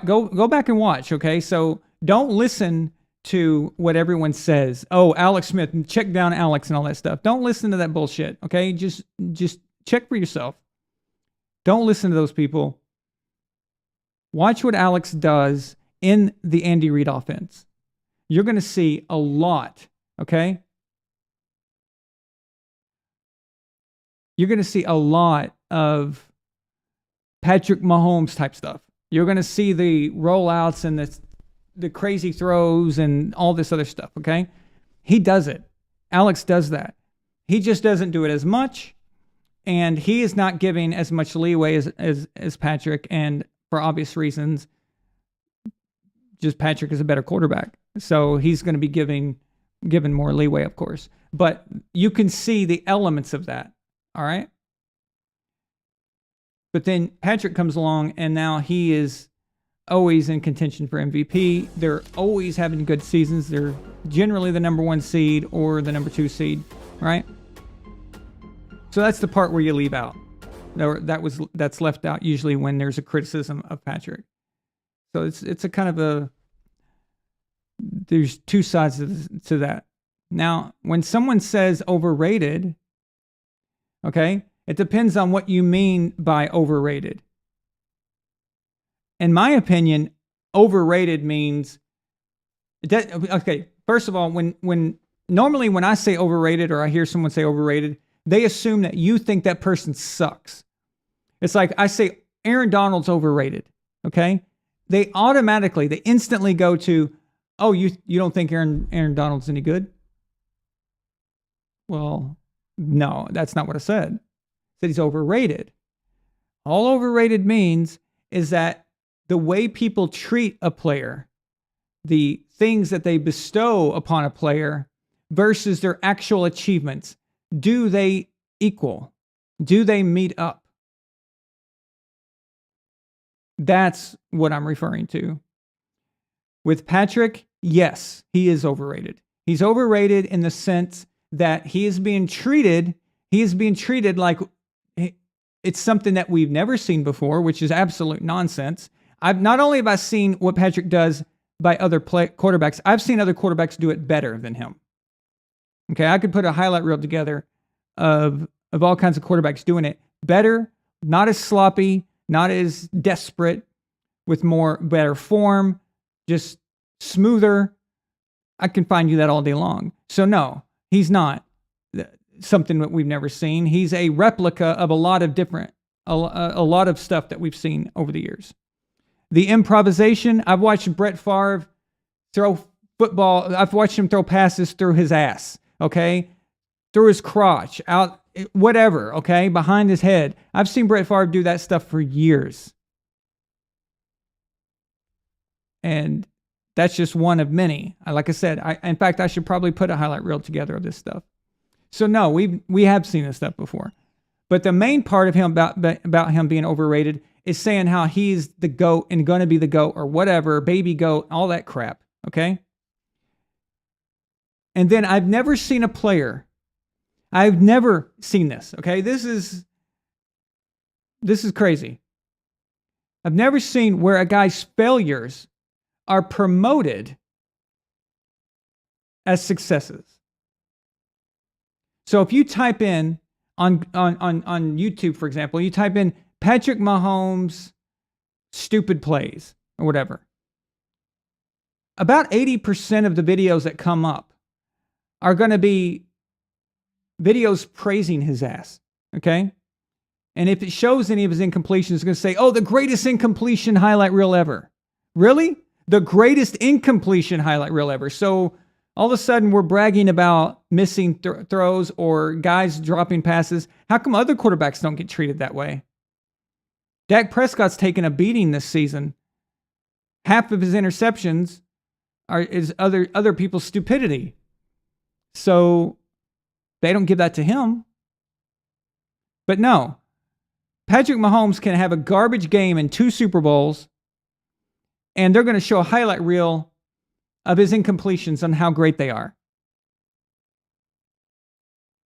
go back and watch, okay? So don't listen to what everyone says. Oh, Alex Smith, check down Alex and all that stuff. Don't listen to that bullshit, okay? Just check for yourself. Don't listen to those people. Watch what Alex does in the Andy Reid offense. You're going to see a lot, okay? You're going to see a lot of Patrick Mahomes type stuff. You're going to see the rollouts and the crazy throws and all this other stuff, okay? He does it. Alex does that. He just doesn't do it as much, and he is not giving as much leeway as Patrick, and for obvious reasons, just Patrick is a better quarterback. So he's going to be given more leeway, of course. But you can see the elements of that, all right? But then Patrick comes along, and now he is always in contention for MVP. They're always having good seasons. They're generally the number 1 seed or the number 2 seed, right? So that's the part where you leave out. That's left out usually when there's a criticism of Patrick. So it's a kind of a, there's two sides to that. Now, when someone says overrated, okay, it depends on what you mean by overrated. In my opinion, overrated means, okay, first of all, normally when I say overrated or I hear someone say overrated, they assume that you think that person sucks. It's like I say Aaron Donald's overrated, okay? They instantly go to, oh, you don't think Aaron Donald's any good? Well, no, that's not what I said. I said he's overrated. All overrated means is that the way people treat a player, the things that they bestow upon a player versus their actual achievements, do they equal? Do they meet up? That's what I'm referring to. With Patrick, yes, he is overrated. He's overrated in the sense that he is being treated like it's something that we've never seen before, which is absolute nonsense. Not only have I seen what Patrick does by other quarterbacks, I've seen other quarterbacks do it better than him. Okay, I could put a highlight reel together of all kinds of quarterbacks doing it better, not as sloppy, not as desperate, with better form, just smoother. I can find you that all day long. So no, he's not something that we've never seen. He's a replica of a lot of stuff that we've seen over the years. The improvisation, I've watched Brett Favre throw football. I've watched him throw passes through his ass, okay? Through his crotch, out, whatever, okay? Behind his head. I've seen Brett Favre do that stuff for years. And that's just one of many. Like I said, in fact, I should probably put a highlight reel together of this stuff. So no, we have seen this stuff before. But the main part of him about him being overrated is saying how he's the GOAT and going to be the GOAT or whatever, baby GOAT, all that crap, okay? And then I've never seen a player. I've never seen this, okay? This is crazy. I've never seen where a guy's failures are promoted as successes. So if you type in on YouTube, for example, you type in Patrick Mahomes stupid plays or whatever, about 80% of the videos that come up are going to be videos praising his ass, okay? And if it shows any of his incompletions, it's going to say, oh, the greatest incompletion highlight reel ever. Really? The greatest incompletion highlight reel ever. So all of a sudden we're bragging about missing throws or guys dropping passes. How come other quarterbacks don't get treated that way? Dak Prescott's taken a beating this season. Half of his interceptions is other people's stupidity. So they don't give that to him. But no, Patrick Mahomes can have a garbage game in 2 Super Bowls, and they're going to show a highlight reel of his incompletions on how great they are.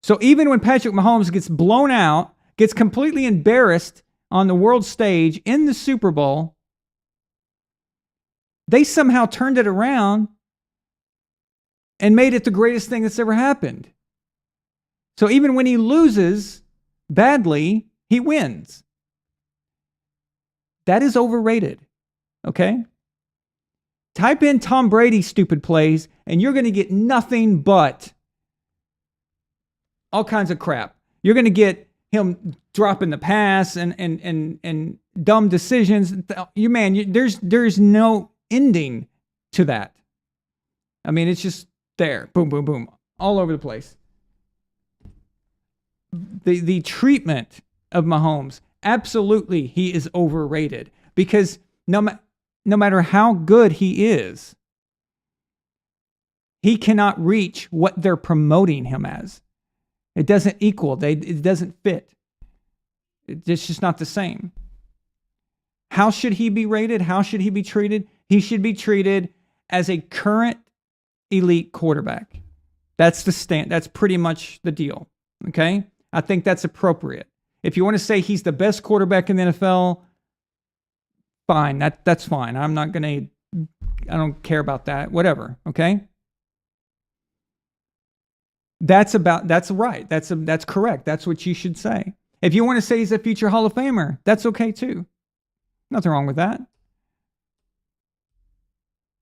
So even when Patrick Mahomes gets blown out, gets completely embarrassed on the world stage in the Super Bowl, they somehow turned it around and made it the greatest thing that's ever happened. So even when he loses badly, he wins. That is overrated, okay? Type in Tom Brady stupid plays, and you're going to get nothing but all kinds of crap. You're going to get him dropping the pass and dumb decisions. There's no ending to that. I mean, it's just there. Boom, boom, boom. All over the place. The treatment of Mahomes, absolutely, he is overrated. Because no matter how good he is, he cannot reach what they're promoting him as. It doesn't equal. It doesn't fit. It's just not the same. How should he be rated? How should he be treated? He should be treated as a current elite quarterback. That's the stand. That's pretty much the deal. Okay? I think that's appropriate. If you want to say he's the best quarterback in the NFL, fine. That's fine. I don't care about that. Whatever. Okay? That's right. That's correct. That's what you should say. If you want to say he's a future Hall of Famer, that's okay too. Nothing wrong with that.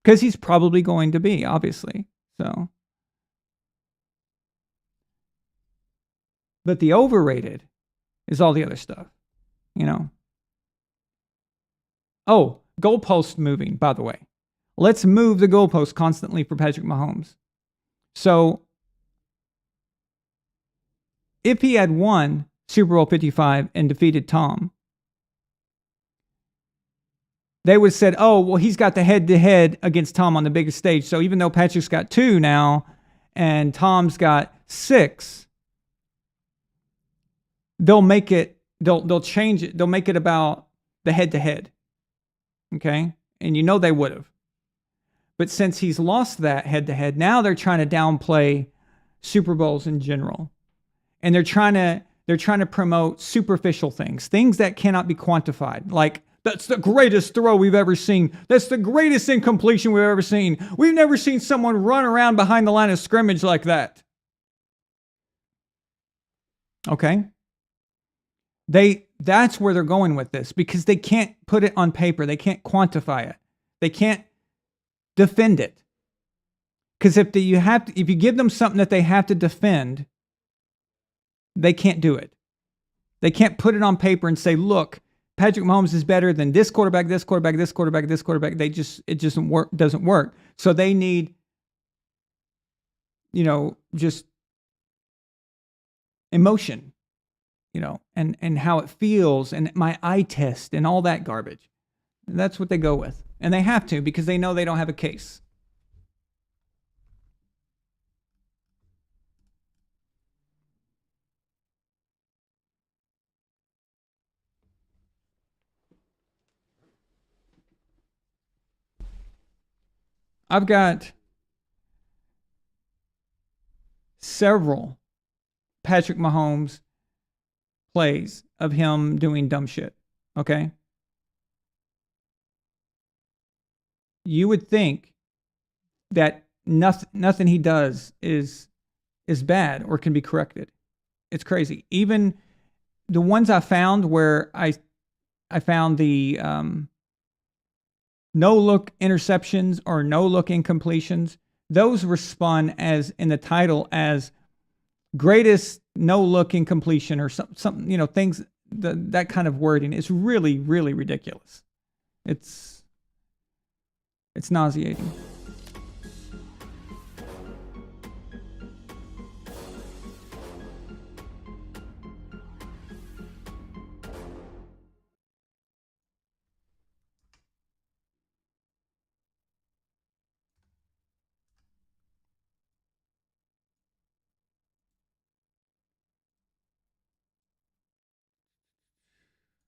Because he's probably going to be, obviously. So. But the overrated is all the other stuff, Oh, goalpost moving, by the way. Let's move the goalpost constantly for Patrick Mahomes. So, if he had won Super Bowl 55 and defeated Tom, they would have said, oh, well, he's got the head-to-head against Tom on the biggest stage. So even though Patrick's got 2 now and Tom's got 6, they'll change it. They'll make it about the head-to-head. Okay? And they would have. But since he's lost that head-to-head, now they're trying to downplay Super Bowls in general. And they're trying to promote superficial things that cannot be quantified. Like, that's the greatest throw we've ever seen. That's the greatest incompletion we've ever seen. We've never seen someone run around behind the line of scrimmage like that. Okay? That's where they're going with this, because they can't put it on paper. They can't quantify it. They can't defend it. Because if you give them something that they have to defend, they can't do it. They can't put it on paper and say, look, Patrick Mahomes is better than this quarterback, this quarterback, this quarterback, this quarterback. It just doesn't work. So they need, just emotion, and how it feels and my eye test and all that garbage. And that's what they go with. And they have to, because they know they don't have a case. I've got several Patrick Mahomes plays of him doing dumb shit. Okay? You would think that nothing he does is bad or can be corrected. It's crazy. Even the ones I found where I found the no-look interceptions or no-look incompletions, those were spun as in the title as greatest no-look incompletion or something, things, that kind of wording is really, really ridiculous. It's nauseating.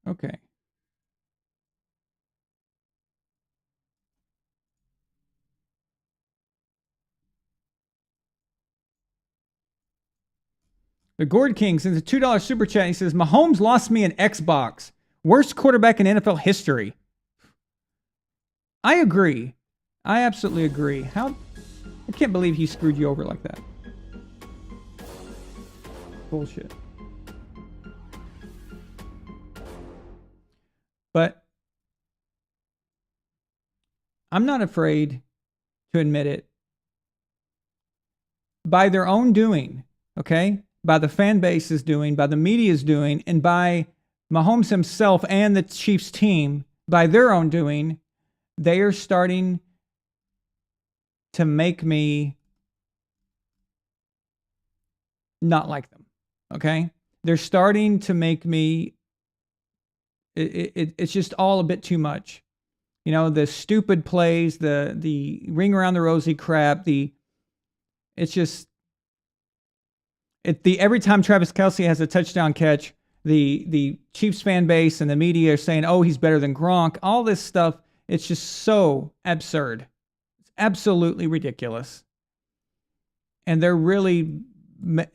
Okay. The Gord King sends a $2 super chat. He says, Mahomes lost me an Xbox. Worst quarterback in NFL history. I agree. I absolutely agree. I can't believe he screwed you over like that. Bullshit. But I'm not afraid to admit it. By their own doing, okay? By the fan base's doing, by the media's doing, and by Mahomes himself and the Chiefs team, by their own doing, they are starting to make me not like them, okay? They're starting to make me... It's just all a bit too much. The stupid plays, the ring around the rosy crap, every time Travis Kelce has a touchdown catch, the Chiefs fan base and the media are saying, oh, he's better than Gronk. All this stuff, it's just so absurd. It's absolutely ridiculous. and they're really,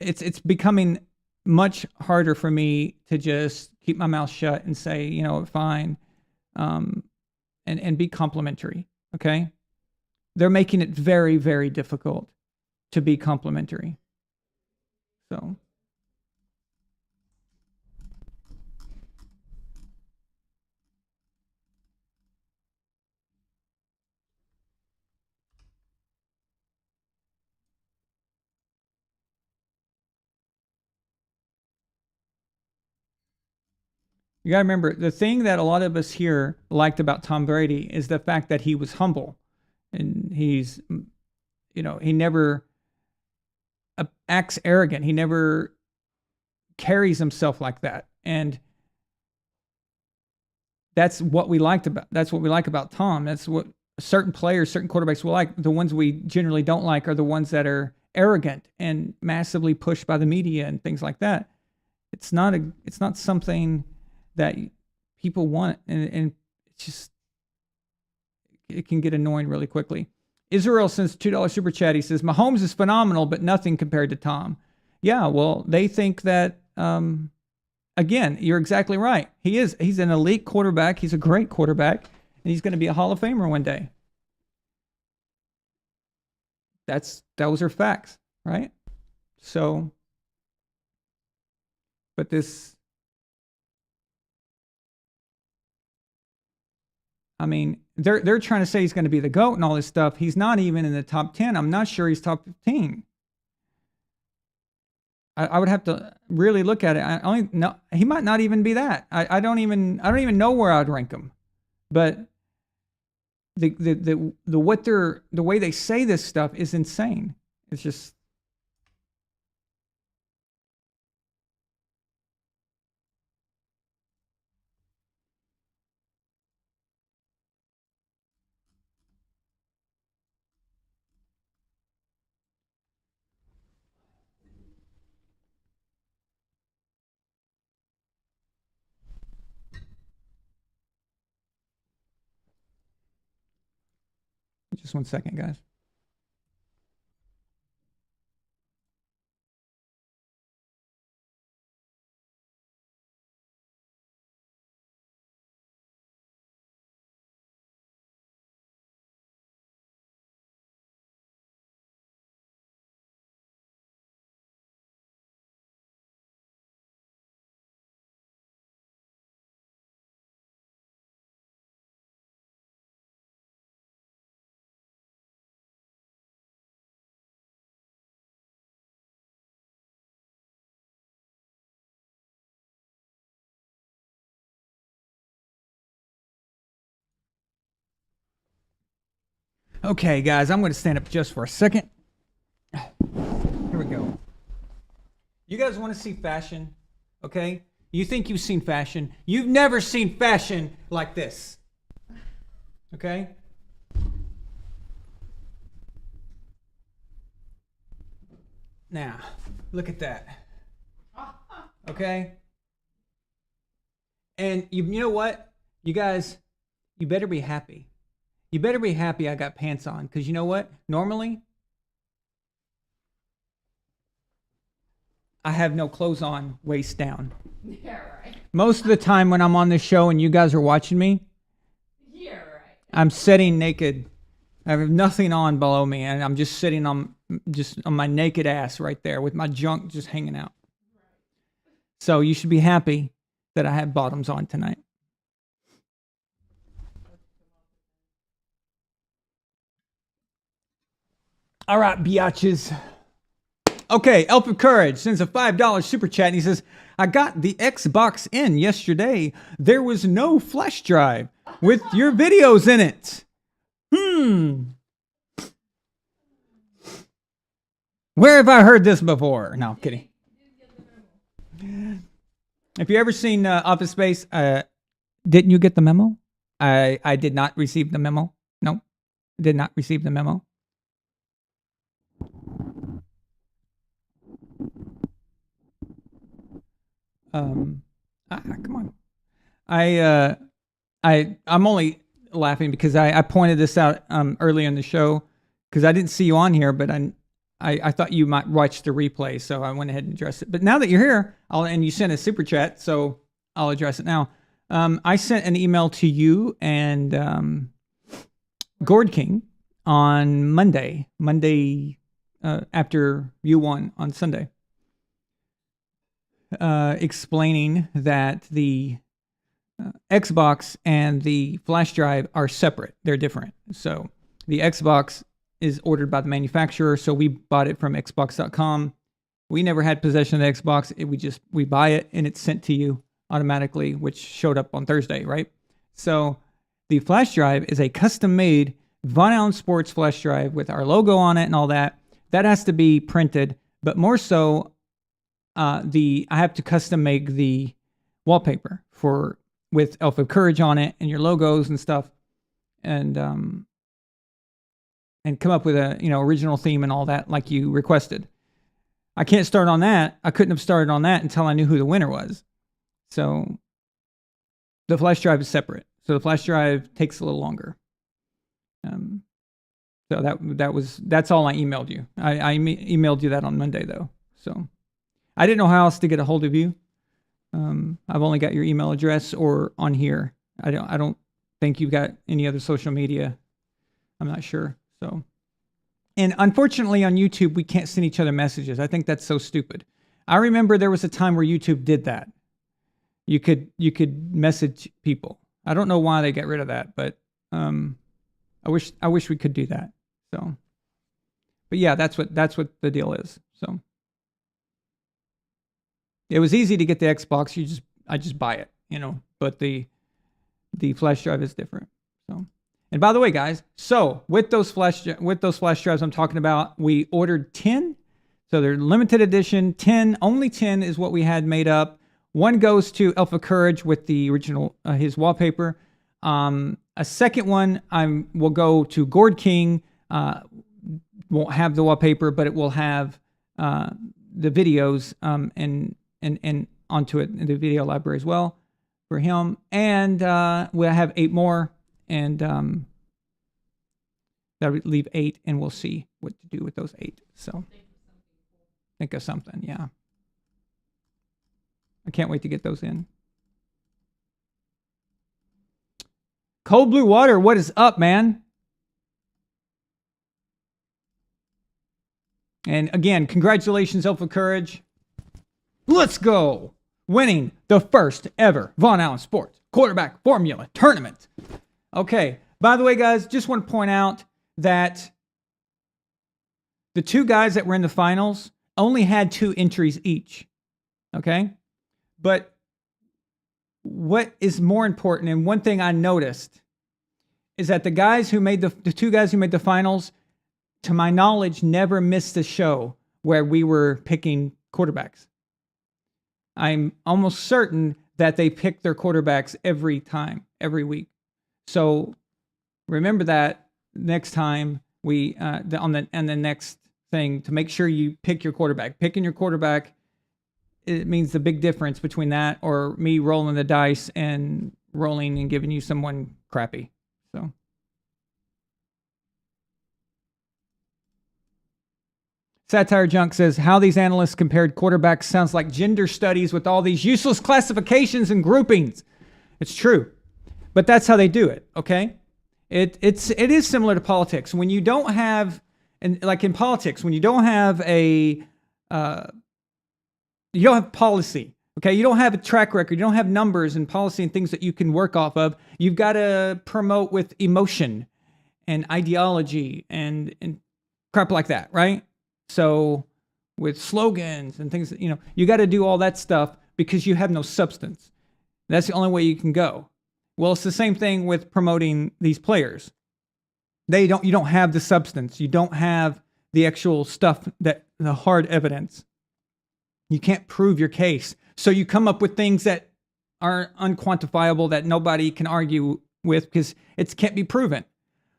it's becoming much harder for me to just keep my mouth shut and say, you know, fine, and be complimentary. Okay, they're making it very, very difficult to be complimentary. So. You got to remember, the thing that a lot of us here liked about Tom Brady is the fact that he was humble. And he's, you know, he never acts arrogant. He never carries himself like that. And that's what we like about Tom. That's what certain players, certain quarterbacks will like. The ones we generally don't like are the ones that are arrogant and massively pushed by the media and things like that. It's not something that people want, and it's just, it can get annoying really quickly. Israel sends $2 super chat. He says, Mahomes is phenomenal, but nothing compared to Tom. Yeah, well, they think that, again, you're exactly right. He's an elite quarterback. He's a great quarterback, and he's going to be a Hall of Famer one day. Those are facts, right? So, but this, I mean, they're trying to say he's going to be the GOAT and all this stuff. He's not even in the top 10. I'm not sure he's top 15. I would have to really look at it. He might not even be that. I don't even know where I'd rank him. But the way they say this stuff is insane. It's just, just 1 second, guys. Okay, guys, I'm going to stand up just for a second. Here we go. You guys want to see fashion? Okay? You think you've seen fashion. You've never seen fashion like this. Okay? Now, look at that. Okay? And you know what? You guys, you better be happy. You better be happy I got pants on, because you know what? Normally, I have no clothes on, waist down. Yeah, right. Most of the time when I'm on this show and you guys are watching me, yeah, right, I'm sitting naked. I have nothing on below me, and I'm just sitting on my naked ass right there with my junk just hanging out. So you should be happy that I have bottoms on tonight. All right, biatches. Okay, Elf of Courage sends a $5 super chat, and he says, I got the Xbox in yesterday. There was no flash drive with your videos in it. Where have I heard this before? No, I'm kidding. If you ever seen Office Space, didn't you get the memo? I did not receive the memo. No, did not receive the memo. Come on. I'm only laughing because I pointed this out earlier in the show because I didn't see you on here, but I thought you might watch the replay, so I went ahead and addressed it. But now that you're here, and you sent a super chat, so I'll address it now. I sent an email to you and Gord King on Monday after you won on Sunday, explaining that the Xbox and the flash drive are separate. They're different. So the Xbox is ordered by the manufacturer, so we bought it from Xbox.com. We never had possession of the Xbox. We buy it and it's sent to you automatically, which showed up on Thursday, right? So the flash drive is a custom-made VonAllen Sports flash drive with our logo on it and all that. That has to be printed, but more so, I have to custom make the wallpaper with Elf of Courage on it and your logos and stuff, and come up with a original theme and all that like you requested. I can't start on that. I couldn't have started on that until I knew who the winner was. So the flash drive is separate. So the flash drive takes a little longer. So that's all I emailed you. I emailed you that on Monday though. So I didn't know how else to get a hold of you. I've only got your email address or on here. I don't think you've got any other social media. I'm not sure. So, and unfortunately on YouTube, we can't send each other messages. I think that's so stupid. I remember there was a time where YouTube did that. You could message people. I don't know why they got rid of that, but I wish we could do that. So, but yeah, that's what the deal is. So it was easy to get the Xbox. I just buy it, but the flash drive is different. So, and by the way, guys, so with those flash drives I'm talking about, we ordered 10. So they're limited edition. 10, only 10 is what we had made up. One goes to Elf of Courage with the original, his wallpaper. A second one will go to Gord King. Won't have the wallpaper, but it will have the videos and onto it in the video library as well for him. And we'll have 8 more, and that would leave 8, and we'll see what to do with those 8. So think of something, yeah. I can't wait to get those in. Cold Blue Water, what is up, man? And again, congratulations, Elf of Courage. Let's go. Winning the first ever VonAllen Sports Quarterback Formula Tournament. Okay, by the way, guys, just want to point out that the 2 guys that were in the finals only had 2 entries each. Okay? But what is more important, and one thing I noticed, is that the guys who made the 2 guys who made the finals, to my knowledge, never missed a show where we were picking quarterbacks. I'm almost certain that they pick their quarterbacks every time, every week. So remember that next time on the next thing, to make sure you pick your quarterback. Picking your quarterback, it means the big difference between that or me rolling the dice and rolling and giving you someone crappy. So. Satire Junk says, how these analysts compared quarterbacks sounds like gender studies with all these useless classifications and groupings. It's true. But that's how they do it, okay? It is similar to politics. When you don't have, and like in politics, when you don't have you don't have policy, okay? You don't have a track record. You don't have numbers and policy and things that you can work off of. You've got to promote with emotion and ideology and crap like that, right? So with slogans and things, you got to do all that stuff because you have no substance. That's the only way you can go. Well, it's the same thing with promoting these players. You don't have the substance. You don't have the actual stuff, the hard evidence. You can't prove your case. So you come up with things that are unquantifiable that nobody can argue with because it can't be proven.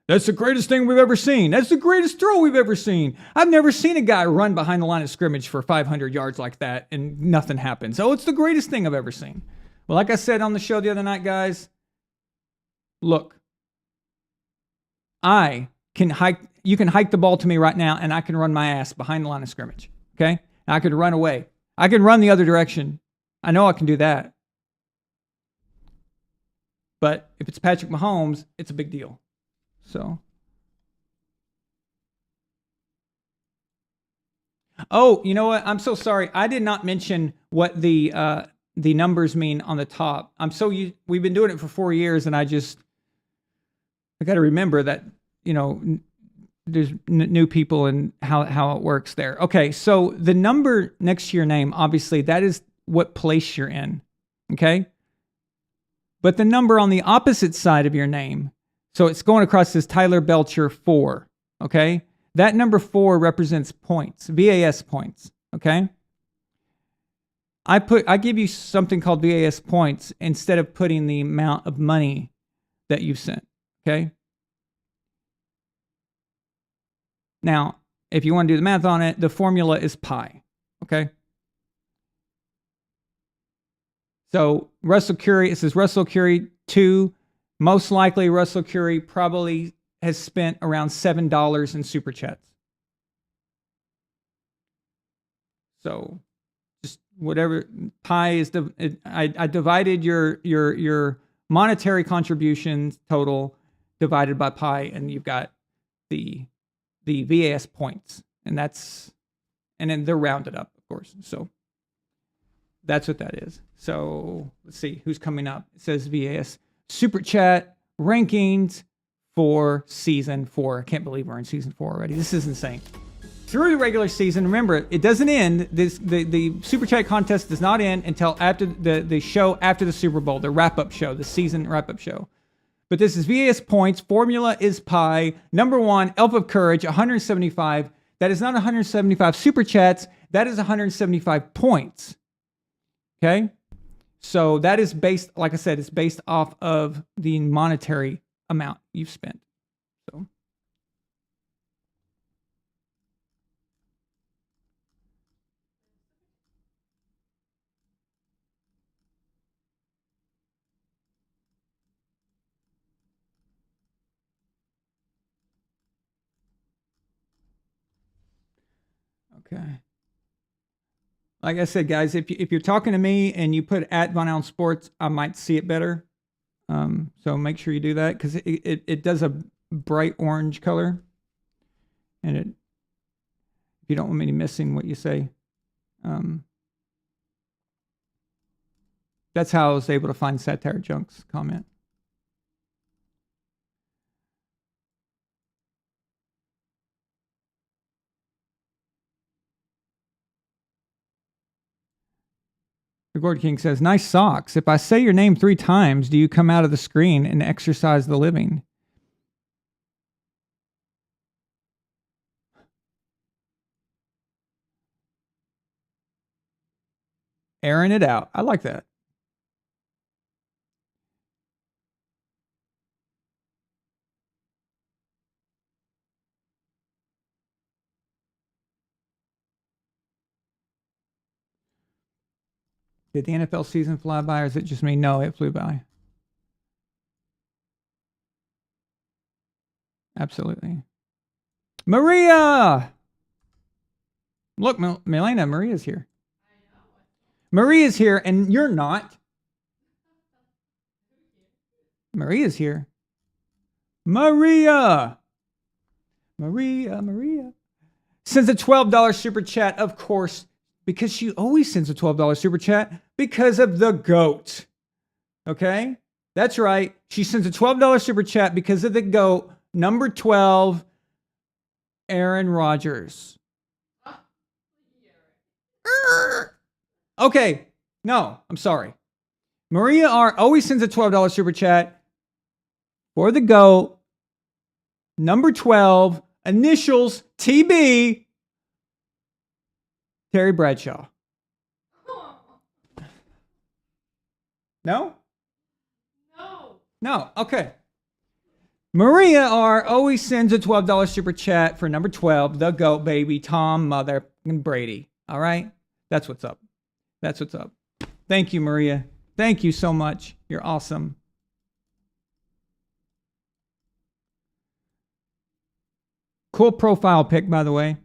That's the greatest thing we've ever seen. That's the greatest throw we've ever seen. I've never seen a guy run behind the line of scrimmage for 500 yards like that and nothing happens. Oh, it's the greatest thing I've ever seen. Well, like I said on the show the other night, guys, look, I can hike the ball to me right now, and I can run my ass behind the line of scrimmage. Okay? And I could run away. I could run the other direction. I know I can do that. But if it's Patrick Mahomes, it's a big deal. So. Oh, you know what? I'm so sorry. I did not mention what the numbers mean on the top. We've been doing it for 4 years, and I got to remember that, there's new people and how it works there. Okay, so the number next to your name, obviously, that is what place you're in. Okay? But the number on the opposite side of your name, so it's going across this Tyler Belcher 4. Okay? That number 4 represents points, VAS points. Okay? I give you something called VAS points instead of putting the amount of money that you've sent. Okay? Now, if you want to do the math on it, the formula is pi. Okay? So Russell Curry, it says Russell Curry 2. Most likely Russell Curry probably has spent around $7 in super chats. So just whatever pi is, I divided your monetary contributions total divided by pi, and you've got the VAS points, and then they're rounded up, of course. So that's what that is. So let's see who's coming up. It says VAS Super Chat rankings for season 4. I can't believe we're in season 4 already. This is insane. Through the regular season, remember, it doesn't end. The Super Chat contest does not end until after the show after the Super Bowl, the wrap-up show, the season wrap-up show. But this is VAS points. Formula is pi. Number 1, Elf of Courage, 175. That is not 175 Super Chats. That is 175 points. Okay? So that is based, like I said, it's based off of the monetary amount you've spent. So. Okay. Like I said, guys, if you're talking to me and you put at VonAllen Sports, I might see it better. So make sure you do that, because it does a bright orange color, and if you don't want me missing what you say, that's how I was able to find Satire Junk's comment. The Gord King says, nice socks. If I say your name 3 times, do you come out of the screen and exercise the living? Airing it out. I like that. Did the NFL season fly by, or is it just me? No, it flew by. Absolutely. Maria! Look, Milena, Maria's here. Maria's here, and you're not. Maria's here. Maria! Maria. Sends a $12 super chat, of course, because she always sends a $12 super chat because of the GOAT. Okay? That's right. She sends a $12 super chat because of the GOAT, number 12, Æron Rodgers. Okay. No, I'm sorry. Maria R. always sends a $12 super chat for the GOAT, number 12, initials TB, Terry Bradshaw. No? No. Okay. Maria R. always sends a $12 super chat for number 12, the GOAT baby, Tom Mother and Brady. All right? That's what's up. That's what's up. Thank you, Maria. Thank you so much. You're awesome. Cool profile pic, by the way.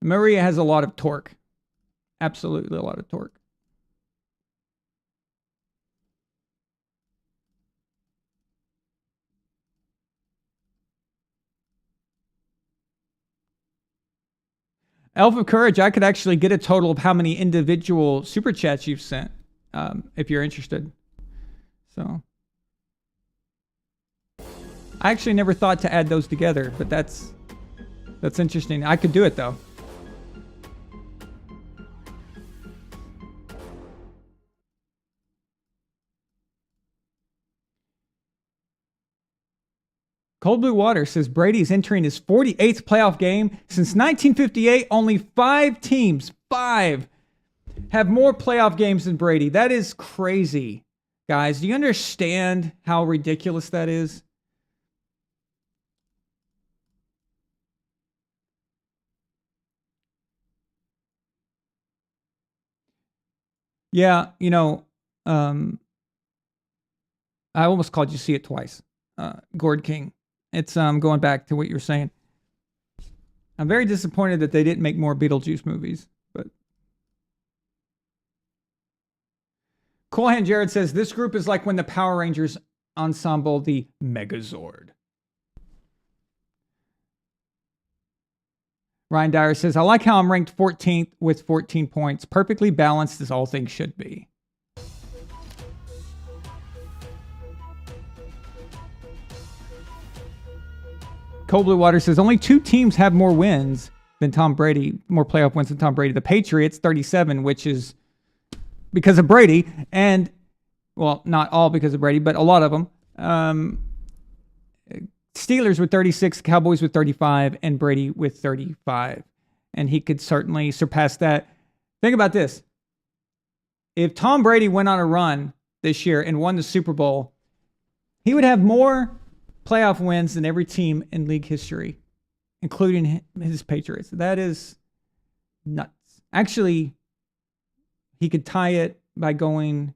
Maria has a lot of torque. Absolutely a lot of torque. Elf of Courage, I could actually get a total of how many individual super chats you've sent, if you're interested. So, I actually never thought to add those together, but that's interesting. I could do it though. Cold Blue Water says Brady's entering his 48th playoff game. Since 1958, only 5 teams, 5, have more playoff games than Brady. That is crazy. Guys, do you understand how ridiculous that is? Yeah, you know, I almost called you see it twice. Gord King. It's going back to what you were saying. I'm very disappointed that they didn't make more Beetlejuice movies. But Cool Hand Jared says this group is like when the Power Rangers ensemble the Megazord. Ryan Dyer says, I like how I'm ranked 14th with 14 points. Perfectly balanced as all things should be. Cold Blue Water says only 2 teams have more wins than Tom Brady, more playoff wins than Tom Brady. The Patriots, 37, which is because of Brady, and, well, not all because of Brady, but a lot of them. Steelers with 36, Cowboys with 35, and Brady with 35. And he could certainly surpass that. Think about this. If Tom Brady went on a run this year and won the Super Bowl, he would have more playoff wins than every team in league history, including his Patriots. That is nuts. Actually, he could tie it by going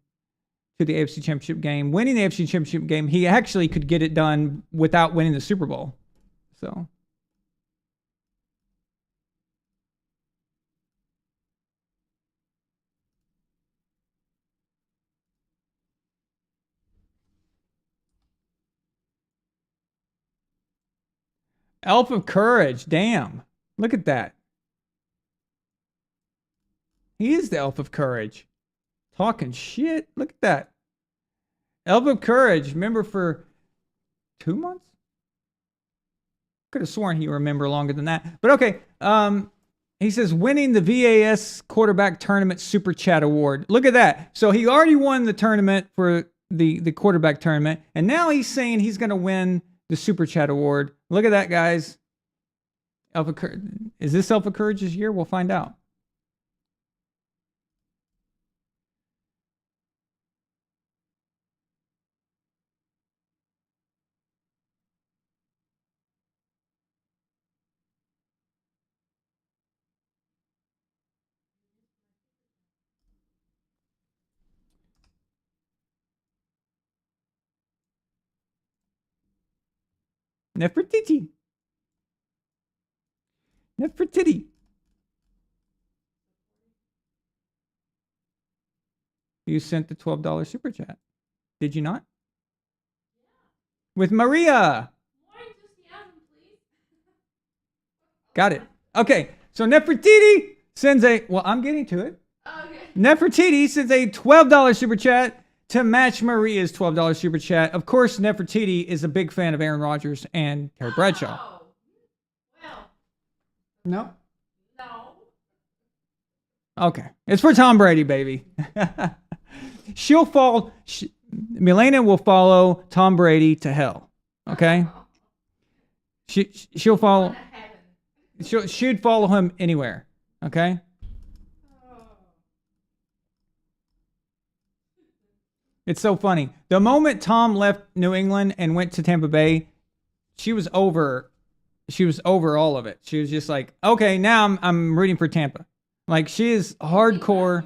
to the AFC Championship game. Winning the AFC Championship game, he actually could get it done without winning the Super Bowl. So, Elf of Courage. Damn. Look at that. He is the Elf of Courage. Talking shit. Look at that. Elf of Courage. Remember for 2 months? Could have sworn he remembered longer than that. But okay. He says winning the VAS quarterback tournament super chat award. Look at that. So he already won the tournament for the quarterback tournament. And now he's saying he's going to win the super chat award. Look at that, guys. Elf of Courage. Is this Elf of Courage's year? We'll find out. Nefertiti. Nefertiti. You sent the $12 super chat. Did you not? With Maria. Got it. Okay. So Nefertiti sends a, well, I'm getting to it. Okay. Nefertiti sends a $12 super chat to match Maria's $12 super chat. Of course, Nefertiti is a big fan of Aaron Rodgers and Terry Bradshaw. Oh. Well. No? No. Okay. It's for Tom Brady, baby. She'll fall. Milena will follow Tom Brady to hell. Okay? She'll follow. She'd follow him anywhere. Okay? It's so funny. The moment Tom left New England and went to Tampa Bay, she was over all of it. She was just like, okay, now I'm rooting for Tampa. Like, she is hardcore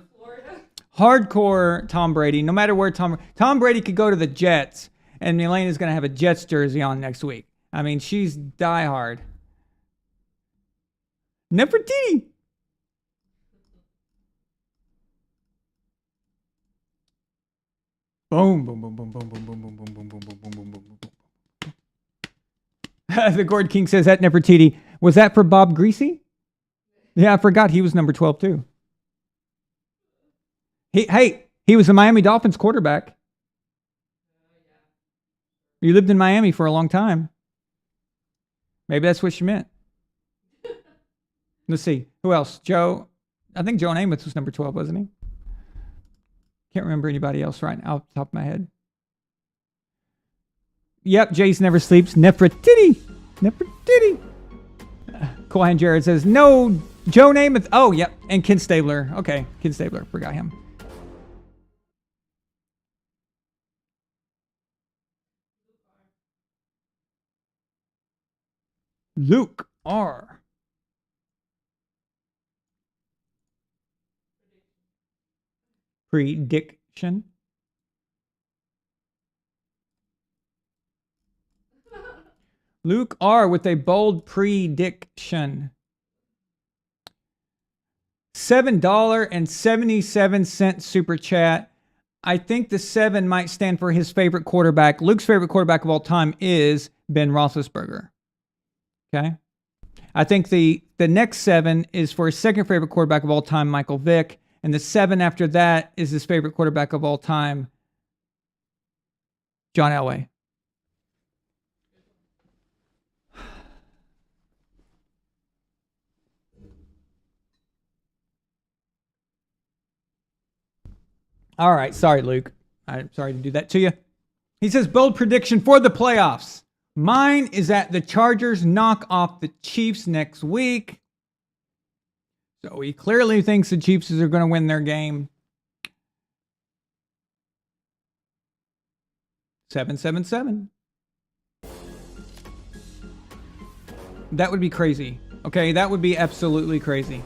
Tom Brady. No matter where Tom Brady could go to the Jets And Milena's going to have a Jets jersey on next week. I mean, she's diehard. Nefertiti. Boom, boom, boom, boom, boom, boom, boom, boom, boom, boom, boom, boom, boom, boom, boom, boom. The Gord King says that Nefertiti. Was that for Bob Greasy? Yeah, I forgot he was number 12 too. He was the Miami Dolphins quarterback. You lived in Miami for a long time. Maybe that's what she meant. Let's see. Who else? Joe. I think Joe Namath was number 12, wasn't he? Can't remember anybody else right now off the top of my head. Yep, Jace never sleeps. Nefertiti. Nefertiti. Cool Hand Jared says, no, Joe Namath. Oh, yep. And Ken Stabler. Okay, Ken Stabler. Forgot him. Luke R. Prediction. Luke R. with a bold prediction. $7.77 super chat. I think the 7 might stand for his favorite quarterback. Luke's favorite quarterback of all time is Ben Roethlisberger. Okay. I think the next 7 is for his second favorite quarterback of all time, Michael Vick. And the 7 after that is his favorite quarterback of all time, John Elway. All right. Sorry, Luke. I'm sorry to do that to you. He says, bold prediction for the playoffs. Mine is that the Chargers knock off the Chiefs next week. So he clearly thinks the Chiefs are going to win their game. 777. That would be crazy. Okay, that would be absolutely crazy.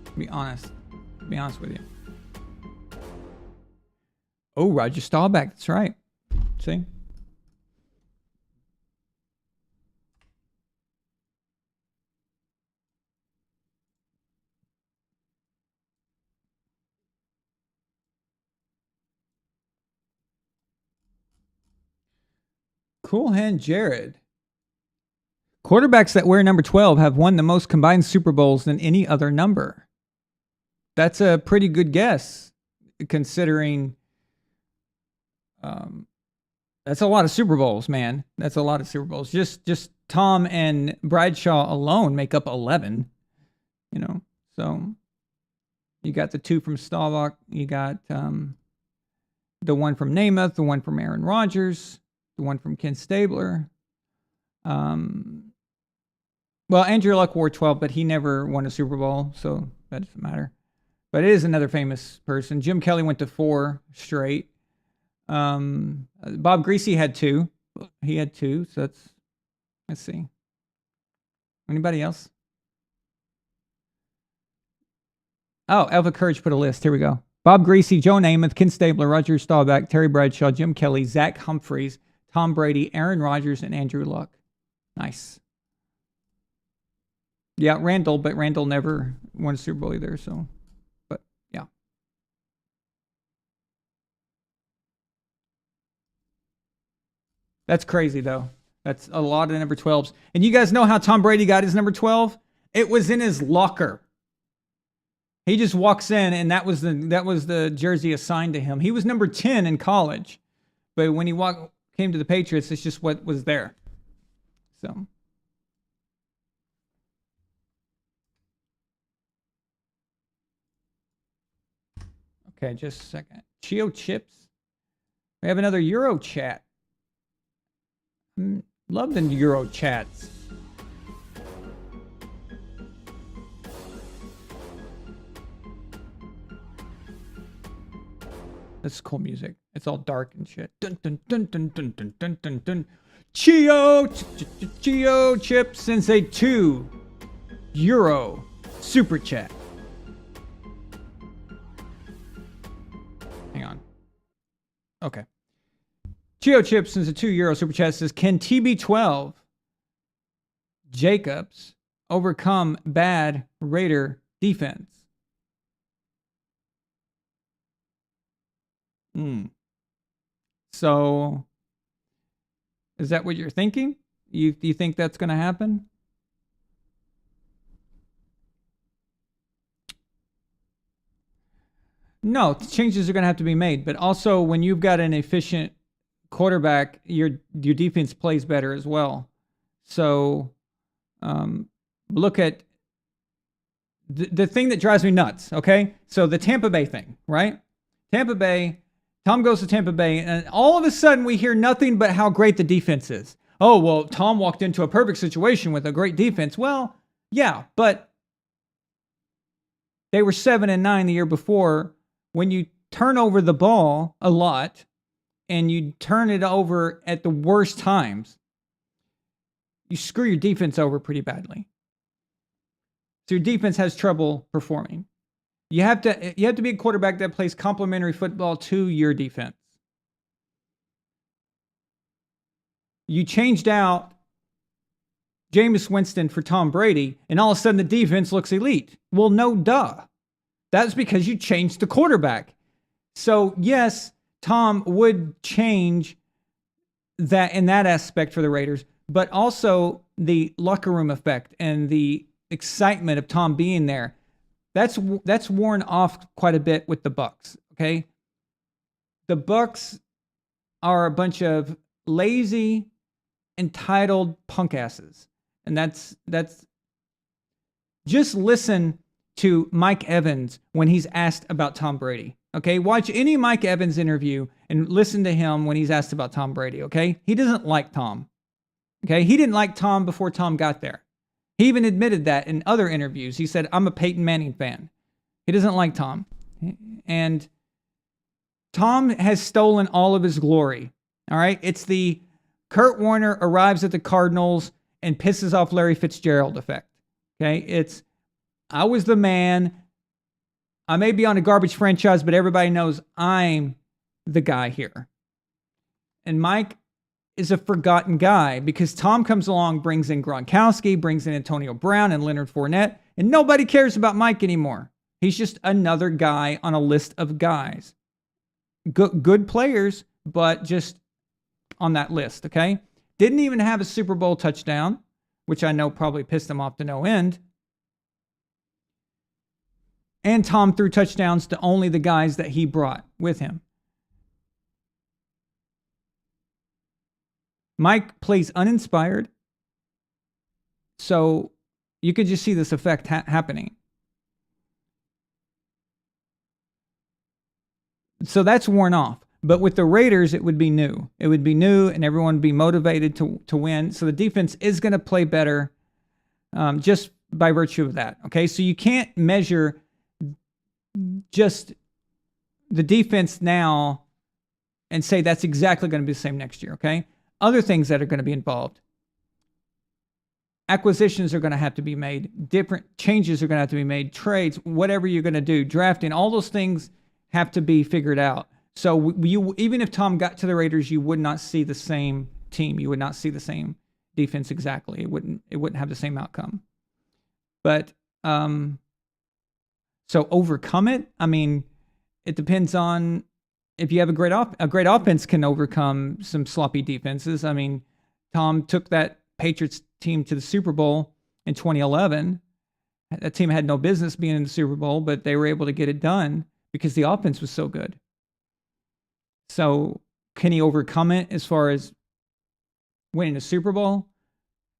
To be honest. To be honest with you. Oh, Roger Staubach. That's right. See? Cool Hand Jared. Quarterbacks that wear number 12 have won the most combined Super Bowls than any other number. That's a pretty good guess, considering that's a lot of Super Bowls, man. That's a lot of Super Bowls. Just Tom and Bradshaw alone make up 11. You know, so you got the 2 from Staubach. You got the 1 from Namath, the 1 from Æron Rodgers, the 1 from Ken Stabler. Well, Andrew Luck wore 12, but he never won a Super Bowl, so that doesn't matter. But it is another famous person. Jim Kelly went to 4 straight. Bob Greasy had 2. He had 2, so let's see. Anybody else? Oh, Elva Courage put a list. Here we go. Bob Greasy, Joe Namath, Ken Stabler, Roger Staubach, Terry Bradshaw, Jim Kelly, Zach Humphreys, Tom Brady, Æron Rodgers, and Andrew Luck. Nice. Yeah, Randall, but Randall never won a Super Bowl either, so. But, yeah. That's crazy, though. That's a lot of number 12s. And you guys know how Tom Brady got his number 12? It was in his locker. He just walks in, and that was the jersey assigned to him. He was number 10 in college. But when he came to the Patriots, it's just what was there. So. Okay, just a second. Chio Chips. We have another Euro chat. Love the Euro chats. This is cool music. It's all dark and shit. Dun dun dun dun dun dun dun dun dun. Chio Chip Sensei 2 Euro Super Chat. Hang on. Okay. Chio Chips is a €2 super chat says, can TB12 Jacobs overcome bad Raider defense? So, is that what you're thinking? You think that's going to happen? No, changes are going to have to be made. But also, when you've got an efficient quarterback, your defense plays better as well. So, look at the thing that drives me nuts, okay? So, the Tampa Bay thing, right? Tampa Bay, Tom goes to Tampa Bay, and all of a sudden we hear nothing but how great the defense is. Oh, well, Tom walked into a perfect situation with a great defense. Well, yeah, but they were 7-9 the year before. When you turn over the ball a lot and you turn it over at the worst times, you screw your defense over pretty badly. So your defense has trouble performing. You have to be a quarterback that plays complementary football to your defense. You changed out Jameis Winston for Tom Brady, and all of a sudden the defense looks elite. Well, no duh. That's because you changed the quarterback. So, yes, Tom would change that in that aspect for the Raiders, but also the locker room effect and the excitement of Tom being there. That's worn off quite a bit with the Bucs, okay? The Bucs are a bunch of lazy, entitled punk asses. And that's just listen to Mike Evans when he's asked about Tom Brady. Okay, watch any Mike Evans interview and listen to him when he's asked about Tom Brady. Okay, he doesn't like Tom. Okay, he didn't like Tom before Tom got there. He even admitted that in other interviews. He said, I'm a Peyton Manning fan. He doesn't like Tom. And Tom has stolen all of his glory. All right, it's the Kurt Warner arrives at the Cardinals and pisses off Larry Fitzgerald effect. Okay, it's I was the man. I may be on a garbage franchise, but everybody knows I'm the guy here. And Mike is a forgotten guy because Tom comes along, brings in Gronkowski, brings in Antonio Brown and Leonard Fournette, and nobody cares about Mike anymore. He's just another guy on a list of guys. Good players, but just on that list, okay? Didn't even have a Super Bowl touchdown, which I know probably pissed him off to no end. And Tom threw touchdowns to only the guys that he brought with him. Mike plays uninspired. So you could just see this effect happening. So that's worn off. But with the Raiders, it would be new. It would be new, and everyone would be motivated to win. So the defense is going to play better just by virtue of that. Okay, so you can't measure just the defense now and say that's exactly going to be the same next year, okay? Other things that are going to be involved. Acquisitions are going to have to be made. Different changes are going to have to be made. Trades, whatever you're going to do. Drafting, all those things have to be figured out. So you, even if Tom got to the Raiders, you would not see the same team. You would not see the same defense exactly. It wouldn't have the same outcome. But so overcome it. I mean, it depends on if you have a great offense can overcome some sloppy defenses. I mean, Tom took that Patriots team to the Super Bowl in 2011. That team had no business being in the Super Bowl, but they were able to get it done because the offense was so good. So can he overcome it as far as winning a Super Bowl?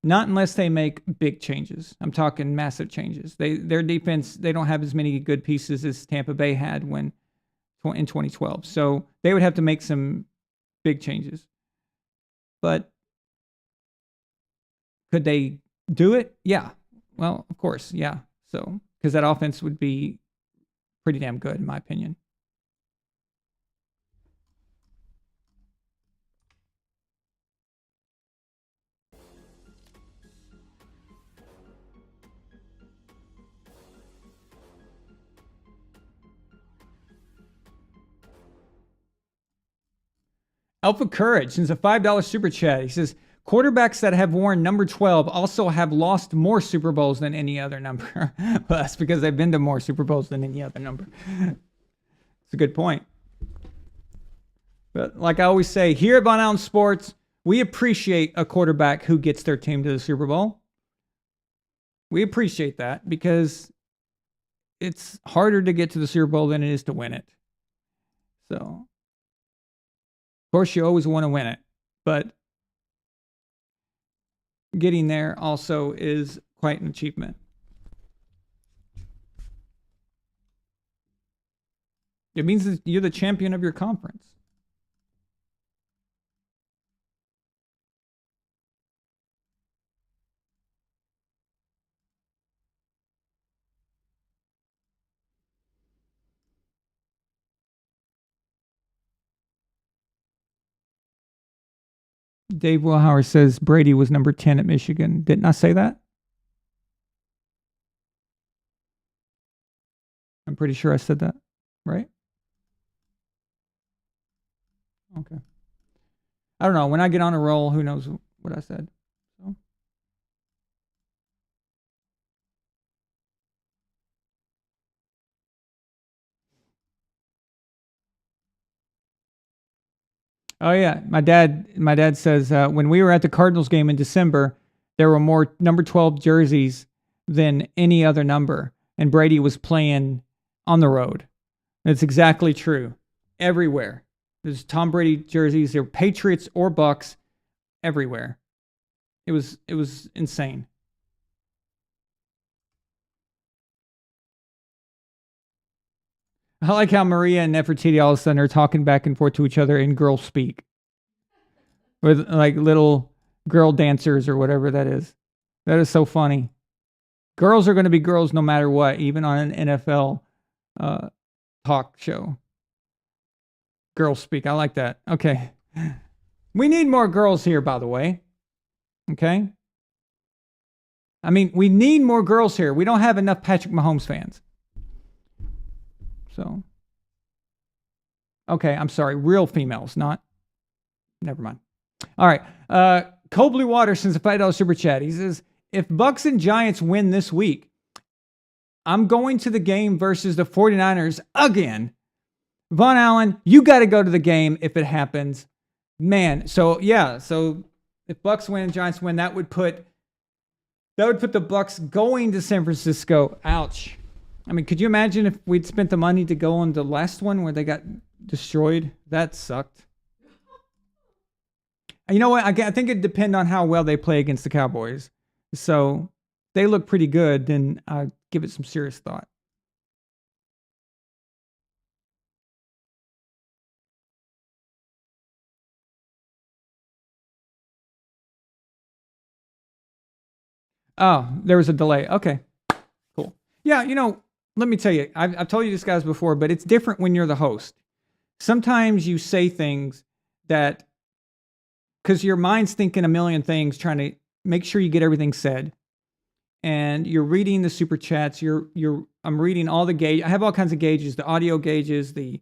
Not unless they make big changes. I'm talking massive changes. Their defense, they don't have as many good pieces as Tampa Bay had in 2012. So they would have to make some big changes. But could they do it? Yeah. Well, of course, yeah. So because that offense would be pretty damn good, in my opinion. Alpha Courage sends a $5 super chat. He says, quarterbacks that have worn number 12 also have lost more Super Bowls than any other number. Well, that's because they've been to more Super Bowls than any other number. It's a good point. But like I always say, here at VonAllen Sports, we appreciate a quarterback who gets their team to the Super Bowl. We appreciate that because it's harder to get to the Super Bowl than it is to win it. So, of course, you always want to win it, but getting there also is quite an achievement. It means that you're the champion of your conference. Dave Wilhauer says Brady was number 10 at Michigan. Didn't I say that? I'm pretty sure I said that, right? Okay. I don't know. When I get on a roll, who knows what I said. So. Oh yeah, my dad says when we were at the Cardinals game in December, there were more number 12 jerseys than any other number, and Brady was playing on the road. That's exactly true. Everywhere, there's Tom Brady jerseys. There were Patriots or Bucs everywhere. It was insane. I like how Maria and Nefertiti all of a sudden are talking back and forth to each other in girl speak. With like little girl dancers or whatever that is. That is so funny. Girls are going to be girls no matter what, even on an NFL talk show. Girl speak. I like that. Okay. We need more girls here, by the way. Okay? I mean, we need more girls here. We don't have enough Patrick Mahomes fans. So, okay, I'm sorry. Real females, not. Never mind. All right. Cold Blue Water sends a $5 super chat. He says, if Bucs and Giants win this week, I'm going to the game versus the 49ers again. VonAllen, you got to go to the game if it happens. Man, so yeah, so if Bucs win and Giants win, that would put the Bucs going to San Francisco. Ouch. I mean, could you imagine if we'd spent the money to go on the last one where they got destroyed? That sucked. You know what? I think it'd depend on how well they play against the Cowboys. So they look pretty good, then I'd give it some serious thought. Oh, there was a delay. Okay, cool. Yeah, you know, let me tell you, I've told you this guys before, but it's different when you're the host. Sometimes you say things that, because your mind's thinking a million things, trying to make sure you get everything said. And you're reading the super chats. I'm reading all the gauge. I have all kinds of gauges, the audio gauges, the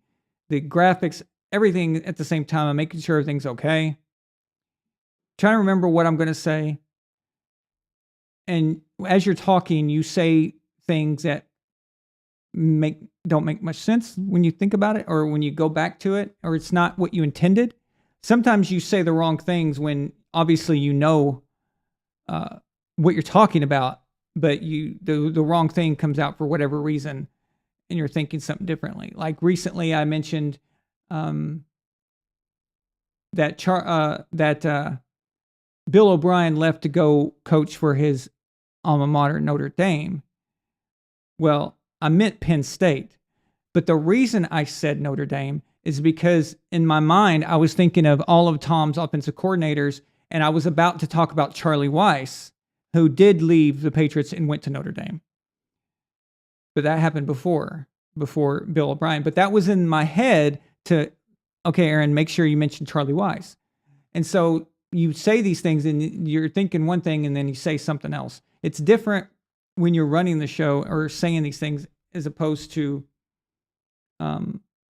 graphics, everything at the same time. I'm making sure everything's okay. Trying to remember what I'm going to say. And as you're talking, you say things that don't make much sense when you think about it, or when you go back to it, or it's not what you intended. Sometimes you say the wrong things when obviously you know what you're talking about, but the wrong thing comes out for whatever reason, and you're thinking something differently. Like recently, I mentioned that Bill O'Brien left to go coach for his alma mater, Notre Dame. Well, I meant Penn State. But the reason I said Notre Dame is because in my mind, I was thinking of all of Tom's offensive coordinators, and I was about to talk about Charlie Weiss, who did leave the Patriots and went to Notre Dame. But that happened before Bill O'Brien. But that was in my head to, okay, Aaron, make sure you mention Charlie Weiss. And so you say these things and you're thinking one thing and then you say something else. It's different when you're running the show or saying these things as opposed to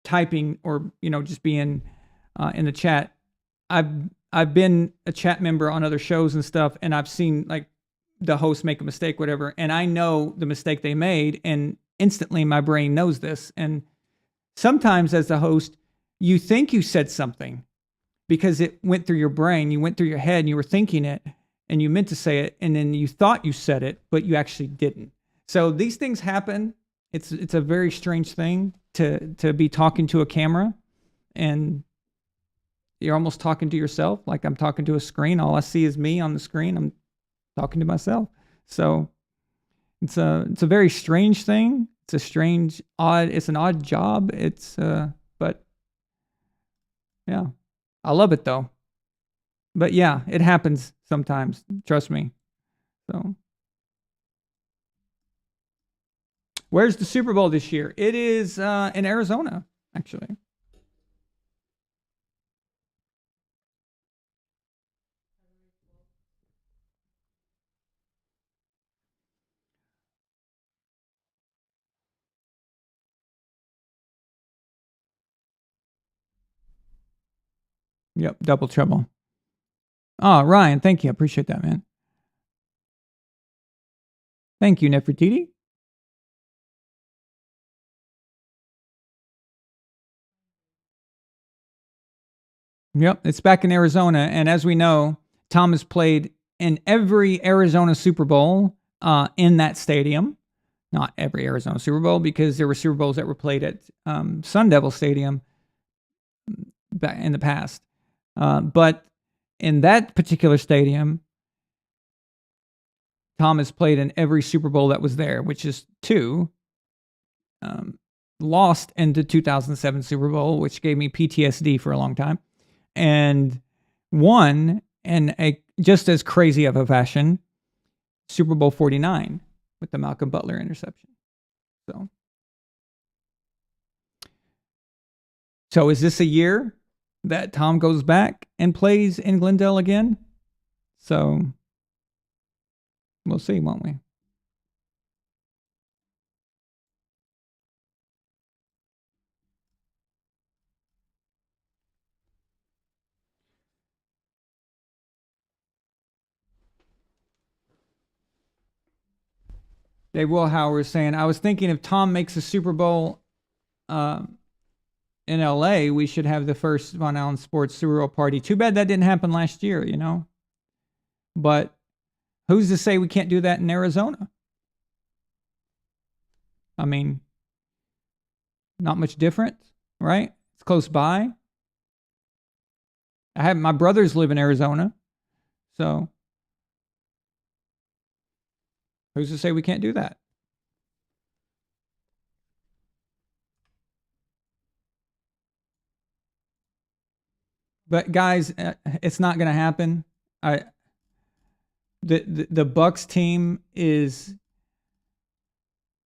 typing or, just being in the chat I've been a chat member on other shows and stuff, and I've seen like the host make a mistake, whatever, and I know the mistake they made, and instantly my brain knows this. And sometimes as the host, you think you said something because it went through your brain, you went through your head, and you were thinking it, and you meant to say it, and then you thought you said it, but you actually didn't. So these things happen. It's a very strange thing to be talking to a camera, and you're almost talking to yourself, like I'm talking to a screen. All I see is me on the screen. I'm talking to myself. So it's a very strange thing. It's a strange, it's an odd job. But yeah, I love it though. But yeah, it happens sometimes. Trust me. So where's the Super Bowl this year? It is in Arizona, actually. Yep, double trouble. Oh, Ryan, thank you. I appreciate that, man. Thank you, Nefertiti. Yep, it's back in Arizona. And as we know, Tom has played in every Arizona Super Bowl in that stadium. Not every Arizona Super Bowl, because there were Super Bowls that were played at Sun Devil Stadium back in the past. But in that particular stadium, Tom has played in every Super Bowl that was there, which is 2. Lost in the 2007 Super Bowl, which gave me PTSD for a long time. And won in a just as crazy of a fashion, Super Bowl 49 with the Malcolm Butler interception. So is this a year that Tom goes back and plays in Glendale again? So we'll see, won't we? Dave Wilhauer is saying, I was thinking if Tom makes a Super Bowl in LA, we should have the first VonAllen Sports Super Bowl party. Too bad that didn't happen last year, you know? But who's to say we can't do that in Arizona? I mean, not much different, right? It's close by. I have my brothers live in Arizona, so who's to say we can't do that? But guys, it's not going to happen. The Bucs team is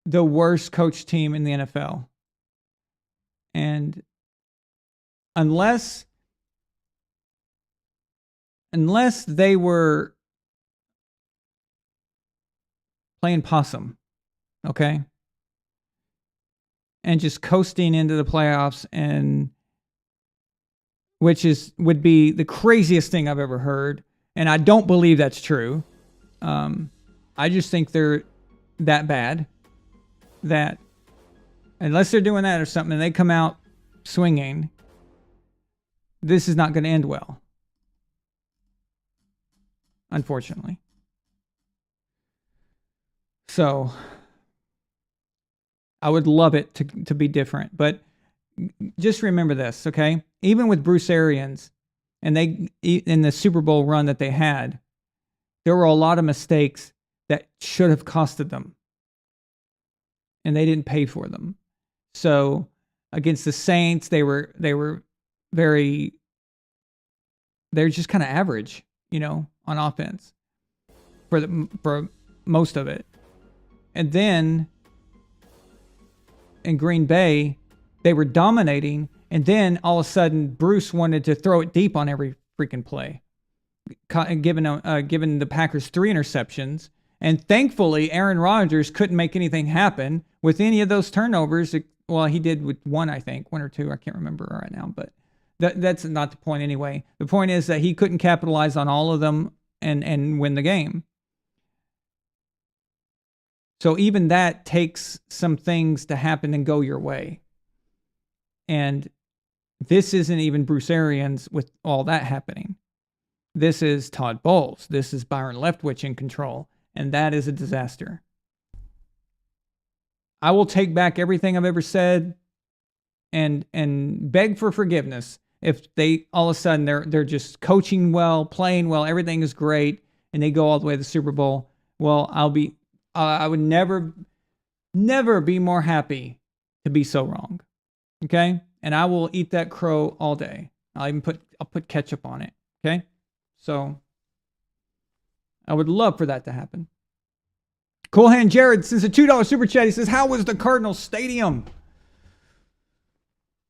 the worst coach team in the NFL. And unless they were playing possum, okay, and just coasting into the playoffs, and would be the craziest thing I've ever heard, and I don't believe that's true. I just think they're that bad that unless they're doing that or something and they come out swinging, this is not going to end well, unfortunately. So I would love it to be different, but just remember this, okay? Even with Bruce Arians, and they in the Super Bowl run that they had, there were a lot of mistakes that should have costed them, and they didn't pay for them. So against the Saints, they're just kind of average, you know, on offense for most of it. And then in Green Bay, they were dominating, and then all of a sudden Bruce wanted to throw it deep on every freaking play, giving the Packers 3 interceptions. And thankfully, Æron Rodgers couldn't make anything happen with any of those turnovers. Well, he did with one, I think, 1 or 2. I can't remember right now, but That's not the point anyway. The point is that he couldn't capitalize on all of them and win the game. So even that takes some things to happen and go your way. And this isn't even Bruce Arians with all that happening. This is Todd Bowles. This is Byron Leftwich in control. And that is a disaster. I will take back everything I've ever said and beg for forgiveness if they all of a sudden they're just coaching well, playing well, everything is great, and they go all the way to the Super Bowl. Well, I would never be more happy to be so wrong. Okay? And I will eat that crow all day. I'll put ketchup on it. Okay? So I would love for that to happen. Cool Hand Jared sends a $2 super chat. He says, how was the Cardinals Stadium?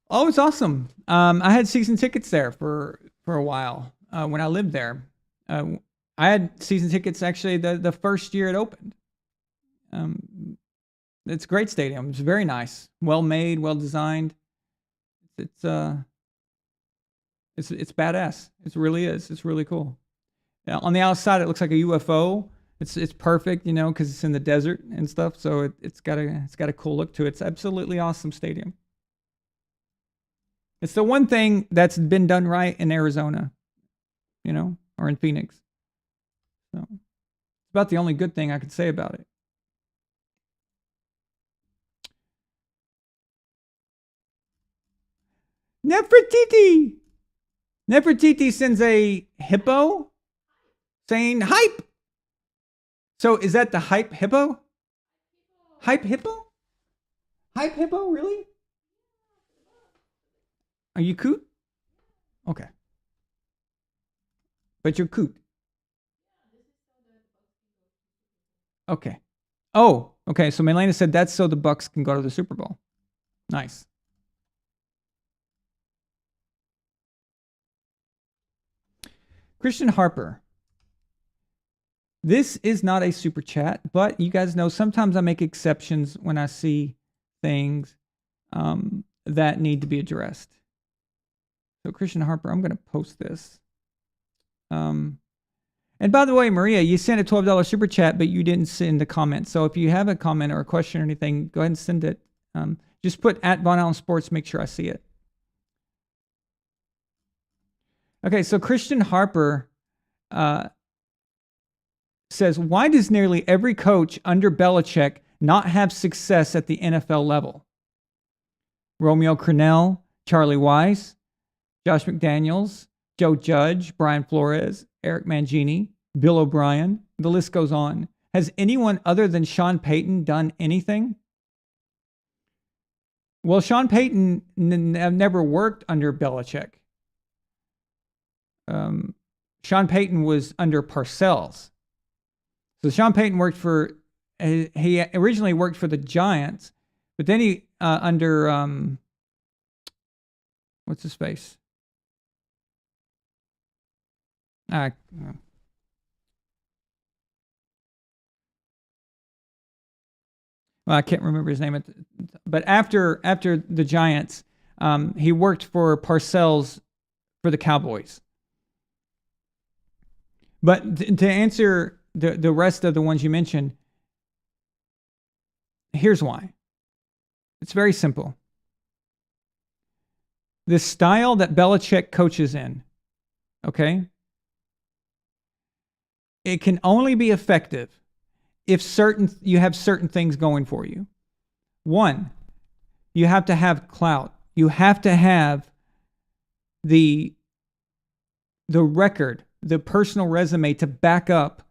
Oh, it's awesome. I had season tickets there for a while when I lived there. I had season tickets actually the first year it opened. It's a great stadium. It's very nice, well made, well designed. It's badass. It really is. It's really cool. Now, on the outside, it looks like a UFO. It's perfect, because it's in the desert and stuff. So it's got a cool look to it. It's absolutely awesome stadium. It's the one thing that's been done right in Arizona, or in Phoenix. So it's about the only good thing I could say about it. Nefertiti sends a hippo saying hype. So is that the hype hippo? Hype hippo? Hype hippo, really? Are you coot? Okay. But you're coot. Okay. Oh, okay. So Milena said that's so the Bucs can go to the Super Bowl. Nice. Christian Harper. This is not a super chat, but you guys know sometimes I make exceptions when I see things that need to be addressed. So Christian Harper, I'm going to post this. And by the way, Maria, you sent a $12 super chat, but you didn't send a comment. So if you have a comment or a question or anything, go ahead and send it. Just put at VonAllen Sports, make sure I see it. Okay, so Christian Harper says, why does nearly every coach under Belichick not have success at the NFL level? Romeo Crennel, Charlie Weiss, Josh McDaniels, Joe Judge, Brian Flores, Eric Mangini, Bill O'Brien. The list goes on. Has anyone other than Sean Payton done anything? Well, Sean Payton never worked under Belichick. Sean Payton was under Parcells. So Sean Payton he originally worked for the Giants, but then he, under, what's his face? Well, I can't remember his name, but after the Giants, he worked for Parcells for the Cowboys. But to answer the rest of the ones you mentioned, here's why. It's very simple. The style that Belichick coaches in, okay, it can only be effective if you have certain things going for you. One, you have to have clout. You have to have the record, the personal resume to back up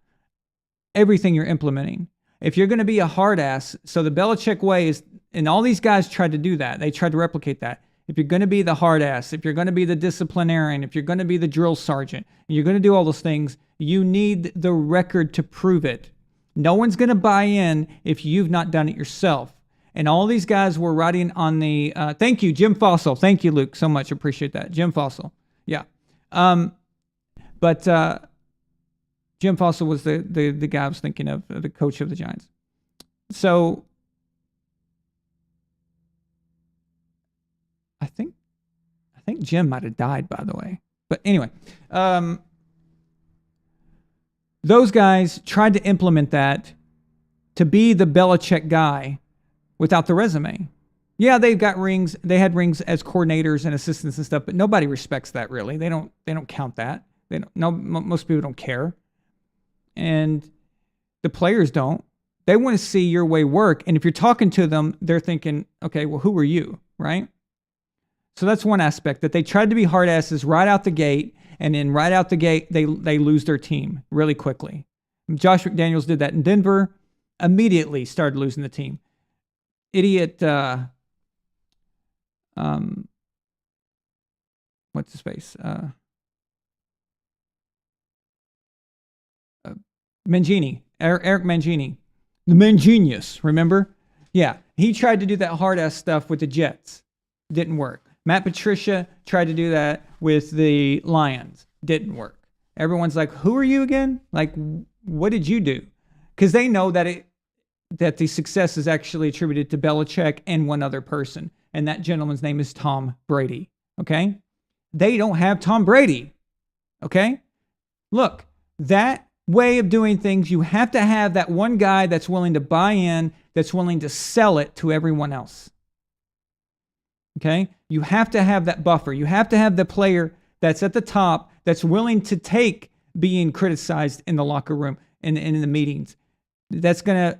everything you're implementing. If you're going to be a hard ass, so the Belichick way is, and all these guys tried to do that. They tried to replicate that. If you're going to be the hard ass, if you're going to be the disciplinarian, if you're going to be the drill sergeant, and you're going to do all those things, you need the record to prove it. No one's going to buy in if you've not done it yourself. And all these guys were writing on the, thank you, Jim Fossil. Thank you, Luke, so much. Appreciate that. Jim Fossil. Yeah. But Jim Fossil was the guy I was thinking of, the coach of the Giants. So I think think Jim might have died, by the way. But anyway, those guys tried to implement that to be the Belichick guy without the resume. Yeah, they've got rings. They had rings as coordinators and assistants and stuff, but nobody respects that really. They don't count that. Most people don't care. And the players don't. They want to see your way work. And if you're talking to them, they're thinking, okay, well, who are you, right? So that's one aspect, that they tried to be hard asses right out the gate, and then right out the gate, they lose their team really quickly. Josh McDaniels did that in Denver, immediately started losing the team. Idiot, what's his face? Mangini, Eric Mangini, the Mangenius, remember? Yeah, he tried to do that hard-ass stuff with the Jets. Didn't work. Matt Patricia tried to do that with the Lions. Didn't work. Everyone's like, who are you again? Like, what did you do? Because they know that the success is actually attributed to Belichick and one other person. And that gentleman's name is Tom Brady. Okay? They don't have Tom Brady. Okay? Look, that way of doing things, you have to have that one guy that's willing to buy in, that's willing to sell it to everyone else. Okay? You have to have that buffer. You have to have the player that's at the top that's willing to take being criticized in the locker room and in the meetings. That's going to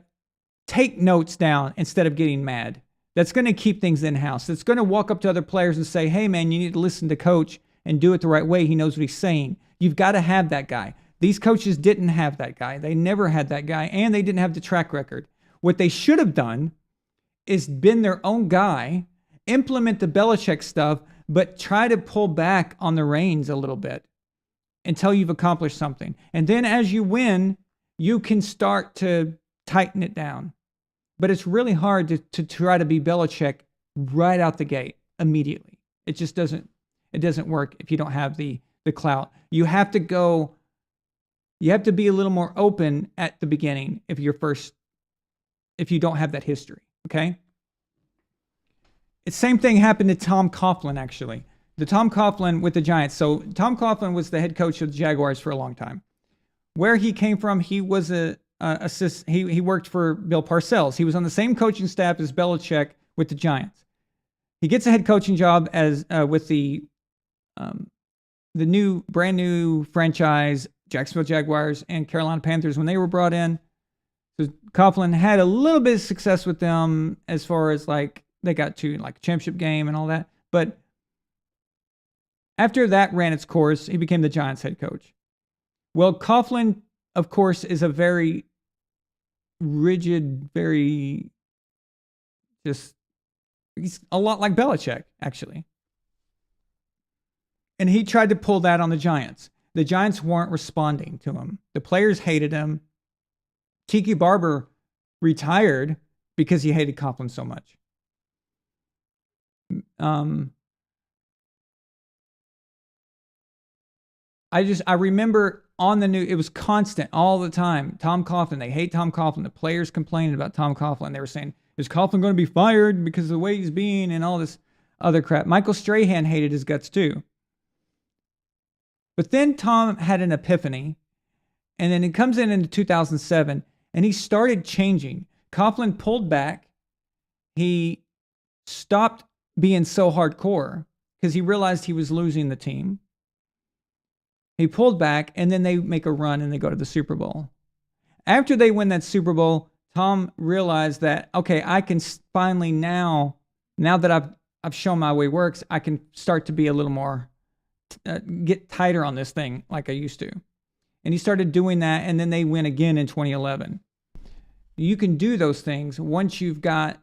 take notes down instead of getting mad. That's going to keep things in-house. That's going to walk up to other players and say, hey, man, you need to listen to coach and do it the right way. He knows what he's saying. You've got to have that guy. These coaches didn't have that guy. They never had that guy, and they didn't have the track record. What they should have done is been their own guy, implement the Belichick stuff, but try to pull back on the reins a little bit until you've accomplished something. And then as you win, you can start to tighten it down. But it's really hard to try to be Belichick right out the gate immediately. It just doesn't work if you don't have the clout. You have to be a little more open at the beginning if you don't have that history, okay? The same thing happened to Tom Coughlin, actually. The Tom Coughlin with the Giants. So Tom Coughlin was the head coach of the Jaguars for a long time. Where he came from, he was he worked for Bill Parcells. He was on the same coaching staff as Belichick with the Giants. He gets a head coaching job as with the brand new franchise Jacksonville Jaguars and Carolina Panthers when they were brought in. So Coughlin had a little bit of success with them as far as like they got to like a championship game and all that. But after that ran its course, he became the Giants head coach. Well, Coughlin, of course, is a very rigid, he's a lot like Belichick, actually. And he tried to pull that on the Giants. The Giants weren't responding to him. The players hated him. Tiki Barber retired because he hated Coughlin so much. I remember on the news, it was constant all the time. Tom Coughlin, they hate Tom Coughlin. The players complaining about Tom Coughlin. They were saying, is Coughlin going to be fired because of the way he's being and all this other crap. Michael Strahan hated his guts too. But then Tom had an epiphany, and then it comes into 2007, and he started changing. Coughlin pulled back. He stopped being so hardcore because he realized he was losing the team. He pulled back, and then they make a run, and they go to the Super Bowl. After they win that Super Bowl, Tom realized that, okay, I can finally now that I've shown my way works, I can start to be a little more get tighter on this thing like I used to. And he started doing that, and then they win again in 2011. You can do those things once you've got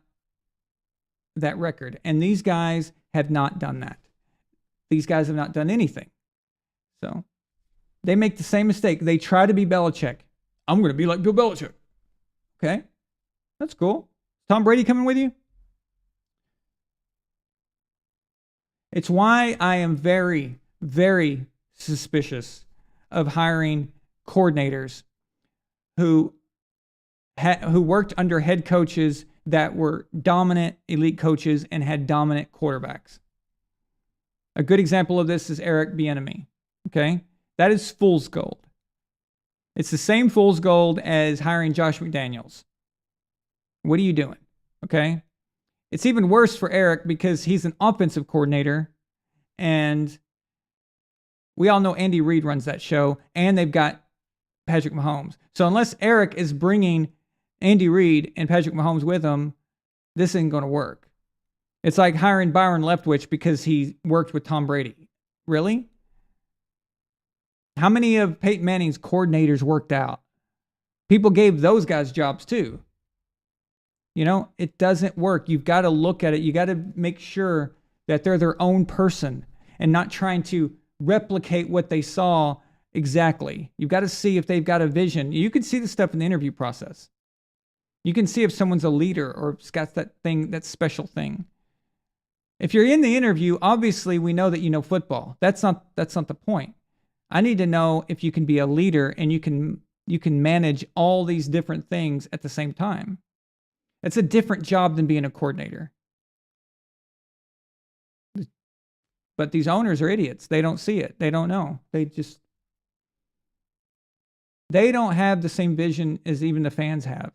that record. And these guys have not done that. These guys have not done anything. So they make the same mistake. They try to be Belichick. I'm going to be like Bill Belichick. Okay, that's cool. Tom Brady coming with you? It's why I am very, very suspicious of hiring coordinators who worked under head coaches that were dominant elite coaches and had dominant quarterbacks. A good example of this is Æron VonAllen. Okay? That is fool's gold. It's the same fool's gold as hiring Josh McDaniels. What are you doing? Okay? It's even worse for Æron because he's an offensive coordinator, and we all know Andy Reid runs that show, and they've got Patrick Mahomes. So unless Æron is bringing Andy Reid and Patrick Mahomes with him, this isn't going to work. It's like hiring Byron Leftwich because he worked with Tom Brady. Really? How many of Peyton Manning's coordinators worked out? People gave those guys jobs too. You know, it doesn't work. You've got to look at it. You got to make sure that they're their own person and not trying to replicate what they saw exactly. You've got to see if they've got a vision. You can see the stuff in the interview process. You can see if someone's a leader or got that thing, that special thing. If you're in the interview, obviously we know that you know football. That's not the point. I need to know if you can be a leader and you can manage all these different things at the same time. It's a different job than being a coordinator. But these owners are idiots. They don't see it. They don't know. They don't have the same vision as even the fans have.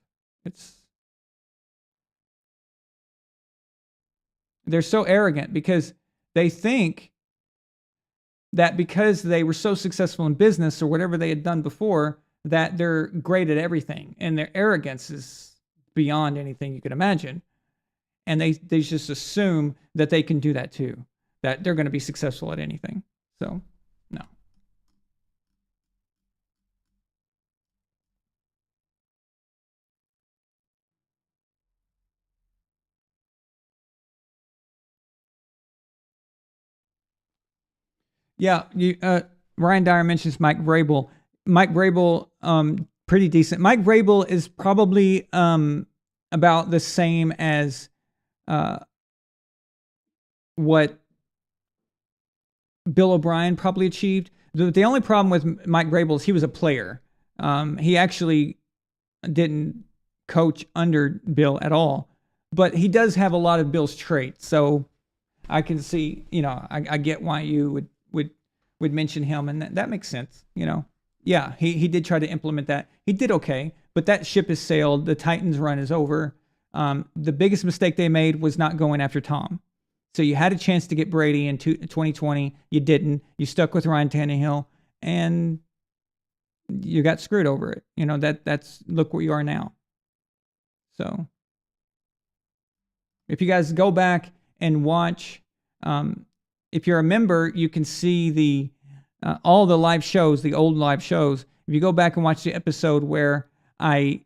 They're so arrogant because they think that because they were so successful in business or whatever they had done before, that they're great at everything. And their arrogance is beyond anything you could imagine. And they just assume that they can do that too, that they're going to be successful at anything. So, no. Yeah, Ryan Dyer mentions Mike Vrabel. Mike Vrabel, pretty decent. Mike Vrabel is probably about the same as what Bill O'Brien probably achieved. The only problem with Mike Vrabel is he was a player. He actually didn't coach under Bill at all, but he does have a lot of Bill's traits. So I can see, I get why you would mention him, and that makes sense. Yeah, he did try to implement that. He did okay, but that ship has sailed. The Titans run is over. The biggest mistake they made was not going after Tom. So you had a chance to get Brady in 2020. You didn't. You stuck with Ryan Tannehill, and you got screwed over it. That's look where you are now. So if you guys go back and watch, if you're a member, you can see all the live shows, the old live shows. If you go back and watch the episode where I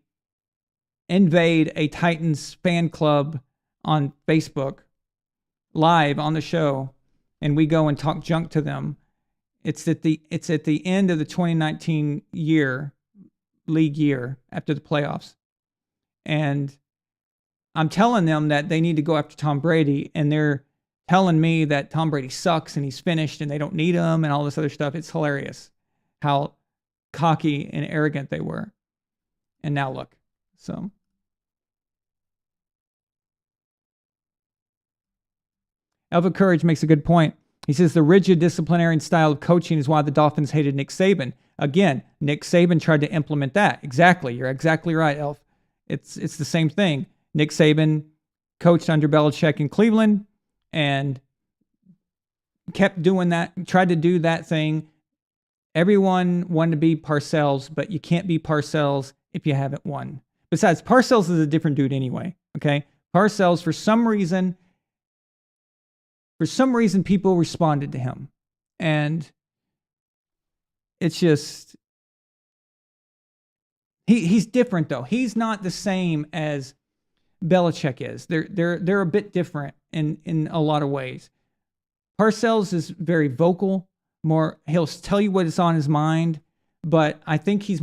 invade a Titans fan club on Facebook live on the show, and we go and talk junk to them, it's at the end of the 2019 league year after the playoffs. And I'm telling them that they need to go after Tom Brady, and they're telling me that Tom Brady sucks and he's finished and they don't need him and all this other stuff. It's hilarious how cocky and arrogant they were. And now look. So Elva Courage makes a good point. He says the rigid disciplinarian style of coaching is why the Dolphins hated Nick Saban. Again, Nick Saban tried to implement that. Exactly. You're exactly right, Elf. It's the same thing. Nick Saban coached under Belichick in Cleveland and kept doing that, tried to do that thing. Everyone wanted to be Parcells, but you can't be Parcells if you haven't won. Besides, Parcells is a different dude anyway, okay? Parcells, for some reason, people responded to him. And it's just, he's different though. He's not the same as Belichick is. They're a bit different in a lot of ways. Parcells is very vocal, he'll tell you what is on his mind, but I think he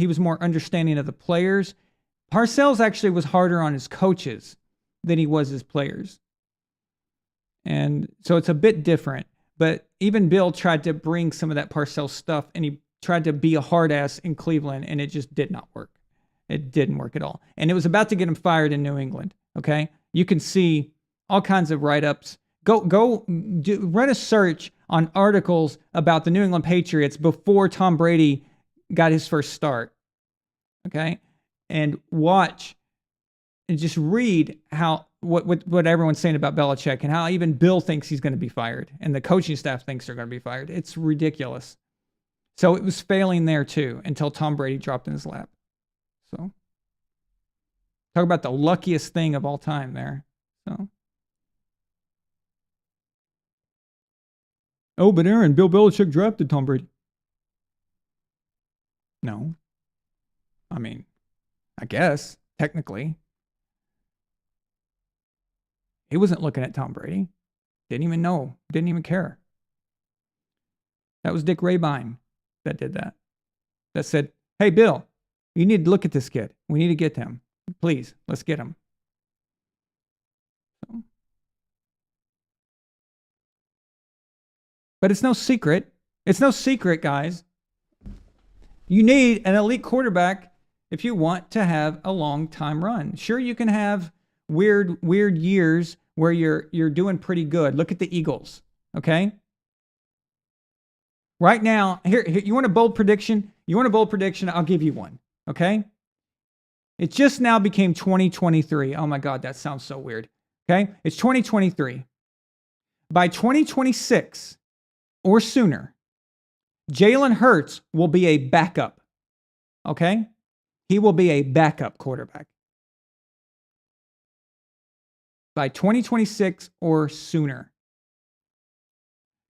was more understanding of the players. Parcells actually was harder on his coaches than he was his players. And so it's a bit different, but even Bill tried to bring some of that Parcells stuff, and he tried to be a hard ass in Cleveland, and it just did not work. It didn't work at all. And it was about to get him fired in New England. Okay. You can see all kinds of write-ups Run a search on articles about the New England Patriots before Tom Brady got his first start. Okay? And watch and just read what everyone's saying about Belichick and how even Bill thinks he's going to be fired and the coaching staff thinks they're going to be fired. It's ridiculous. So it was failing there too until Tom Brady dropped in his lap. So talk about the luckiest thing of all time there. So. Oh, but Aaron, Bill Belichick drafted Tom Brady. No. I mean, I guess, technically. He wasn't looking at Tom Brady. Didn't even know. Didn't even care. That was Dick Rabine that did that. That said, hey, Bill, you need to look at this kid. We need to get him. Please, let's get him. So. But it's no secret. It's no secret, guys. You need an elite quarterback if you want to have a long time run. Sure, you can have weird years where you're doing pretty good. Look at the Eagles, okay? Right now, here you want a bold prediction? You want a bold prediction? I'll give you one, okay? It just now became 2023. Oh my God, that sounds so weird. Okay? It's 2023. By 2026 or sooner, Jalen Hurts will be a backup. Okay? He will be a backup quarterback. By 2026 or sooner.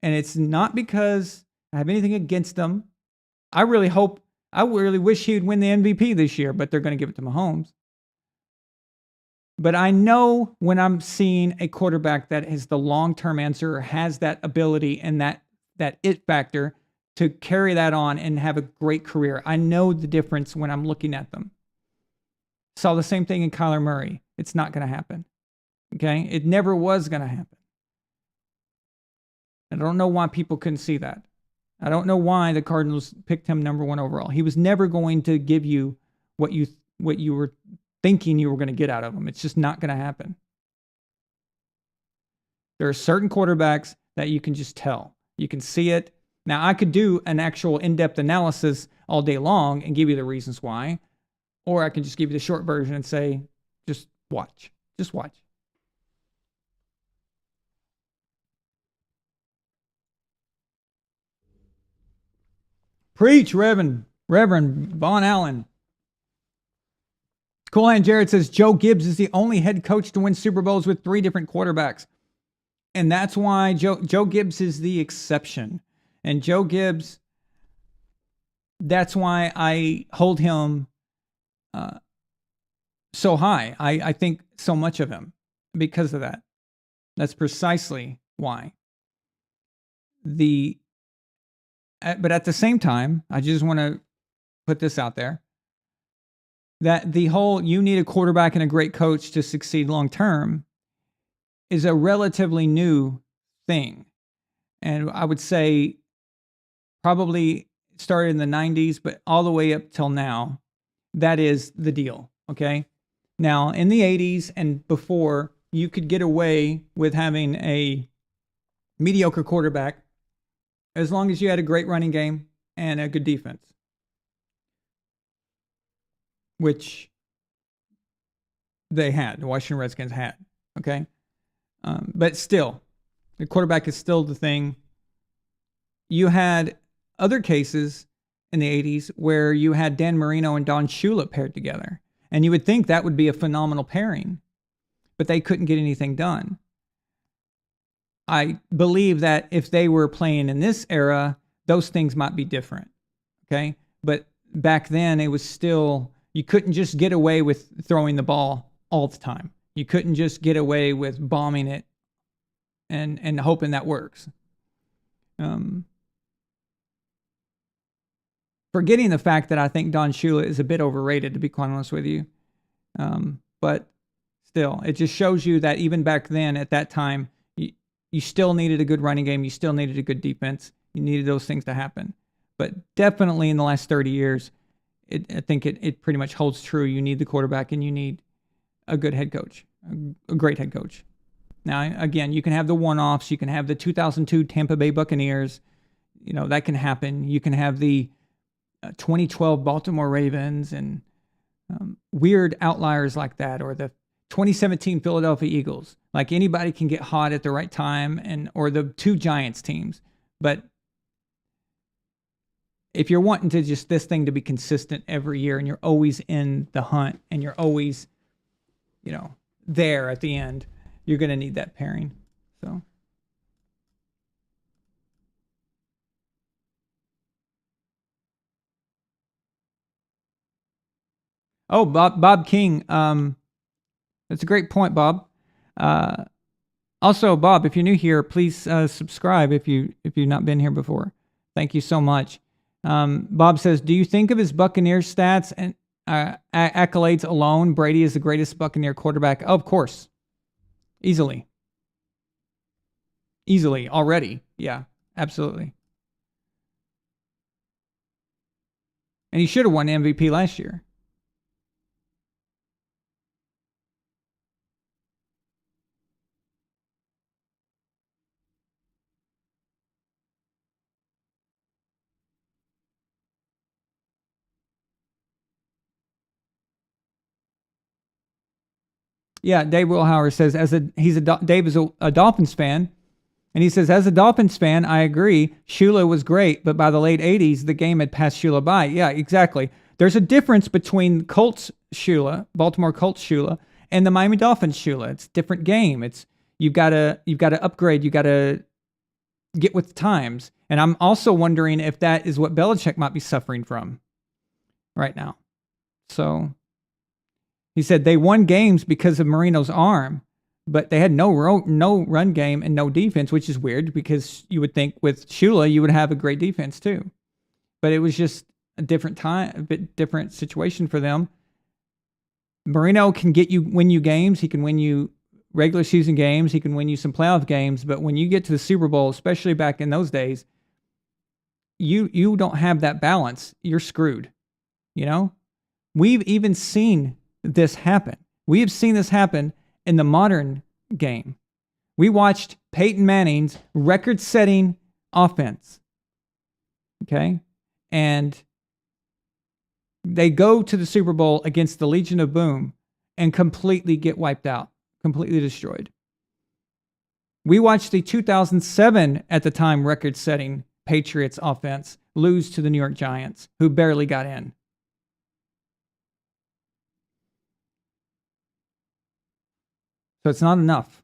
And it's not because I have anything against him. I really wish he would win the MVP this year, but they're going to give it to Mahomes. But I know when I'm seeing a quarterback that is the long-term answer or has that ability and that it factor to carry that on and have a great career. I know the difference when I'm looking at them. Saw the same thing in Kyler Murray. It's not going to happen. Okay? It never was going to happen. I don't know why people couldn't see that. I don't know why the Cardinals picked him number 1 overall. He was never going to give you what you were thinking you were going to get out of him. It's just not going to happen. There are certain quarterbacks that you can just tell. You can see it. Now, I could do an actual in-depth analysis all day long and give you the reasons why. Or I can just give you the short version and say, just watch. Just watch. Preach, Reverend VonAllen. Cool Hand Jared says Joe Gibbs is the only head coach to win Super Bowls with 3 different quarterbacks. And that's why Joe Gibbs is the exception. And Joe Gibbs, that's why I hold him so high. I think so much of him because of that. That's precisely why. But at the same time, I just want to put this out there, that the whole you need a quarterback and a great coach to succeed long term is a relatively new thing. And I would say probably started in the 90s, but all the way up till now, that is the deal, okay? Now, in the 80s and before, you could get away with having a mediocre quarterback as long as you had a great running game and a good defense, which they had, the Washington Redskins had, okay? But still, the quarterback is still the thing. You had other cases in the 80s where you had Dan Marino and Don Shula paired together, and you would think that would be a phenomenal pairing, but they couldn't get anything done. I believe that if they were playing in this era, those things might be different, okay? But back then, it was still, you couldn't just get away with throwing the ball all the time. You couldn't just get away with bombing it and hoping that works. Forgetting the fact that I think Don Shula is a bit overrated, to be quite honest with you. But still, it just shows you that even back then, at that time, you still needed a good running game. You still needed a good defense. You needed those things to happen. But definitely in the last 30 years, I think it pretty much holds true. You need the quarterback and you need a good head coach, a great head coach. Now, again, you can have the one-offs. You can have the 2002 Tampa Bay Buccaneers. You know, that can happen. You can have the 2012 Baltimore Ravens and weird outliers like that, or the 2017 Philadelphia Eagles. Like, anybody can get hot at the right time, or the 2 Giants teams. But if you're wanting to just this thing to be consistent every year, and you're always in the hunt, and you're always, you know, there at the end, you're going to need that pairing. So. Oh, Bob King. That's a great point, Bob. Also, Bob, if you're new here, please subscribe if you've not been here before. Thank you so much. Bob says, do you think of his Buccaneers stats and accolades alone, Brady is the greatest Buccaneer quarterback? Oh, of course. Easily already. Yeah, absolutely. And he should have won MVP last year. Yeah, Dave Wilhauer says, Dave is a Dolphins fan, and he says, as a Dolphins fan, I agree, Shula was great, but by the late 80s, the game had passed Shula by. Yeah, exactly. There's a difference between Colts Shula, Baltimore Colts Shula, and the Miami Dolphins Shula. It's a different game. It's you've got to upgrade, you got to get with the times. And I'm also wondering if that is what Belichick might be suffering from right now. So he said they won games because of Marino's arm, but they had no run game and no defense, which is weird because you would think with Shula you would have a great defense too. But it was just a different time, a bit different situation for them. Marino can win you games. He can win you regular season games. He can win you some playoff games. But when you get to the Super Bowl, especially back in those days, you don't have that balance. You're screwed. You know, we've even seen this happen. We have seen this happen in the modern game. We watched Peyton Manning's record-setting offense. Okay? And they go to the Super Bowl against the Legion of Boom and completely get wiped out, completely destroyed. We watched the 2007, at the time, record-setting Patriots offense lose to the New York Giants, who barely got in. So it's not enough.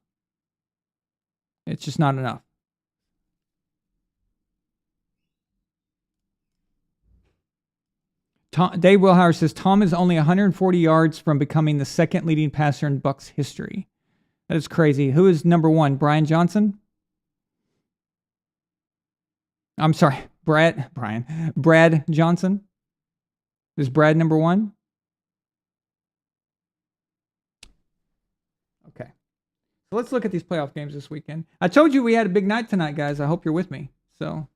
It's just not enough. Dave Wilhauer says, Tom is only 140 yards from becoming the second leading passer in Bucs history. That is crazy. Who is number one? Brian Johnson? I'm sorry, Brad Johnson? Is Brad number one? Okay. So let's look at these playoff games this weekend. I told you we had a big night tonight, guys. I hope you're with me. So.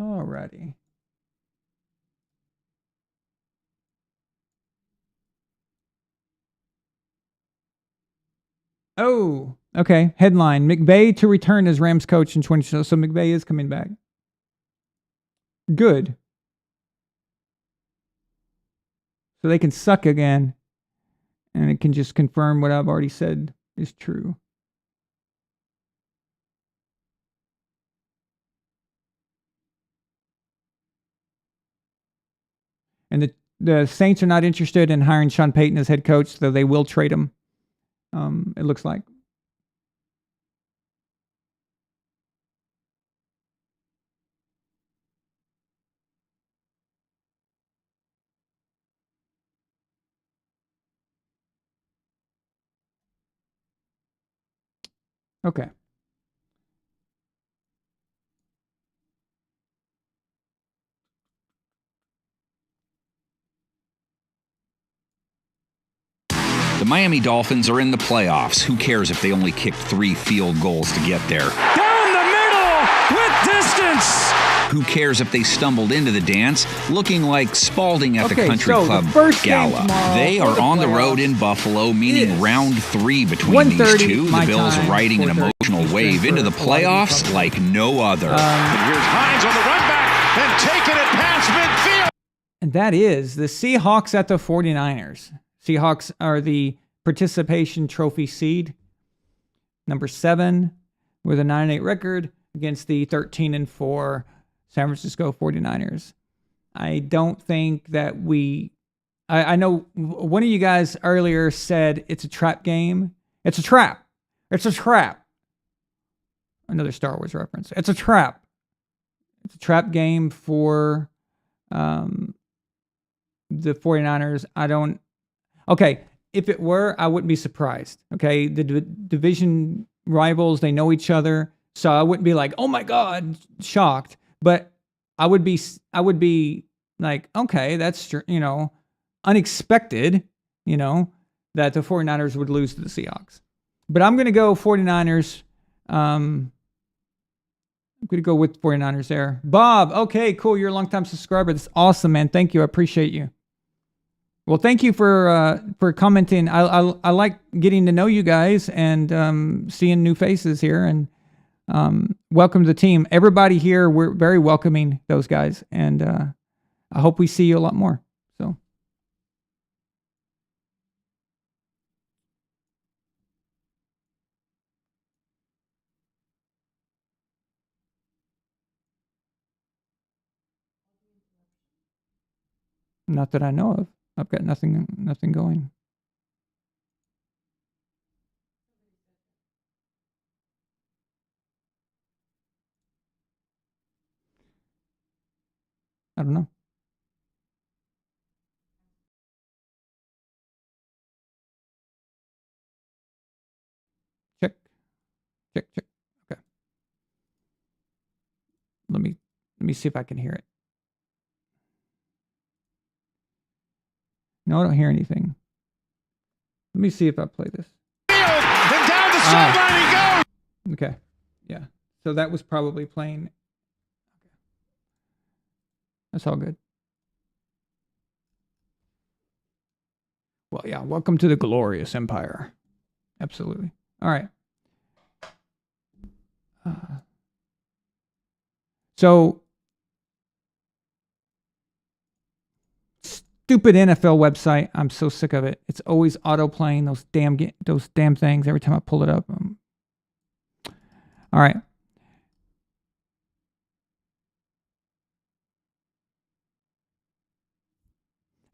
Alrighty. Oh, okay. Headline: McVay to return as Rams coach in 2020. So McVay is coming back. Good. So they can suck again, and it can just confirm what I've already said is true. And the Saints are not interested in hiring Sean Payton as head coach, though they will trade him. It looks like. Okay. The Miami Dolphins are in the playoffs. Who cares if they only kicked 3 field goals to get there? Down the middle, with distance. Who cares if they stumbled into the dance looking like Spalding at the country so club the first game gala? tomorrow They for are the on the playoffs road in Buffalo, meaning is round 3 between these 1:30 two. The my Bills time, riding an 4:30 emotional wave into the for a lot of you playoffs probably. like no other. And here's Hines on the run back and taking it past midfield. And that is the Seahawks at the 49ers. Seahawks are the participation trophy seed, number 7, with a 9-8 record against the 13-4 San Francisco 49ers. I don't think that I know one of you guys earlier said it's a trap game. It's a trap. It's a trap. Another Star Wars reference. It's a trap. It's a trap game for the 49ers. Okay, if it were, I wouldn't be surprised. Okay, the division rivals, they know each other. So I wouldn't be like, oh my God, shocked. But I would be like, okay, that's, unexpected, that the 49ers would lose to the Seahawks. But I'm going to go 49ers. I'm going to go with 49ers there. Bob, okay, cool. You're a longtime subscriber. That's awesome, man. Thank you. I appreciate you. Well, thank you for commenting. I like getting to know you guys and seeing new faces here. And welcome to the team. Everybody here, we're very welcoming, those guys. And I hope we see you a lot more. So. Not that I know of. I've got nothing going. I don't know. Check. Okay. Let me see if I can hear it. No, I don't hear anything. Let me see if I play this. And down the sideline he goes. Okay. Yeah. So that was probably playing. That's all good. Well, yeah. Welcome to the glorious empire. Absolutely. All right. So stupid NFL website. I'm so sick of it. It's always auto playing those damn things every time I pull it up. All right.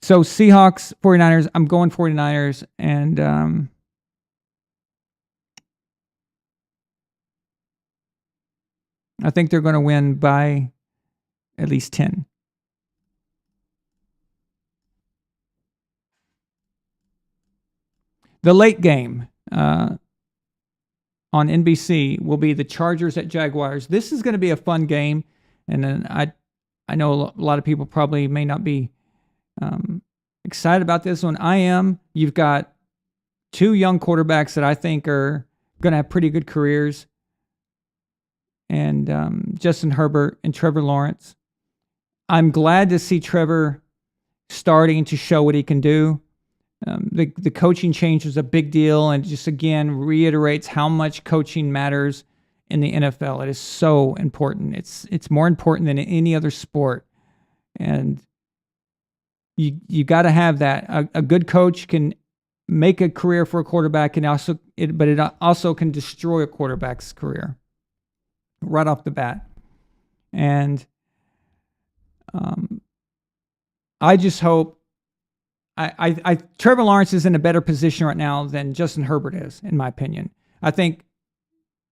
So Seahawks, 49ers. I'm going 49ers, and I think they're going to win by at least 10. The late game on NBC will be the Chargers at Jaguars. This is going to be a fun game, and then I know a lot of people probably may not be excited about this one. I am. You've got 2 young quarterbacks that I think are going to have pretty good careers, and Justin Herbert and Trevor Lawrence. I'm glad to see Trevor starting to show what he can do. The coaching change was a big deal, and just again reiterates how much coaching matters in the NFL. It is so important. It's more important than any other sport, and you got to have that. A good coach can make a career for a quarterback, and but it also can destroy a quarterback's career right off the bat. And I just hope. Trevor Lawrence is in a better position right now than Justin Herbert is, in my opinion. I think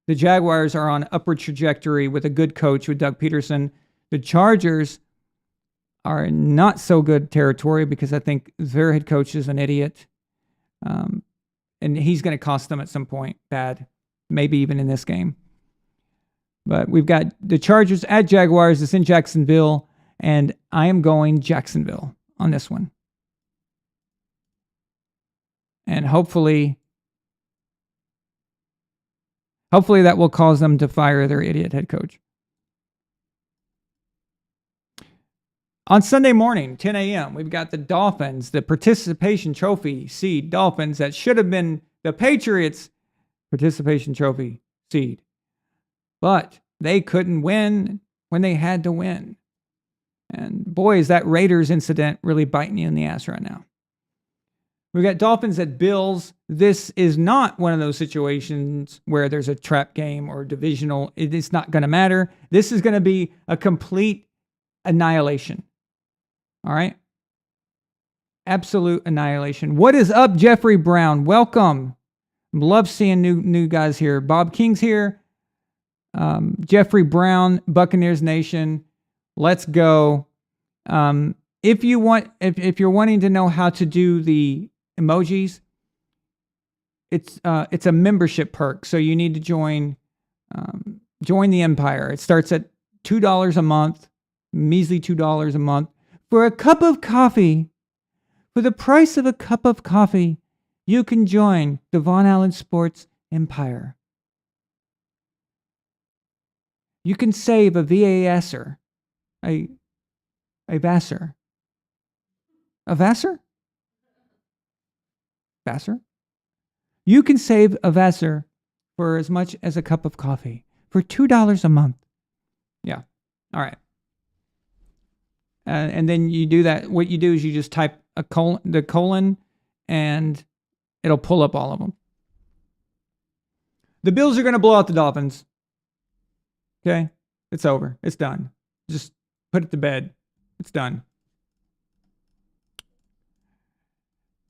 the Jaguars are on an upward trajectory with a good coach, with Doug Peterson. The Chargers are in not so good territory because I think their head coach is an idiot. And he's going to cost them at some point bad, maybe even in this game. But we've got the Chargers at Jaguars. It's in Jacksonville, and I am going Jacksonville on this one. And hopefully that will cause them to fire their idiot head coach. On Sunday morning, 10 a.m., we've got the Dolphins, the participation trophy seed Dolphins that should have been the Patriots participation trophy seed. But they couldn't win when they had to win. And boy, is that Raiders incident really biting you in the ass right now. We got Dolphins at Bills. This is not one of those situations where there's a trap game or divisional. It's not going to matter. This is going to be a complete annihilation. All right? Absolute annihilation. What is up, Jeffrey Brown? Welcome. Love seeing new guys here. Bob King's here. Jeffrey Brown, Buccaneers Nation. Let's go. If you're wanting to know how to do the emojis, it's a membership perk. So you need to join the Empire. It starts at $2 a month, measly $2 a month for a cup of coffee. For the price of a cup of coffee, you can join the VonAllen Sports Empire. You can save a VASer. A VASer. A VASer? VASer? You can save a VASer for as much as a cup of coffee for $2 a month. Yeah. All right. And then you do that. What you do is you just type the colon and it'll pull up all of them. The Bills are going to blow out the Dolphins. Okay? It's over. It's done. Just put it to bed. It's done.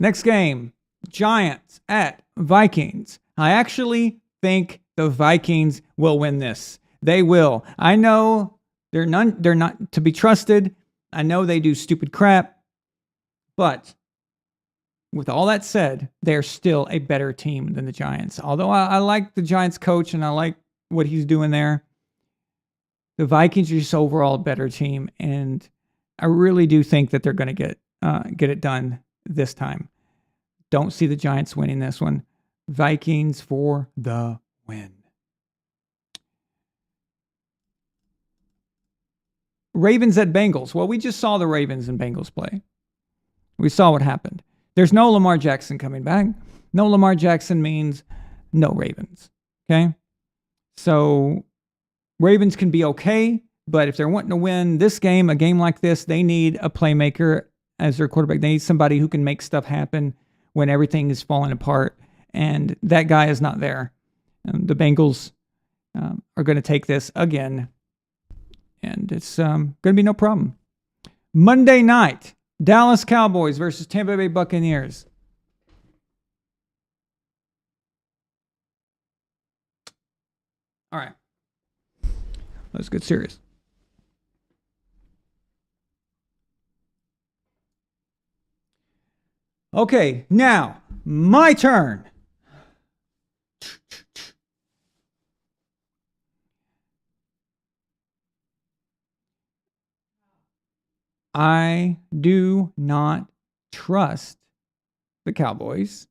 Next game, Giants at Vikings. I actually think the Vikings will win this. They will. I know they're not to be trusted. I know they do stupid crap. But with all that said, they're still a better team than the Giants. Although I like the Giants coach and I like what he's doing there, the Vikings are just overall a better team, and I really do think that they're going to get it done this time. Don't see the Giants winning this one. Vikings for the win. Ravens at Bengals. Well, we just saw the Ravens and Bengals play. We saw what happened. There's no Lamar Jackson coming back. No Lamar Jackson means no Ravens. Okay? So Ravens can be okay, but if they're wanting to win this game, a game like this, they need a playmaker as their quarterback. They need somebody who can make stuff happen when everything is falling apart, and that guy is not there. The Bengals are going to take this again, and it's going to be no problem. Monday night, Dallas Cowboys versus Tampa Bay Buccaneers. All right. Let's get serious. Okay, now, my turn. I do not trust the Cowboys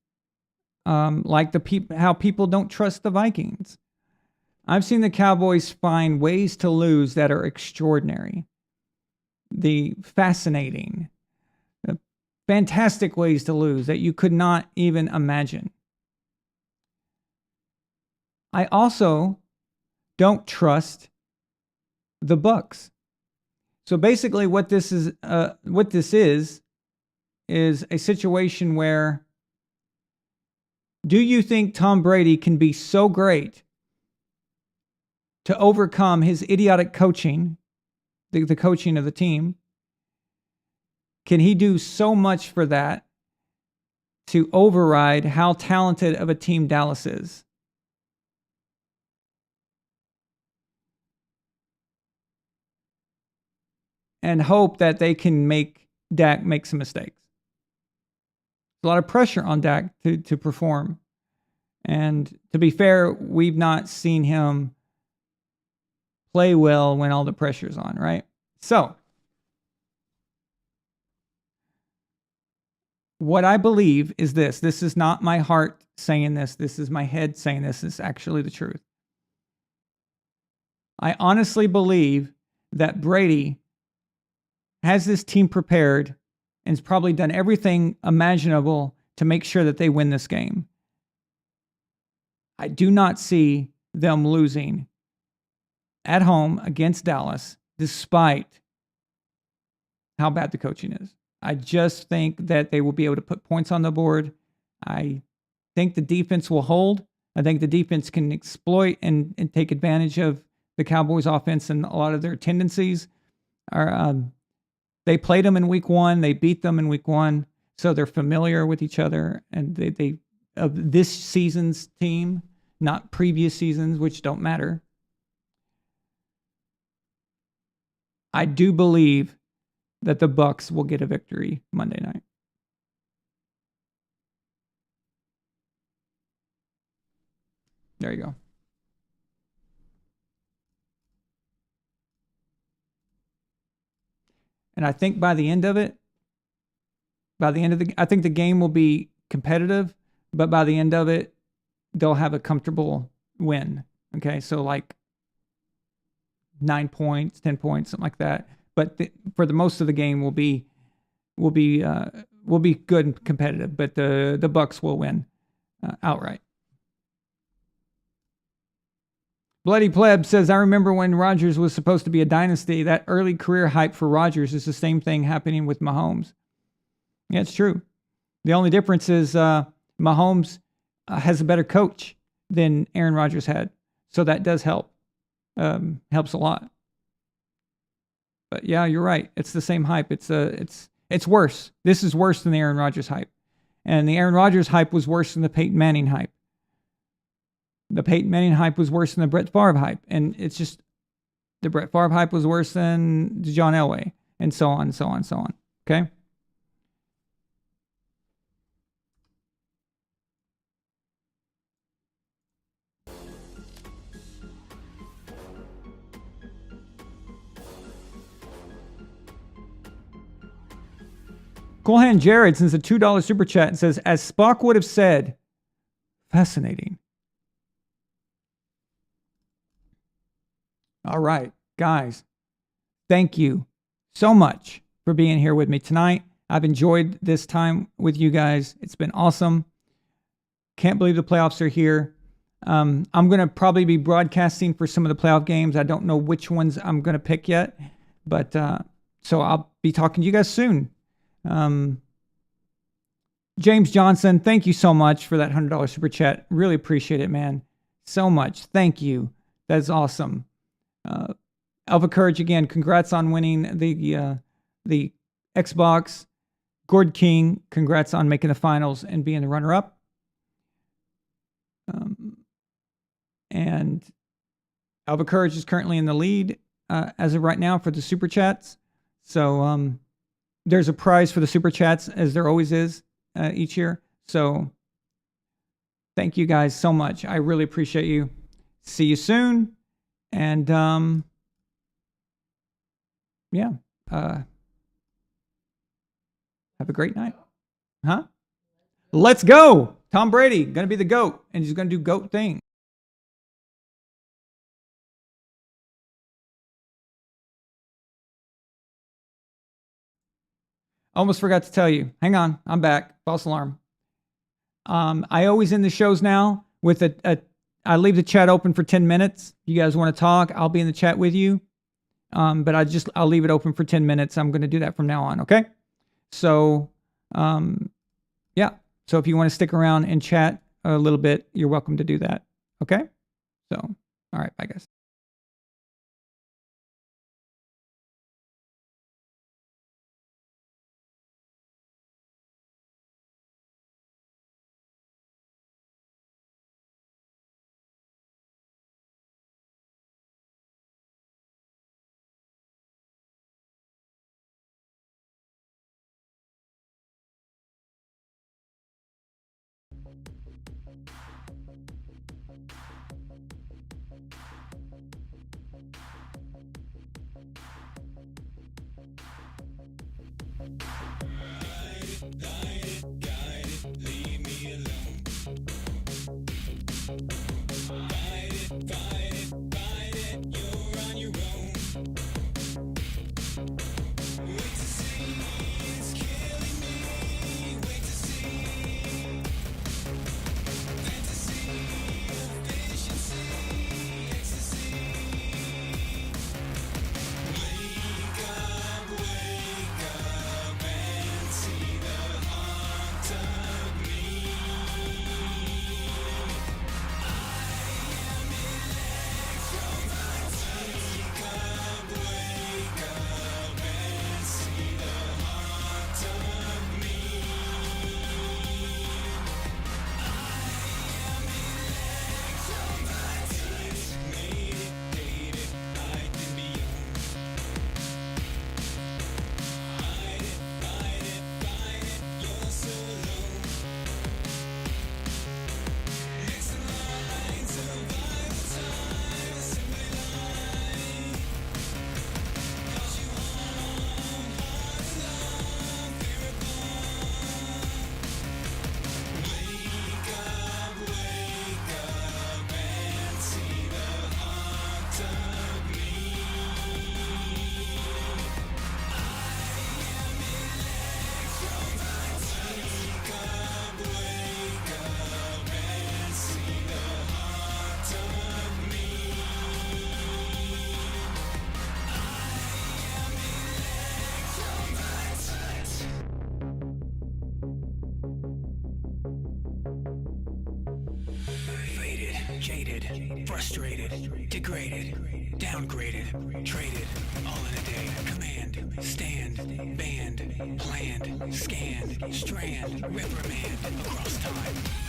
like how people don't trust the Vikings. I've seen the Cowboys find ways to lose that are extraordinary. The fascinating, fantastic ways to lose that you could not even imagine. I also don't trust the Bucs. So basically what this is a situation where, do you think Tom Brady can be so great to overcome his idiotic coaching, the coaching of the team? Can he do so much for that to override how talented of a team Dallas is? And hope that they can make Dak make some mistakes. There's a lot of pressure on Dak to perform. And to be fair, we've not seen him play well when all the pressure's on, right? So, what I believe is this. This is not my heart saying this. This is my head saying this. This is actually the truth. I honestly believe that Brady has this team prepared and has probably done everything imaginable to make sure that they win this game. I do not see them losing at home against Dallas, despite how bad the coaching is. I just think that they will be able to put points on the board. I think the defense will hold. I think the defense can exploit and take advantage of the Cowboys offense and a lot of their tendencies. They played them in week 1. They beat them in week 1. So they're familiar with each other. And they of this season's team, not previous seasons, which don't matter. I do believe that the Bucs will get a victory Monday night. There you go. And I think by the end of it, I think the game will be competitive, but by the end of it, they'll have a comfortable win. Okay, so like 9 points, 10 points, something like that. But for the most of the game, will be good and competitive. But the Bucs will win outright. Bloody Pleb says, I remember when Rodgers was supposed to be a dynasty. That early career hype for Rodgers is the same thing happening with Mahomes. Yeah, it's true. The only difference is Mahomes has a better coach than Aaron Rodgers had. So that does help. Helps a lot. But yeah, you're right. It's the same hype. It's worse. This is worse than the Aaron Rodgers hype. And the Aaron Rodgers hype was worse than the Peyton Manning hype. The Peyton Manning hype was worse than the Brett Favre hype. And it's just, the Brett Favre hype was worse than the John Elway. And so on, and so on, and so on. Okay? Coolhand Jared sends a $2 super chat and says, as Spock would have said, fascinating. All right, guys, thank you so much for being here with me tonight. I've enjoyed this time with you guys. It's been awesome. Can't believe the playoffs are here. I'm going to probably be broadcasting for some of the playoff games. I don't know which ones I'm going to pick yet, but so I'll be talking to you guys soon. James Johnson, thank you so much for that $100 super chat. Really appreciate it, man. So much. Thank you. That's awesome. Alpha Courage again. Congrats on winning the Xbox. Gord King, congrats on making the finals and being the runner-up. And Alpha Courage is currently in the lead as of right now for the super chats. So there's a prize for the super chats, as there always is each year. So thank you guys so much. I really appreciate you. See you soon. And yeah, have a great night. Huh? Let's go. Tom Brady, going to be the GOAT, and he's going to do GOAT things. Almost forgot to tell you. Hang on. I'm back. False alarm. I always end the shows now with I leave the chat open for 10 minutes. You guys want to talk? I'll be in the chat with you. But I'll leave it open for 10 minutes. I'm going to do that from now on. Okay. So, yeah. So if you want to stick around and chat a little bit, you're welcome to do that. Okay. So, all right. Bye guys. frustrated, degraded, downgraded, traded, all in a day. Command, stand, banned, planned, scanned, strand, reprimand, across time.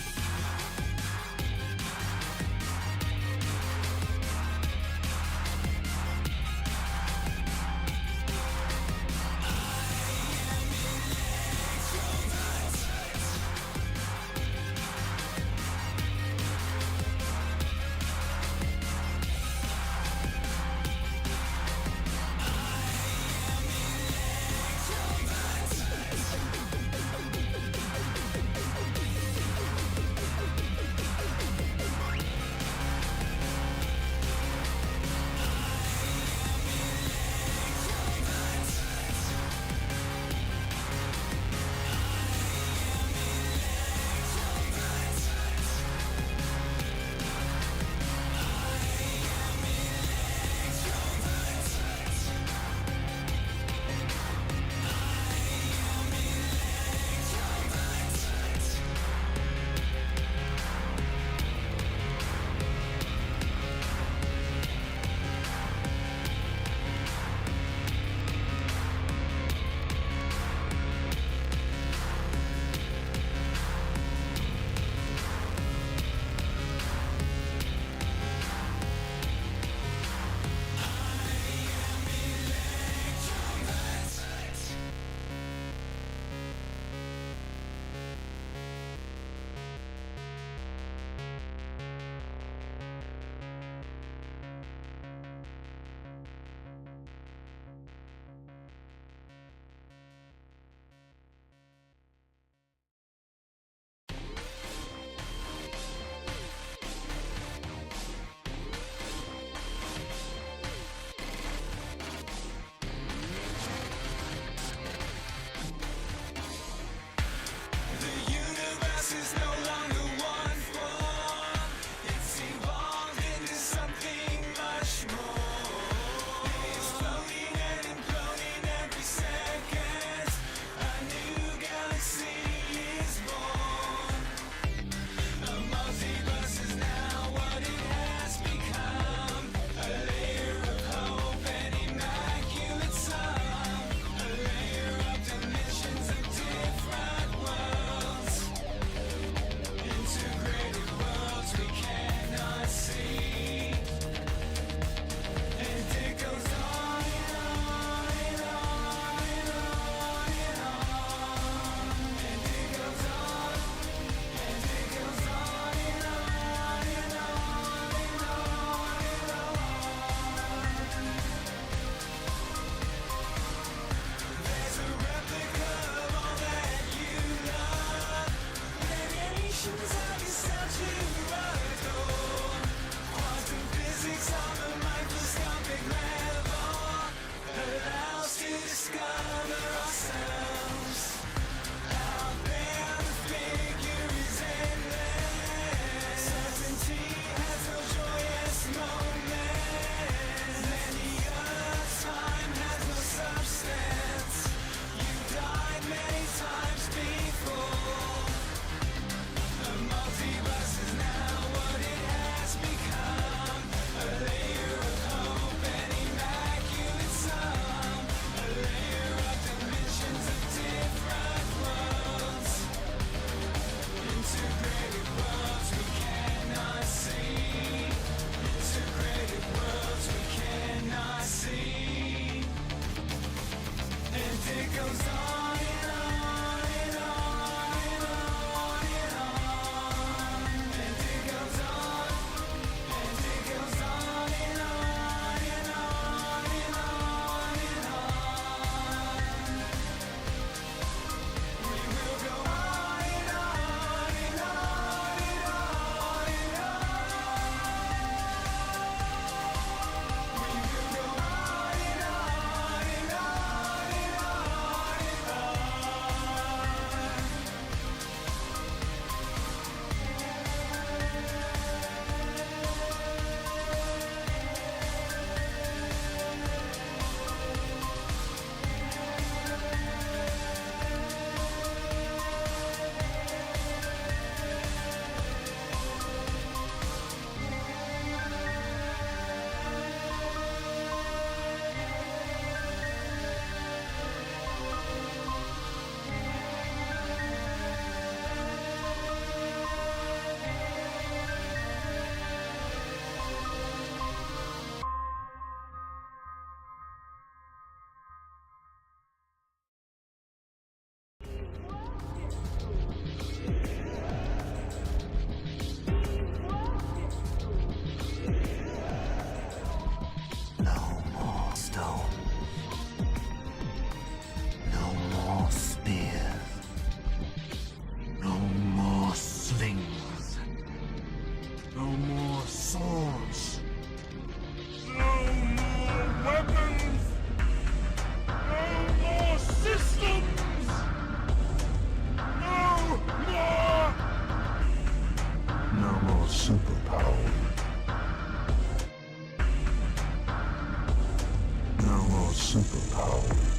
superpowers.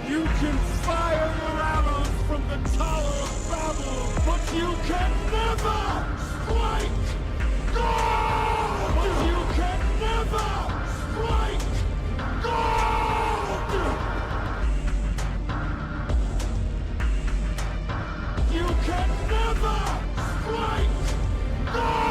You can fire your arrows from the Tower of Babel, but you can never strike gold! But you can never strike gold! You can never strike gold!